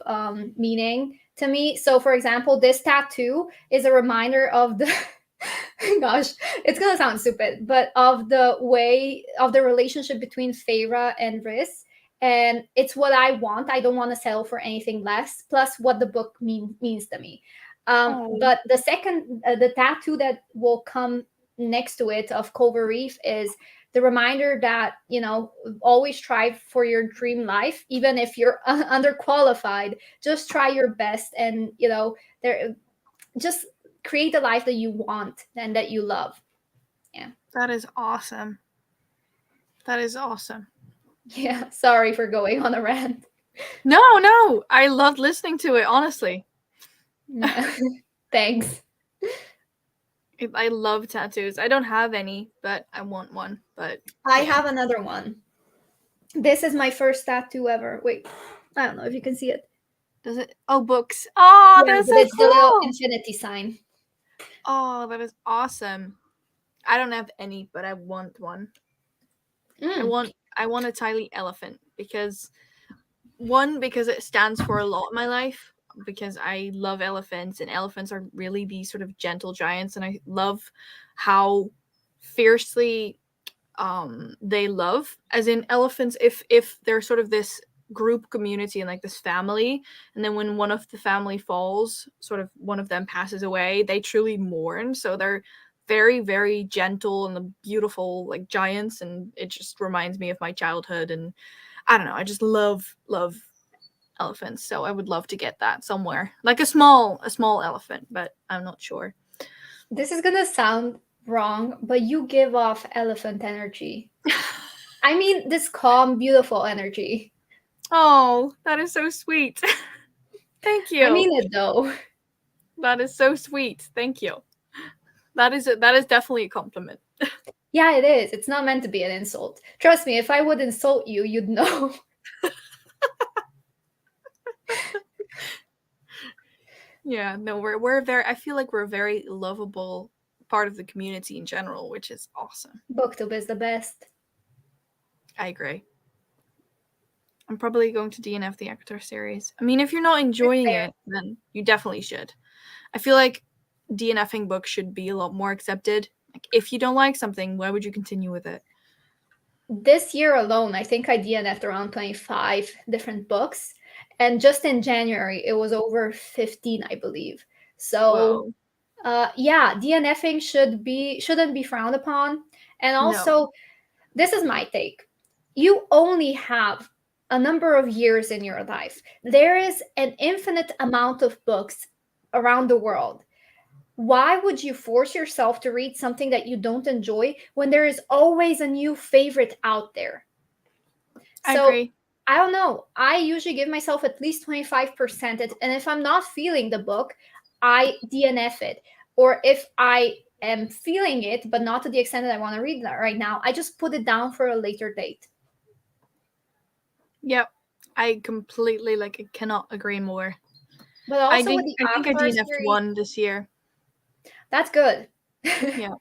meaning to me. So, for example, this tattoo is a reminder of the gosh, it's gonna sound stupid, but of the way of the relationship between Feyre and Rhys. And it's what I want. I don't want to settle for anything less. Plus, what the book means to me. But the second, the tattoo that will come next to it of Culver Reef is the reminder that, you know, always strive for your dream life, even if you're underqualified. Just try your best, and you know, there, just create the life that you want and that you love. Yeah, that is awesome. That is awesome. Yeah, sorry for going on a rant. No, I loved listening to it, honestly. Yeah. Thanks. I love tattoos. I don't have any, but I want one. But I have another one. This is my first tattoo ever. Wait, I don't know if you can see it. Does it? Oh, books. Oh, Yeah, that's but so it's cool. the little infinity sign. Oh, that is awesome. I don't have any, but I want one. I want a tiny elephant because it stands for a lot in my life, because I love elephants, and elephants are really these sort of gentle giants, and I love how fiercely they love, as in elephants, if they're sort of this group community and like this family, and then when one of the family falls, sort of one of them passes away, they truly mourn. So they're very, very gentle and the beautiful like giants, and it just reminds me of my childhood. And I don't know, I just love elephants, so I would love to get that somewhere, like a small elephant, but I'm not sure. This is gonna sound wrong, but you give off elephant energy. I mean, this calm, beautiful energy. Oh, that is so sweet. Thank you. I mean it though. That is so sweet. Thank you. That is definitely a compliment. Yeah, it is. It's not meant to be an insult. Trust me, if I would insult you, you'd know. Yeah, no, we're very, I feel like we're a very lovable part of the community in general, which is awesome. BookTube is the best. I agree. I'm probably going to DNF the ACOTAR series. I mean, if you're not enjoying it, then you definitely should. I feel like DNFing books should be a lot more accepted. Like, if you don't like something, why would you continue with it? This year alone, I think I DNF'd around 25 different books. And just in January, it was over 15, I believe. So, yeah, DNFing shouldn't be frowned upon. And also, this is my take. You only have a number of years in your life. There is an infinite amount of books around the world. Why would you force yourself to read something that you don't enjoy when there is always a new favorite out there? I agree. I don't know. I usually give myself at least 25%. And if I'm not feeling the book, I DNF it. Or if I am feeling it, but not to the extent that I want to read that right now, I just put it down for a later date. Yep. I completely, I cannot agree more. But also I think I DNF'd one this year. That's good. Yeah.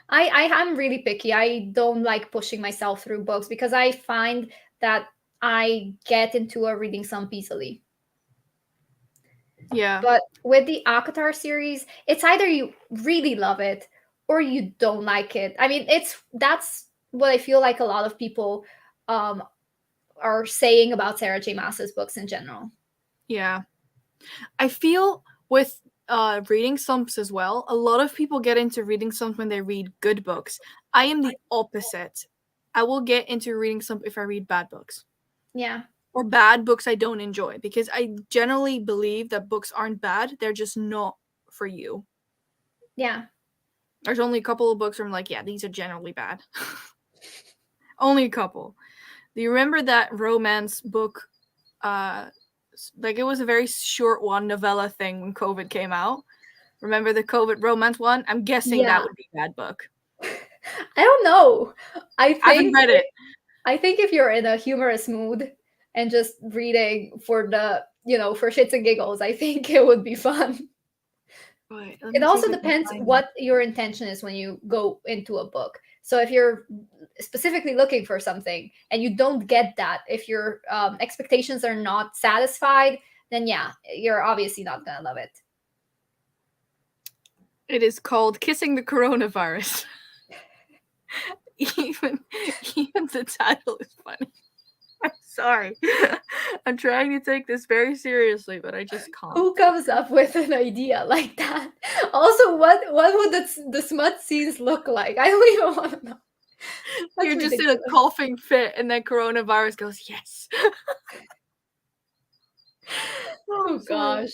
I'm really picky. I don't like pushing myself through books because I find that I get into a reading slump easily. Yeah. But with the ACOTAR series, it's either you really love it or you don't like it. I mean, that's what I feel like a lot of people are saying about Sarah J. Maas's books in general. Yeah. I feel with reading slumps as well, a lot of people get into reading slumps when they read good books. I am the opposite. I will get into a reading slump if I read bad books. Yeah. Or bad books I don't enjoy, because I generally believe that books aren't bad, they're just not for you. Yeah. There's only a couple of books where I'm like, yeah, these are generally bad. Only a couple. Do you remember that romance book? It was a very short one, novella thing when COVID came out. Remember the COVID romance one? I'm guessing that would be a bad book. I don't know. I haven't read it. I think if you're in a humorous mood and just reading for the, for shits and giggles, I think it would be fun. Right, It also depends what your intention is when you go into a book. So if you're specifically looking for something and you don't get that, if your expectations are not satisfied, then yeah, you're obviously not gonna love it. It is called Kissing the Coronavirus. even the title is funny. I'm sorry. I'm trying to take this very seriously, but I just can't. Who comes up with an idea like that? Also, what would the smut scenes look like? I don't even want to know. That's You're just in ridiculous. a coughing fit, and then coronavirus goes, yes. Oh gosh.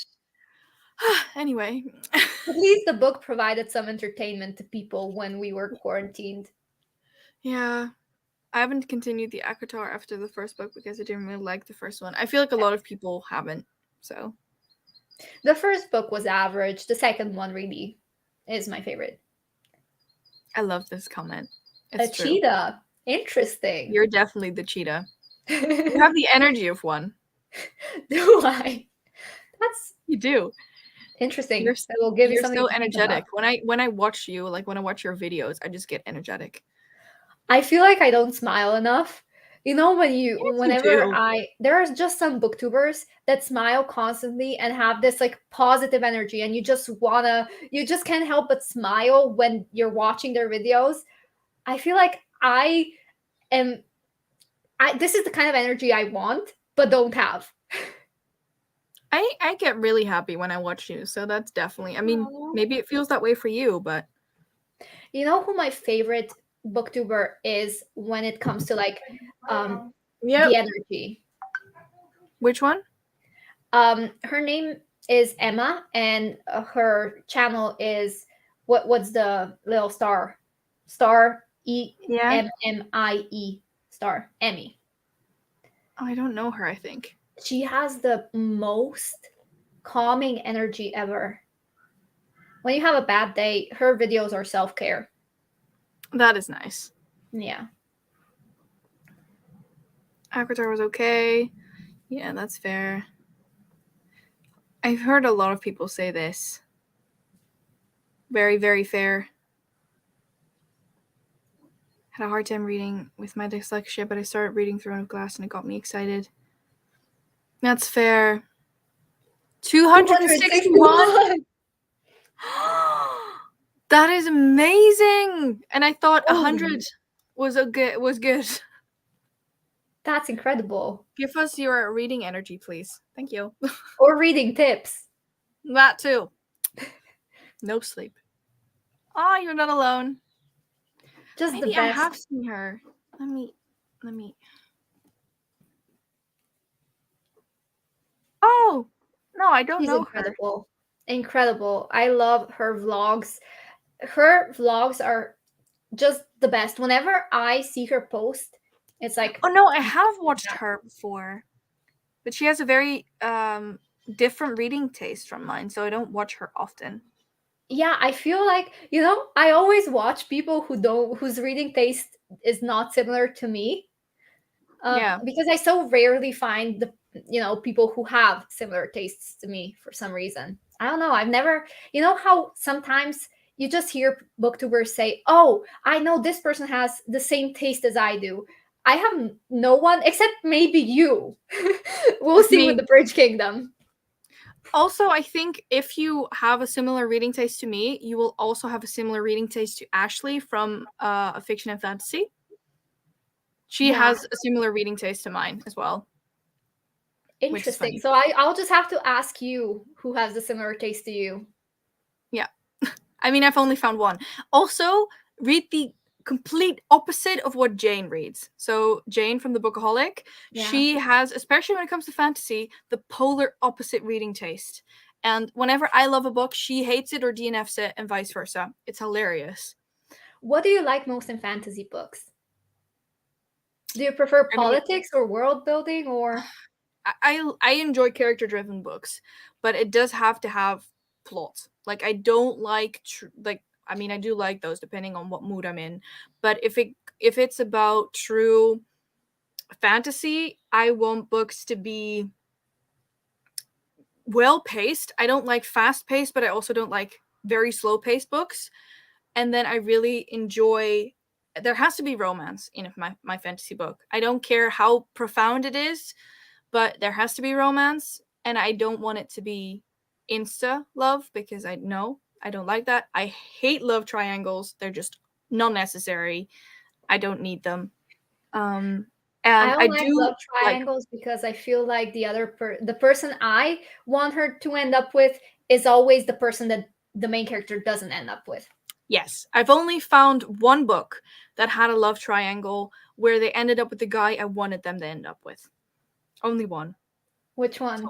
Anyway. At least the book provided some entertainment to people when we were quarantined. Yeah. I haven't continued the ACOTAR after the first book because I didn't really like the first one. I feel like a lot of people haven't, so. The first book was average. The second one really is my favorite. I love this comment. It's a cheetah. Interesting. You're definitely the cheetah. You have the energy of one. Do I? You do. Interesting. I will give you something. You're so energetic. When I watch you, like when I watch your videos, I just get energetic. I feel like I don't smile enough. You know, whenever there are just some booktubers that smile constantly and have this like positive energy, and you just can't help but smile when you're watching their videos. I feel like this is the kind of energy I want, but don't have. I get really happy when I watch you, so that's definitely, I mean, maybe it feels that way for you, but. You know who my favorite booktuber is when it comes to like the energy? Which one? Her name is Emma, and her channel is what's the little star EMMIE star Emmy. Oh, I don't know her, I think. She has the most calming energy ever. When you have a bad day, her videos are self-care. That is nice. Yeah. ACOTAR was okay. Yeah, that's fair. I've heard a lot of people say this. Very, very fair. Had a hard time reading with my dyslexia, but I started reading Throne of Glass and it got me excited. That's fair. 261? That is amazing. And I thought 100 was good. That's incredible. Give us your reading energy, please. Thank you. Or reading tips. That too. No sleep. Oh, you're not alone. Just Maybe the best. I have seen her. Let me. Oh, no, I don't know incredible. Her. Incredible. I love her vlogs. Her vlogs are just the best. Whenever I see her post, it's like, oh no, I have watched her before, but she has a very different reading taste from mine, so I don't watch her often. Yeah, I feel like, I always watch people whose reading taste is not similar to me. Because I so rarely find the people who have similar tastes to me for some reason. I don't know. I've never, how sometimes you just hear booktubers say, oh, I know this person has the same taste as I do. I have no one except maybe you. We'll see with the Bridge Kingdom. Also, I think if you have a similar reading taste to me, you will also have a similar reading taste to Ashley from A Fiction and Fantasy. She has a similar reading taste to mine as well. Interesting. So I'll just have to ask you who has a similar taste to you. Yeah. I mean, I've only found one. Also, read the complete opposite of what Jane reads. So Jane from the Bookaholic, she has, especially when it comes to fantasy, the polar opposite reading taste. And whenever I love a book, she hates it or DNFs it and vice versa. It's hilarious. What do you like most in fantasy books? Do you prefer politics or world building, or? I enjoy character-driven books, but it does have to have plot. Like, I don't like I mean, I do like those depending on what mood I'm in. But if it's about true fantasy, I want books to be well-paced. I don't like fast-paced, but I also don't like very slow-paced books. And then I really enjoy, there has to be romance in my fantasy book. I don't care how profound it is, but there has to be romance. And I don't want it to be insta love, because I don't like that. I hate love triangles. They're just not necessary. I don't need them. And I I don't like do love like, triangles because I feel like the person I want her to end up with is always the person that the main character doesn't end up with. yes, I've only found one book that had a love triangle where they ended up with the guy I wanted them to end up with. Only one. Which one?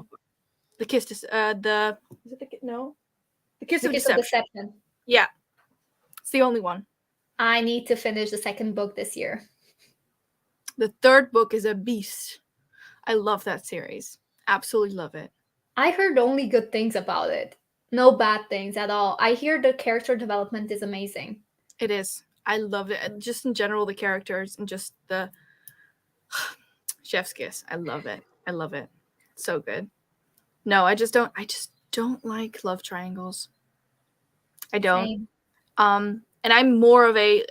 The Kiss is the Kiss The of Kiss of Deception. Deception. Yeah, it's the only one. I need to finish the second book this year. The third book is a beast. I love that series. Absolutely love it. I heard only good things about it. No bad things at all. I hear the character development is amazing. It is. I loved it. And just in general, the characters and just the chef's kiss. I love it. I love it. So good. No, I just don't like love triangles. I don't. Same. And I'm more of a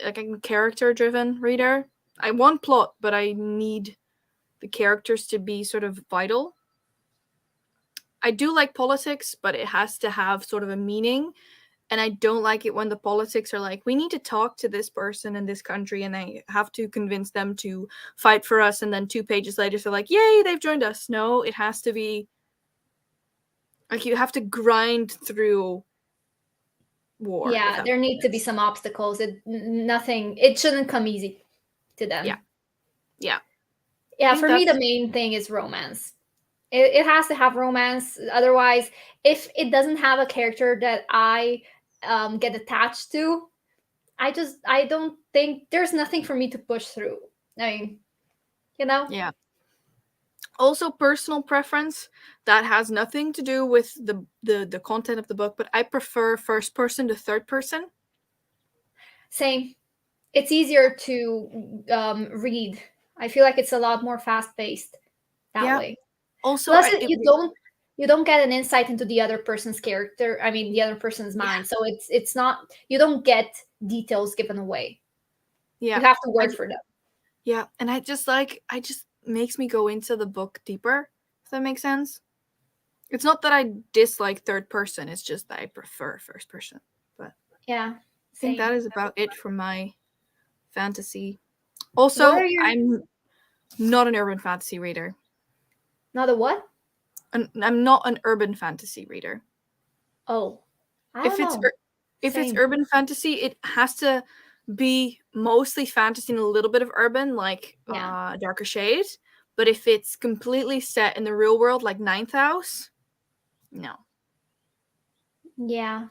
character-driven reader. I want plot, but I need the characters to be sort of vital. I do like politics, but it has to have sort of a meaning. And I don't like it when the politics are like, we need to talk to this person in this country and I have to convince them to fight for us. And then 2 pages later, they're like, yay, they've joined us. No, it has to be like you have to grind through war. Yeah, there need to be some obstacles. It shouldn't come easy to them. Yeah. Yeah. Yeah, for me, the main thing is romance. It has to have romance. Otherwise, if it doesn't have a character that I get attached to, I don't think there's nothing for me to push through. I mean, Yeah. Also, personal preference that has nothing to do with the content of the book, but I prefer first person to third person. Same. It's easier to read. I feel like it's a lot more fast paced that way. Also, plus you don't get an insight into the other person's character. I mean, the other person's mind. So it's not, you don't get details given away. Yeah, you have to work for them. Yeah, and I just makes me go into the book deeper. If that makes sense. It's not that I dislike third person. It's just that I prefer first person. But yeah, I think that is about it for my fantasy. Also, I'm not an urban fantasy reader. Not a what? I'm not an urban fantasy reader. Oh, if it's urban fantasy, it has to be mostly fantasy and a little bit of urban, like Darker Shades. But if it's completely set in the real world, like Ninth House, no. Yeah,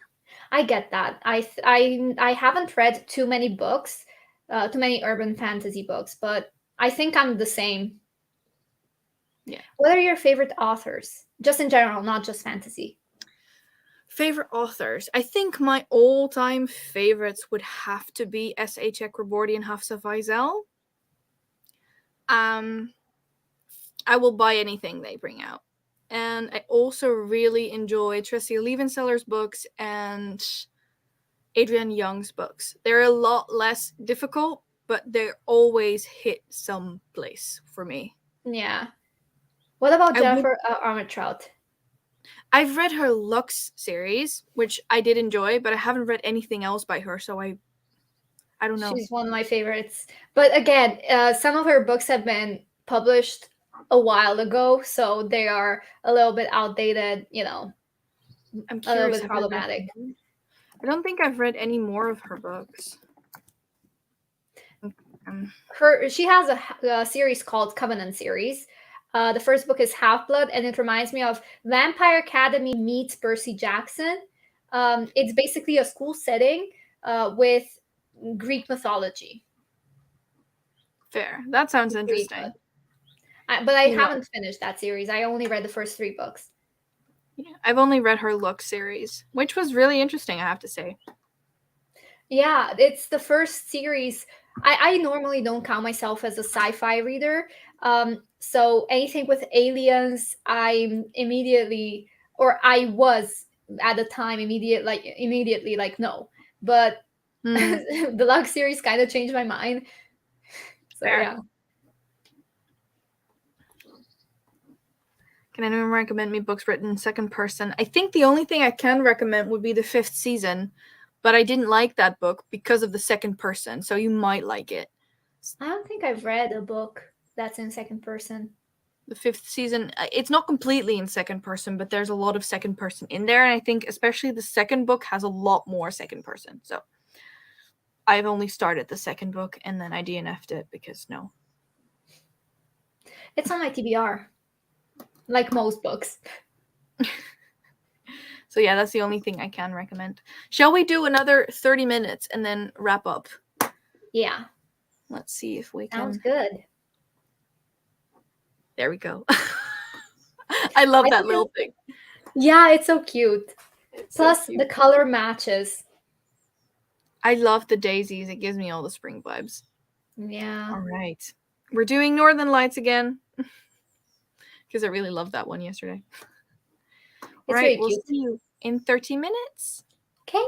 I get that. I haven't read too many books, too many urban fantasy books, but I think I'm the same. Yeah. What are your favorite authors? Just in general, not just fantasy. Favorite authors? I think my all-time favorites would have to be S.A. Chakraborty and Hafsa Faizal. I will buy anything they bring out. And I also really enjoy Tressia Levenseller's books and Adrienne Young's books. They're a lot less difficult, but they always hit some place for me. Yeah. What about Jennifer Armentrout? I've read her Lux series, which I did enjoy, but I haven't read anything else by her, so I don't know. She's one of my favorites. But again, some of her books have been published a while ago, so they are a little bit outdated, I'm curious, a little bit problematic. I don't think I've read any more of her books. She has a series called Covenant series. The first book is Half-Blood, and it reminds me of Vampire Academy meets Percy Jackson. It's basically a school setting with Greek mythology. Fair. That sounds interesting. But I haven't finished that series. I only read the first 3 books. Yeah, I've only read her Lux series, which was really interesting, I have to say. Yeah, it's the first series. I normally don't count myself as a sci-fi reader. So anything with aliens, I'm immediately, or I was at the time immediately like no. But the Lug series kind of changed my mind. So Fair. yeah. Can anyone recommend me books written in second person? I think the only thing I can recommend would be the 5th season, but I didn't like that book because of the second person, so you might like it. I don't think I've read a book that's in second person. The 5th season, it's not completely in second person, but there's a lot of second person in there, and I think especially the second book has a lot more second person. So I've only started the second book and then I DNF'd it because no. It's on my TBR, like most books. So yeah, that's the only thing I can recommend. Shall we do another 30 minutes and then wrap up? Yeah. Let's see if we can. Sounds good. There we go. I love that little thing. Yeah, it's so cute. It's Plus, so cute. the color matches. I love the daisies. It gives me all the spring vibes. Yeah. All right. We're doing Northern Lights again. Because I really loved that one yesterday. All right, really we'll cute. see you in 30 minutes. Okay.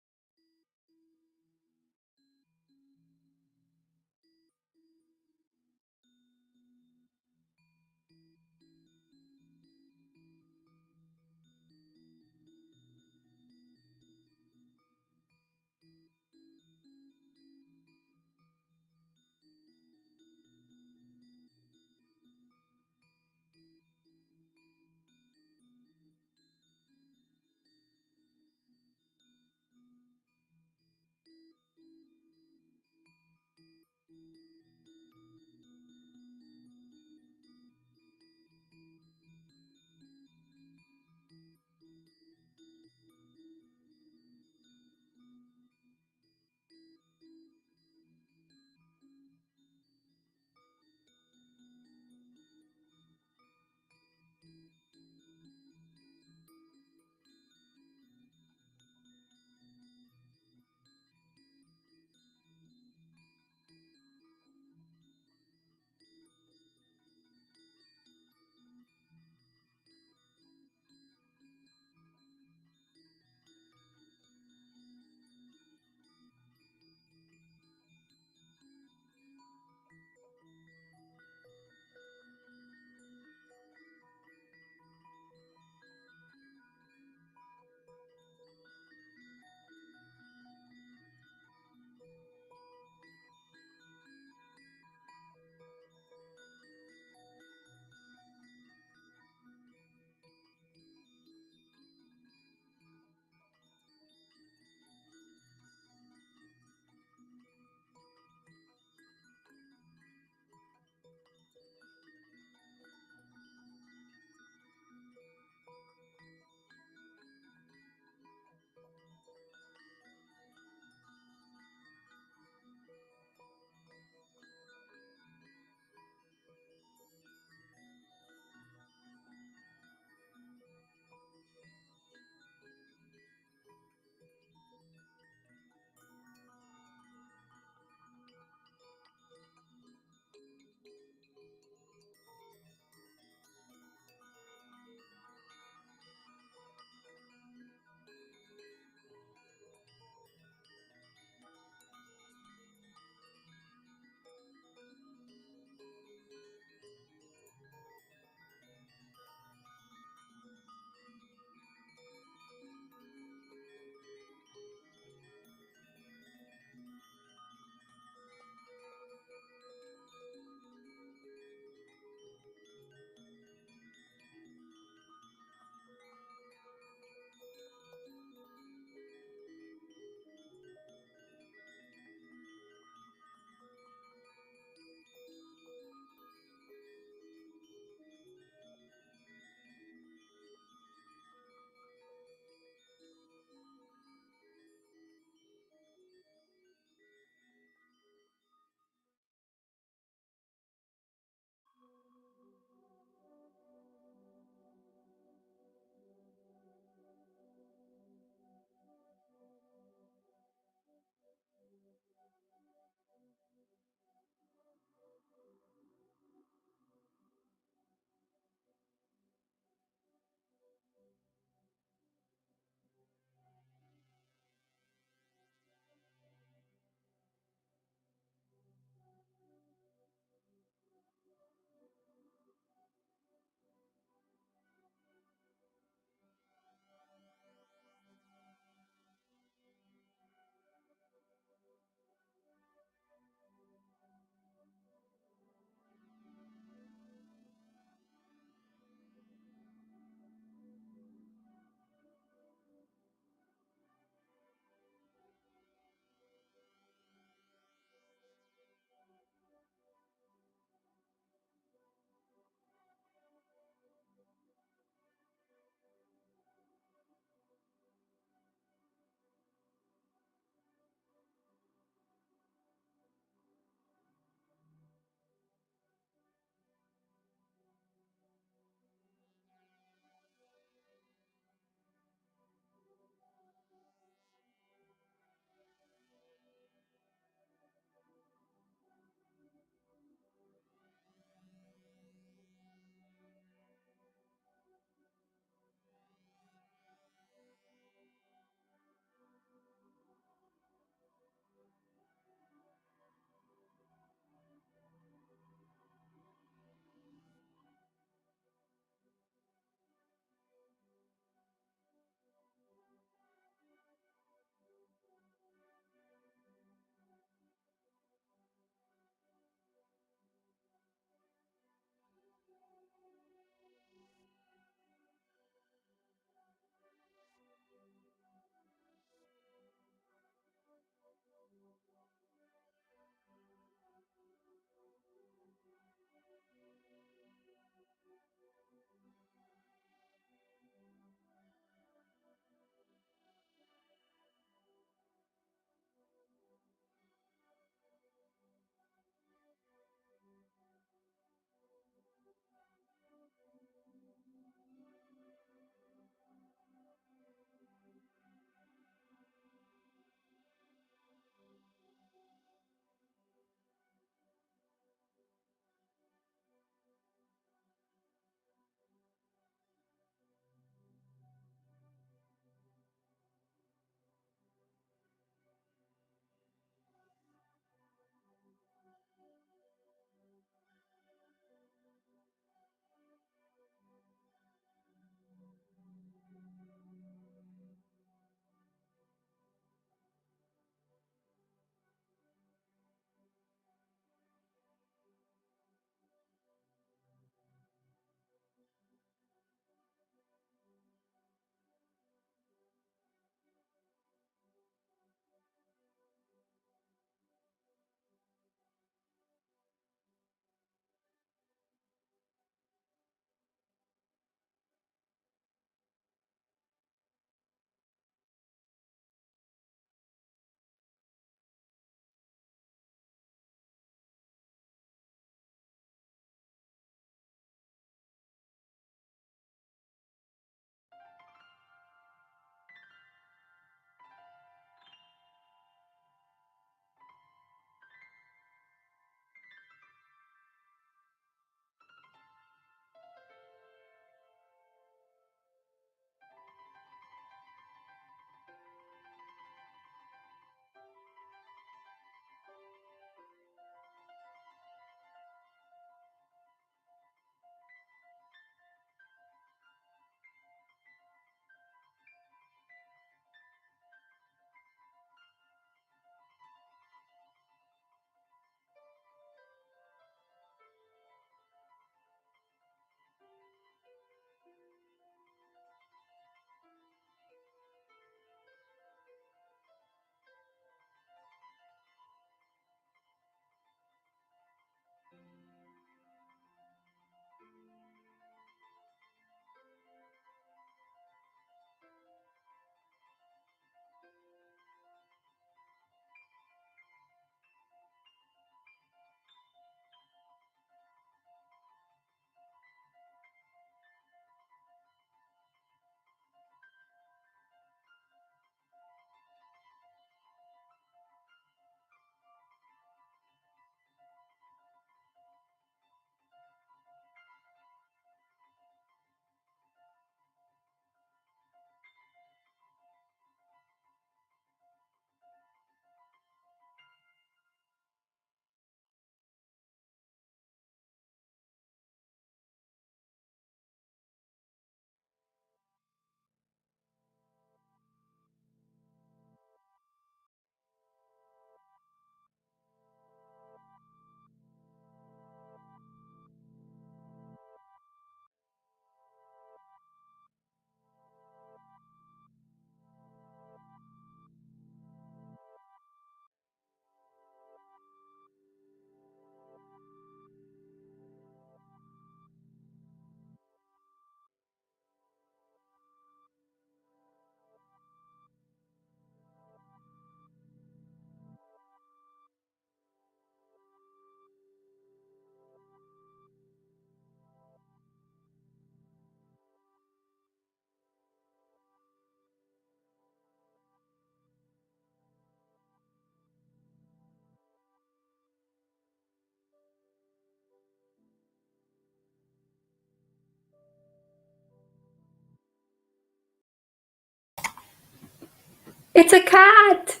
It's a cat.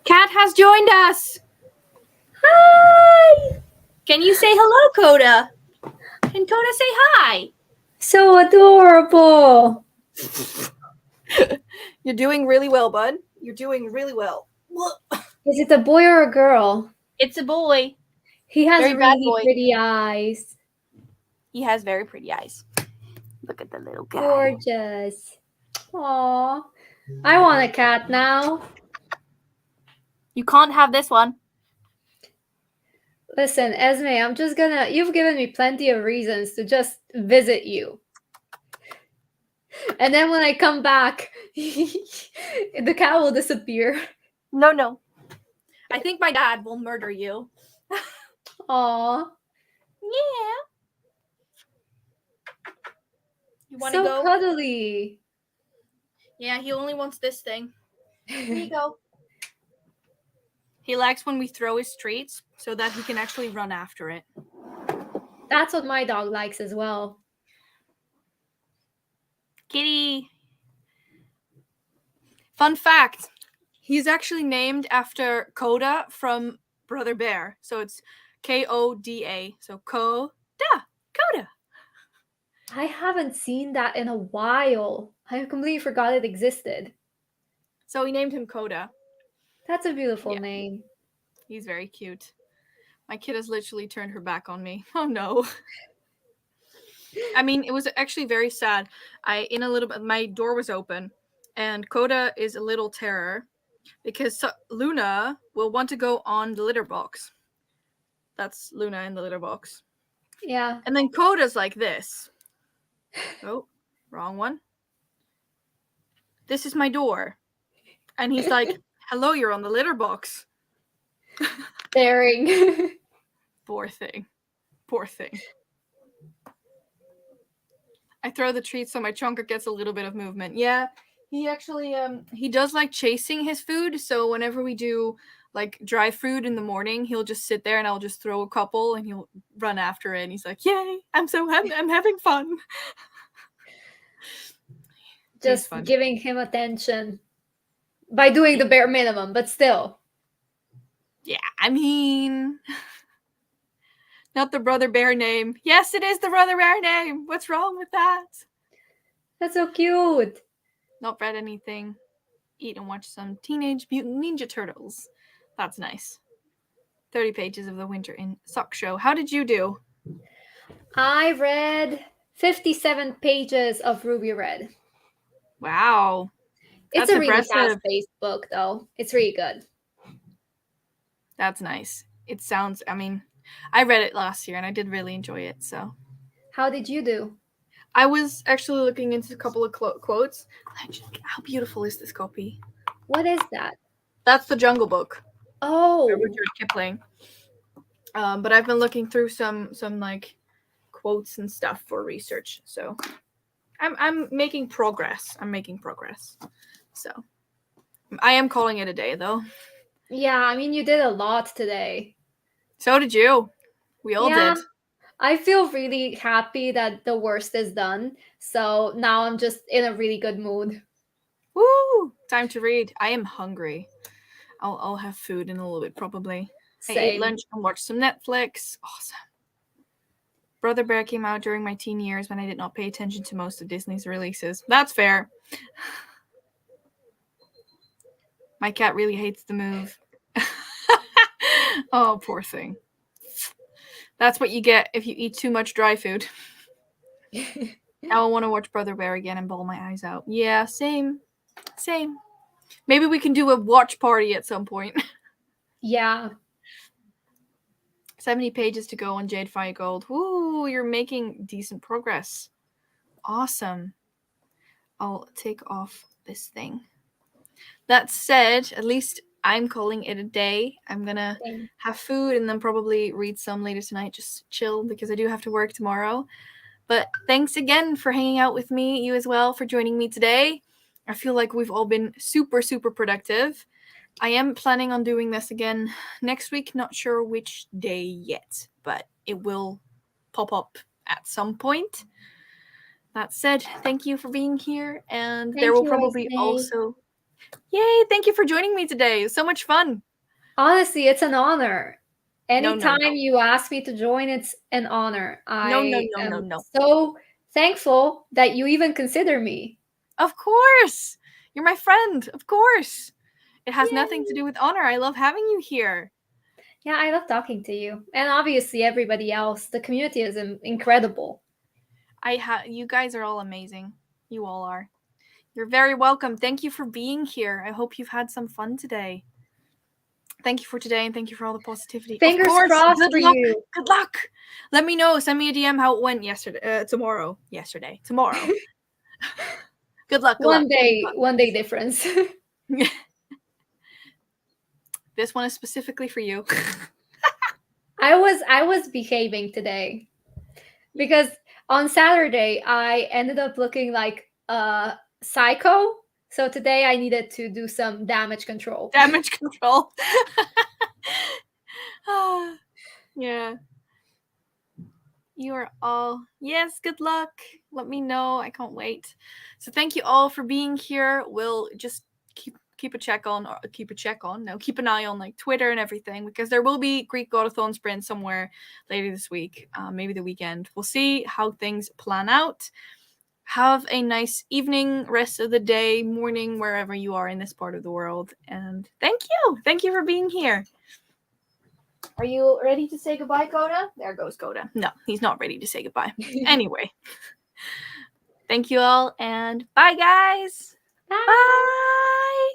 Cat has joined us. Hi. Can you say hello, Coda? Can Coda say hi? So adorable. You're doing really well, bud. You're doing really well. Is it a boy or a girl? It's a boy. He has Very bad really boy. pretty eyes. He has very pretty eyes. Look at the little guy. Gorgeous. Aw. I want a cat now. You can't have this one. Listen, Esmay, you've given me plenty of reasons to just visit you. And then when I come back, the cat will disappear. No. I think my dad will murder you. Aw. Yeah. You want to So go? cuddly. Yeah, he only wants this thing. Here you go. He likes when we throw his treats so that he can actually run after it. That's what my dog likes as well. Kitty. Fun fact. He's actually named after Koda from Brother Bear. So it's Koda. So Koda. I haven't seen that in a while. I completely forgot it existed. So we named him Koda. That's a beautiful Yeah. name. He's very cute. My kid has literally turned her back on me. Oh no. I mean, it was actually very sad. My door was open, and Koda is a little terror because Luna will want to go on the litter box. That's Luna in the litter box. Yeah. And then Koda's like this. Oh, wrong one. This is my door. And he's like, hello, you're on the litter box. Daring. Poor thing. I throw the treats so my chonker gets a little bit of movement. Yeah, he actually he does like chasing his food. So whenever we do like dry food in the morning, he'll just sit there and I'll just throw a couple and he'll run after it. And he's like, "Yay! I'm having fun." Just giving him attention by doing the bare minimum, but still. Yeah, I mean, not the Brother Bear name. Yes, it is the Brother Bear name. What's wrong with that? That's so cute. Not read anything. Eat and watch some Teenage Mutant Ninja Turtles. That's nice. 30 pages of the Winter in Sock Show. How did you do? I read 57 pages of Ruby Red. Wow. It's a really fast-paced book, though. It's really good. That's nice. It sounds, I mean, I read it last year and I did really enjoy it, so. How did you do? I was actually looking into a couple of quotes. How beautiful is this copy? What is that? That's the Jungle Book. Oh. Rudyard Kipling. But I've been looking through some like quotes and stuff for research, so I'm making progress. So I am calling it a day, though. Yeah, I mean, you did a lot today. So did you. We all did. I feel really happy that the worst is done. So now I'm just in a really good mood. Woo! Time to read. I am hungry. I'll have food in a little bit, probably. Same. I ate lunch and watched some Netflix. Awesome. Brother Bear came out during my teen years when I did not pay attention to most of Disney's releases. That's fair. My cat really hates the move. Oh, poor thing. That's what you get if you eat too much dry food. Now I want to watch Brother Bear again and bawl my eyes out. Yeah, same. Maybe we can do a watch party at some point. Yeah. 70 pages to go on Jade Fire Gold. Woo, you're making decent progress. Awesome. I'll take off this thing. That said, at least I'm calling it a day. I'm gonna have food and then probably read some later tonight. Just chill because I do have to work tomorrow. But thanks again for hanging out with me. You as well for joining me today. I feel like we've all been super, super productive. I am planning on doing this again next week. Not sure which day yet, but it will pop up at some point. that said, thank you for being here, and there Thank will you, probably Esmay. also... Yay, thank you for joining me today. It was so much fun. Honestly, it's an honor. No. Anytime you ask me to join, it's an honor. No. I am so thankful that you even consider me. Of course. You're my friend. Of course. It has Yay. nothing to do with honor. I love having you here. Yeah, I love talking to you. And obviously everybody else. The community is incredible. You guys are all amazing. You all are. You're very welcome. Thank you for being here. I hope you've had some fun today. Thank you for today, and thank you for all the positivity. Fingers of course, crossed good for luck. you. Good luck. Let me know. Send me a DM how it went tomorrow. Tomorrow. Good luck. One day difference. This one is specifically for you. I was behaving today because on Saturday I ended up looking like a psycho. So today I needed to do some damage control. Damage control. Yeah. You are all... Yes, good luck. Let me know. I can't wait. So thank you all for being here. We'll just keep an eye on like Twitter and everything, because there will be Greek Godathon sprint somewhere later this week, maybe the weekend. We'll see how things plan out. Have a nice evening, rest of the day, morning, wherever you are in this part of the world. And thank you for being here. Are you ready to say goodbye, Coda? There goes Coda. No, he's not ready to say goodbye. Anyway, thank you all, and bye, guys. Bye. Bye.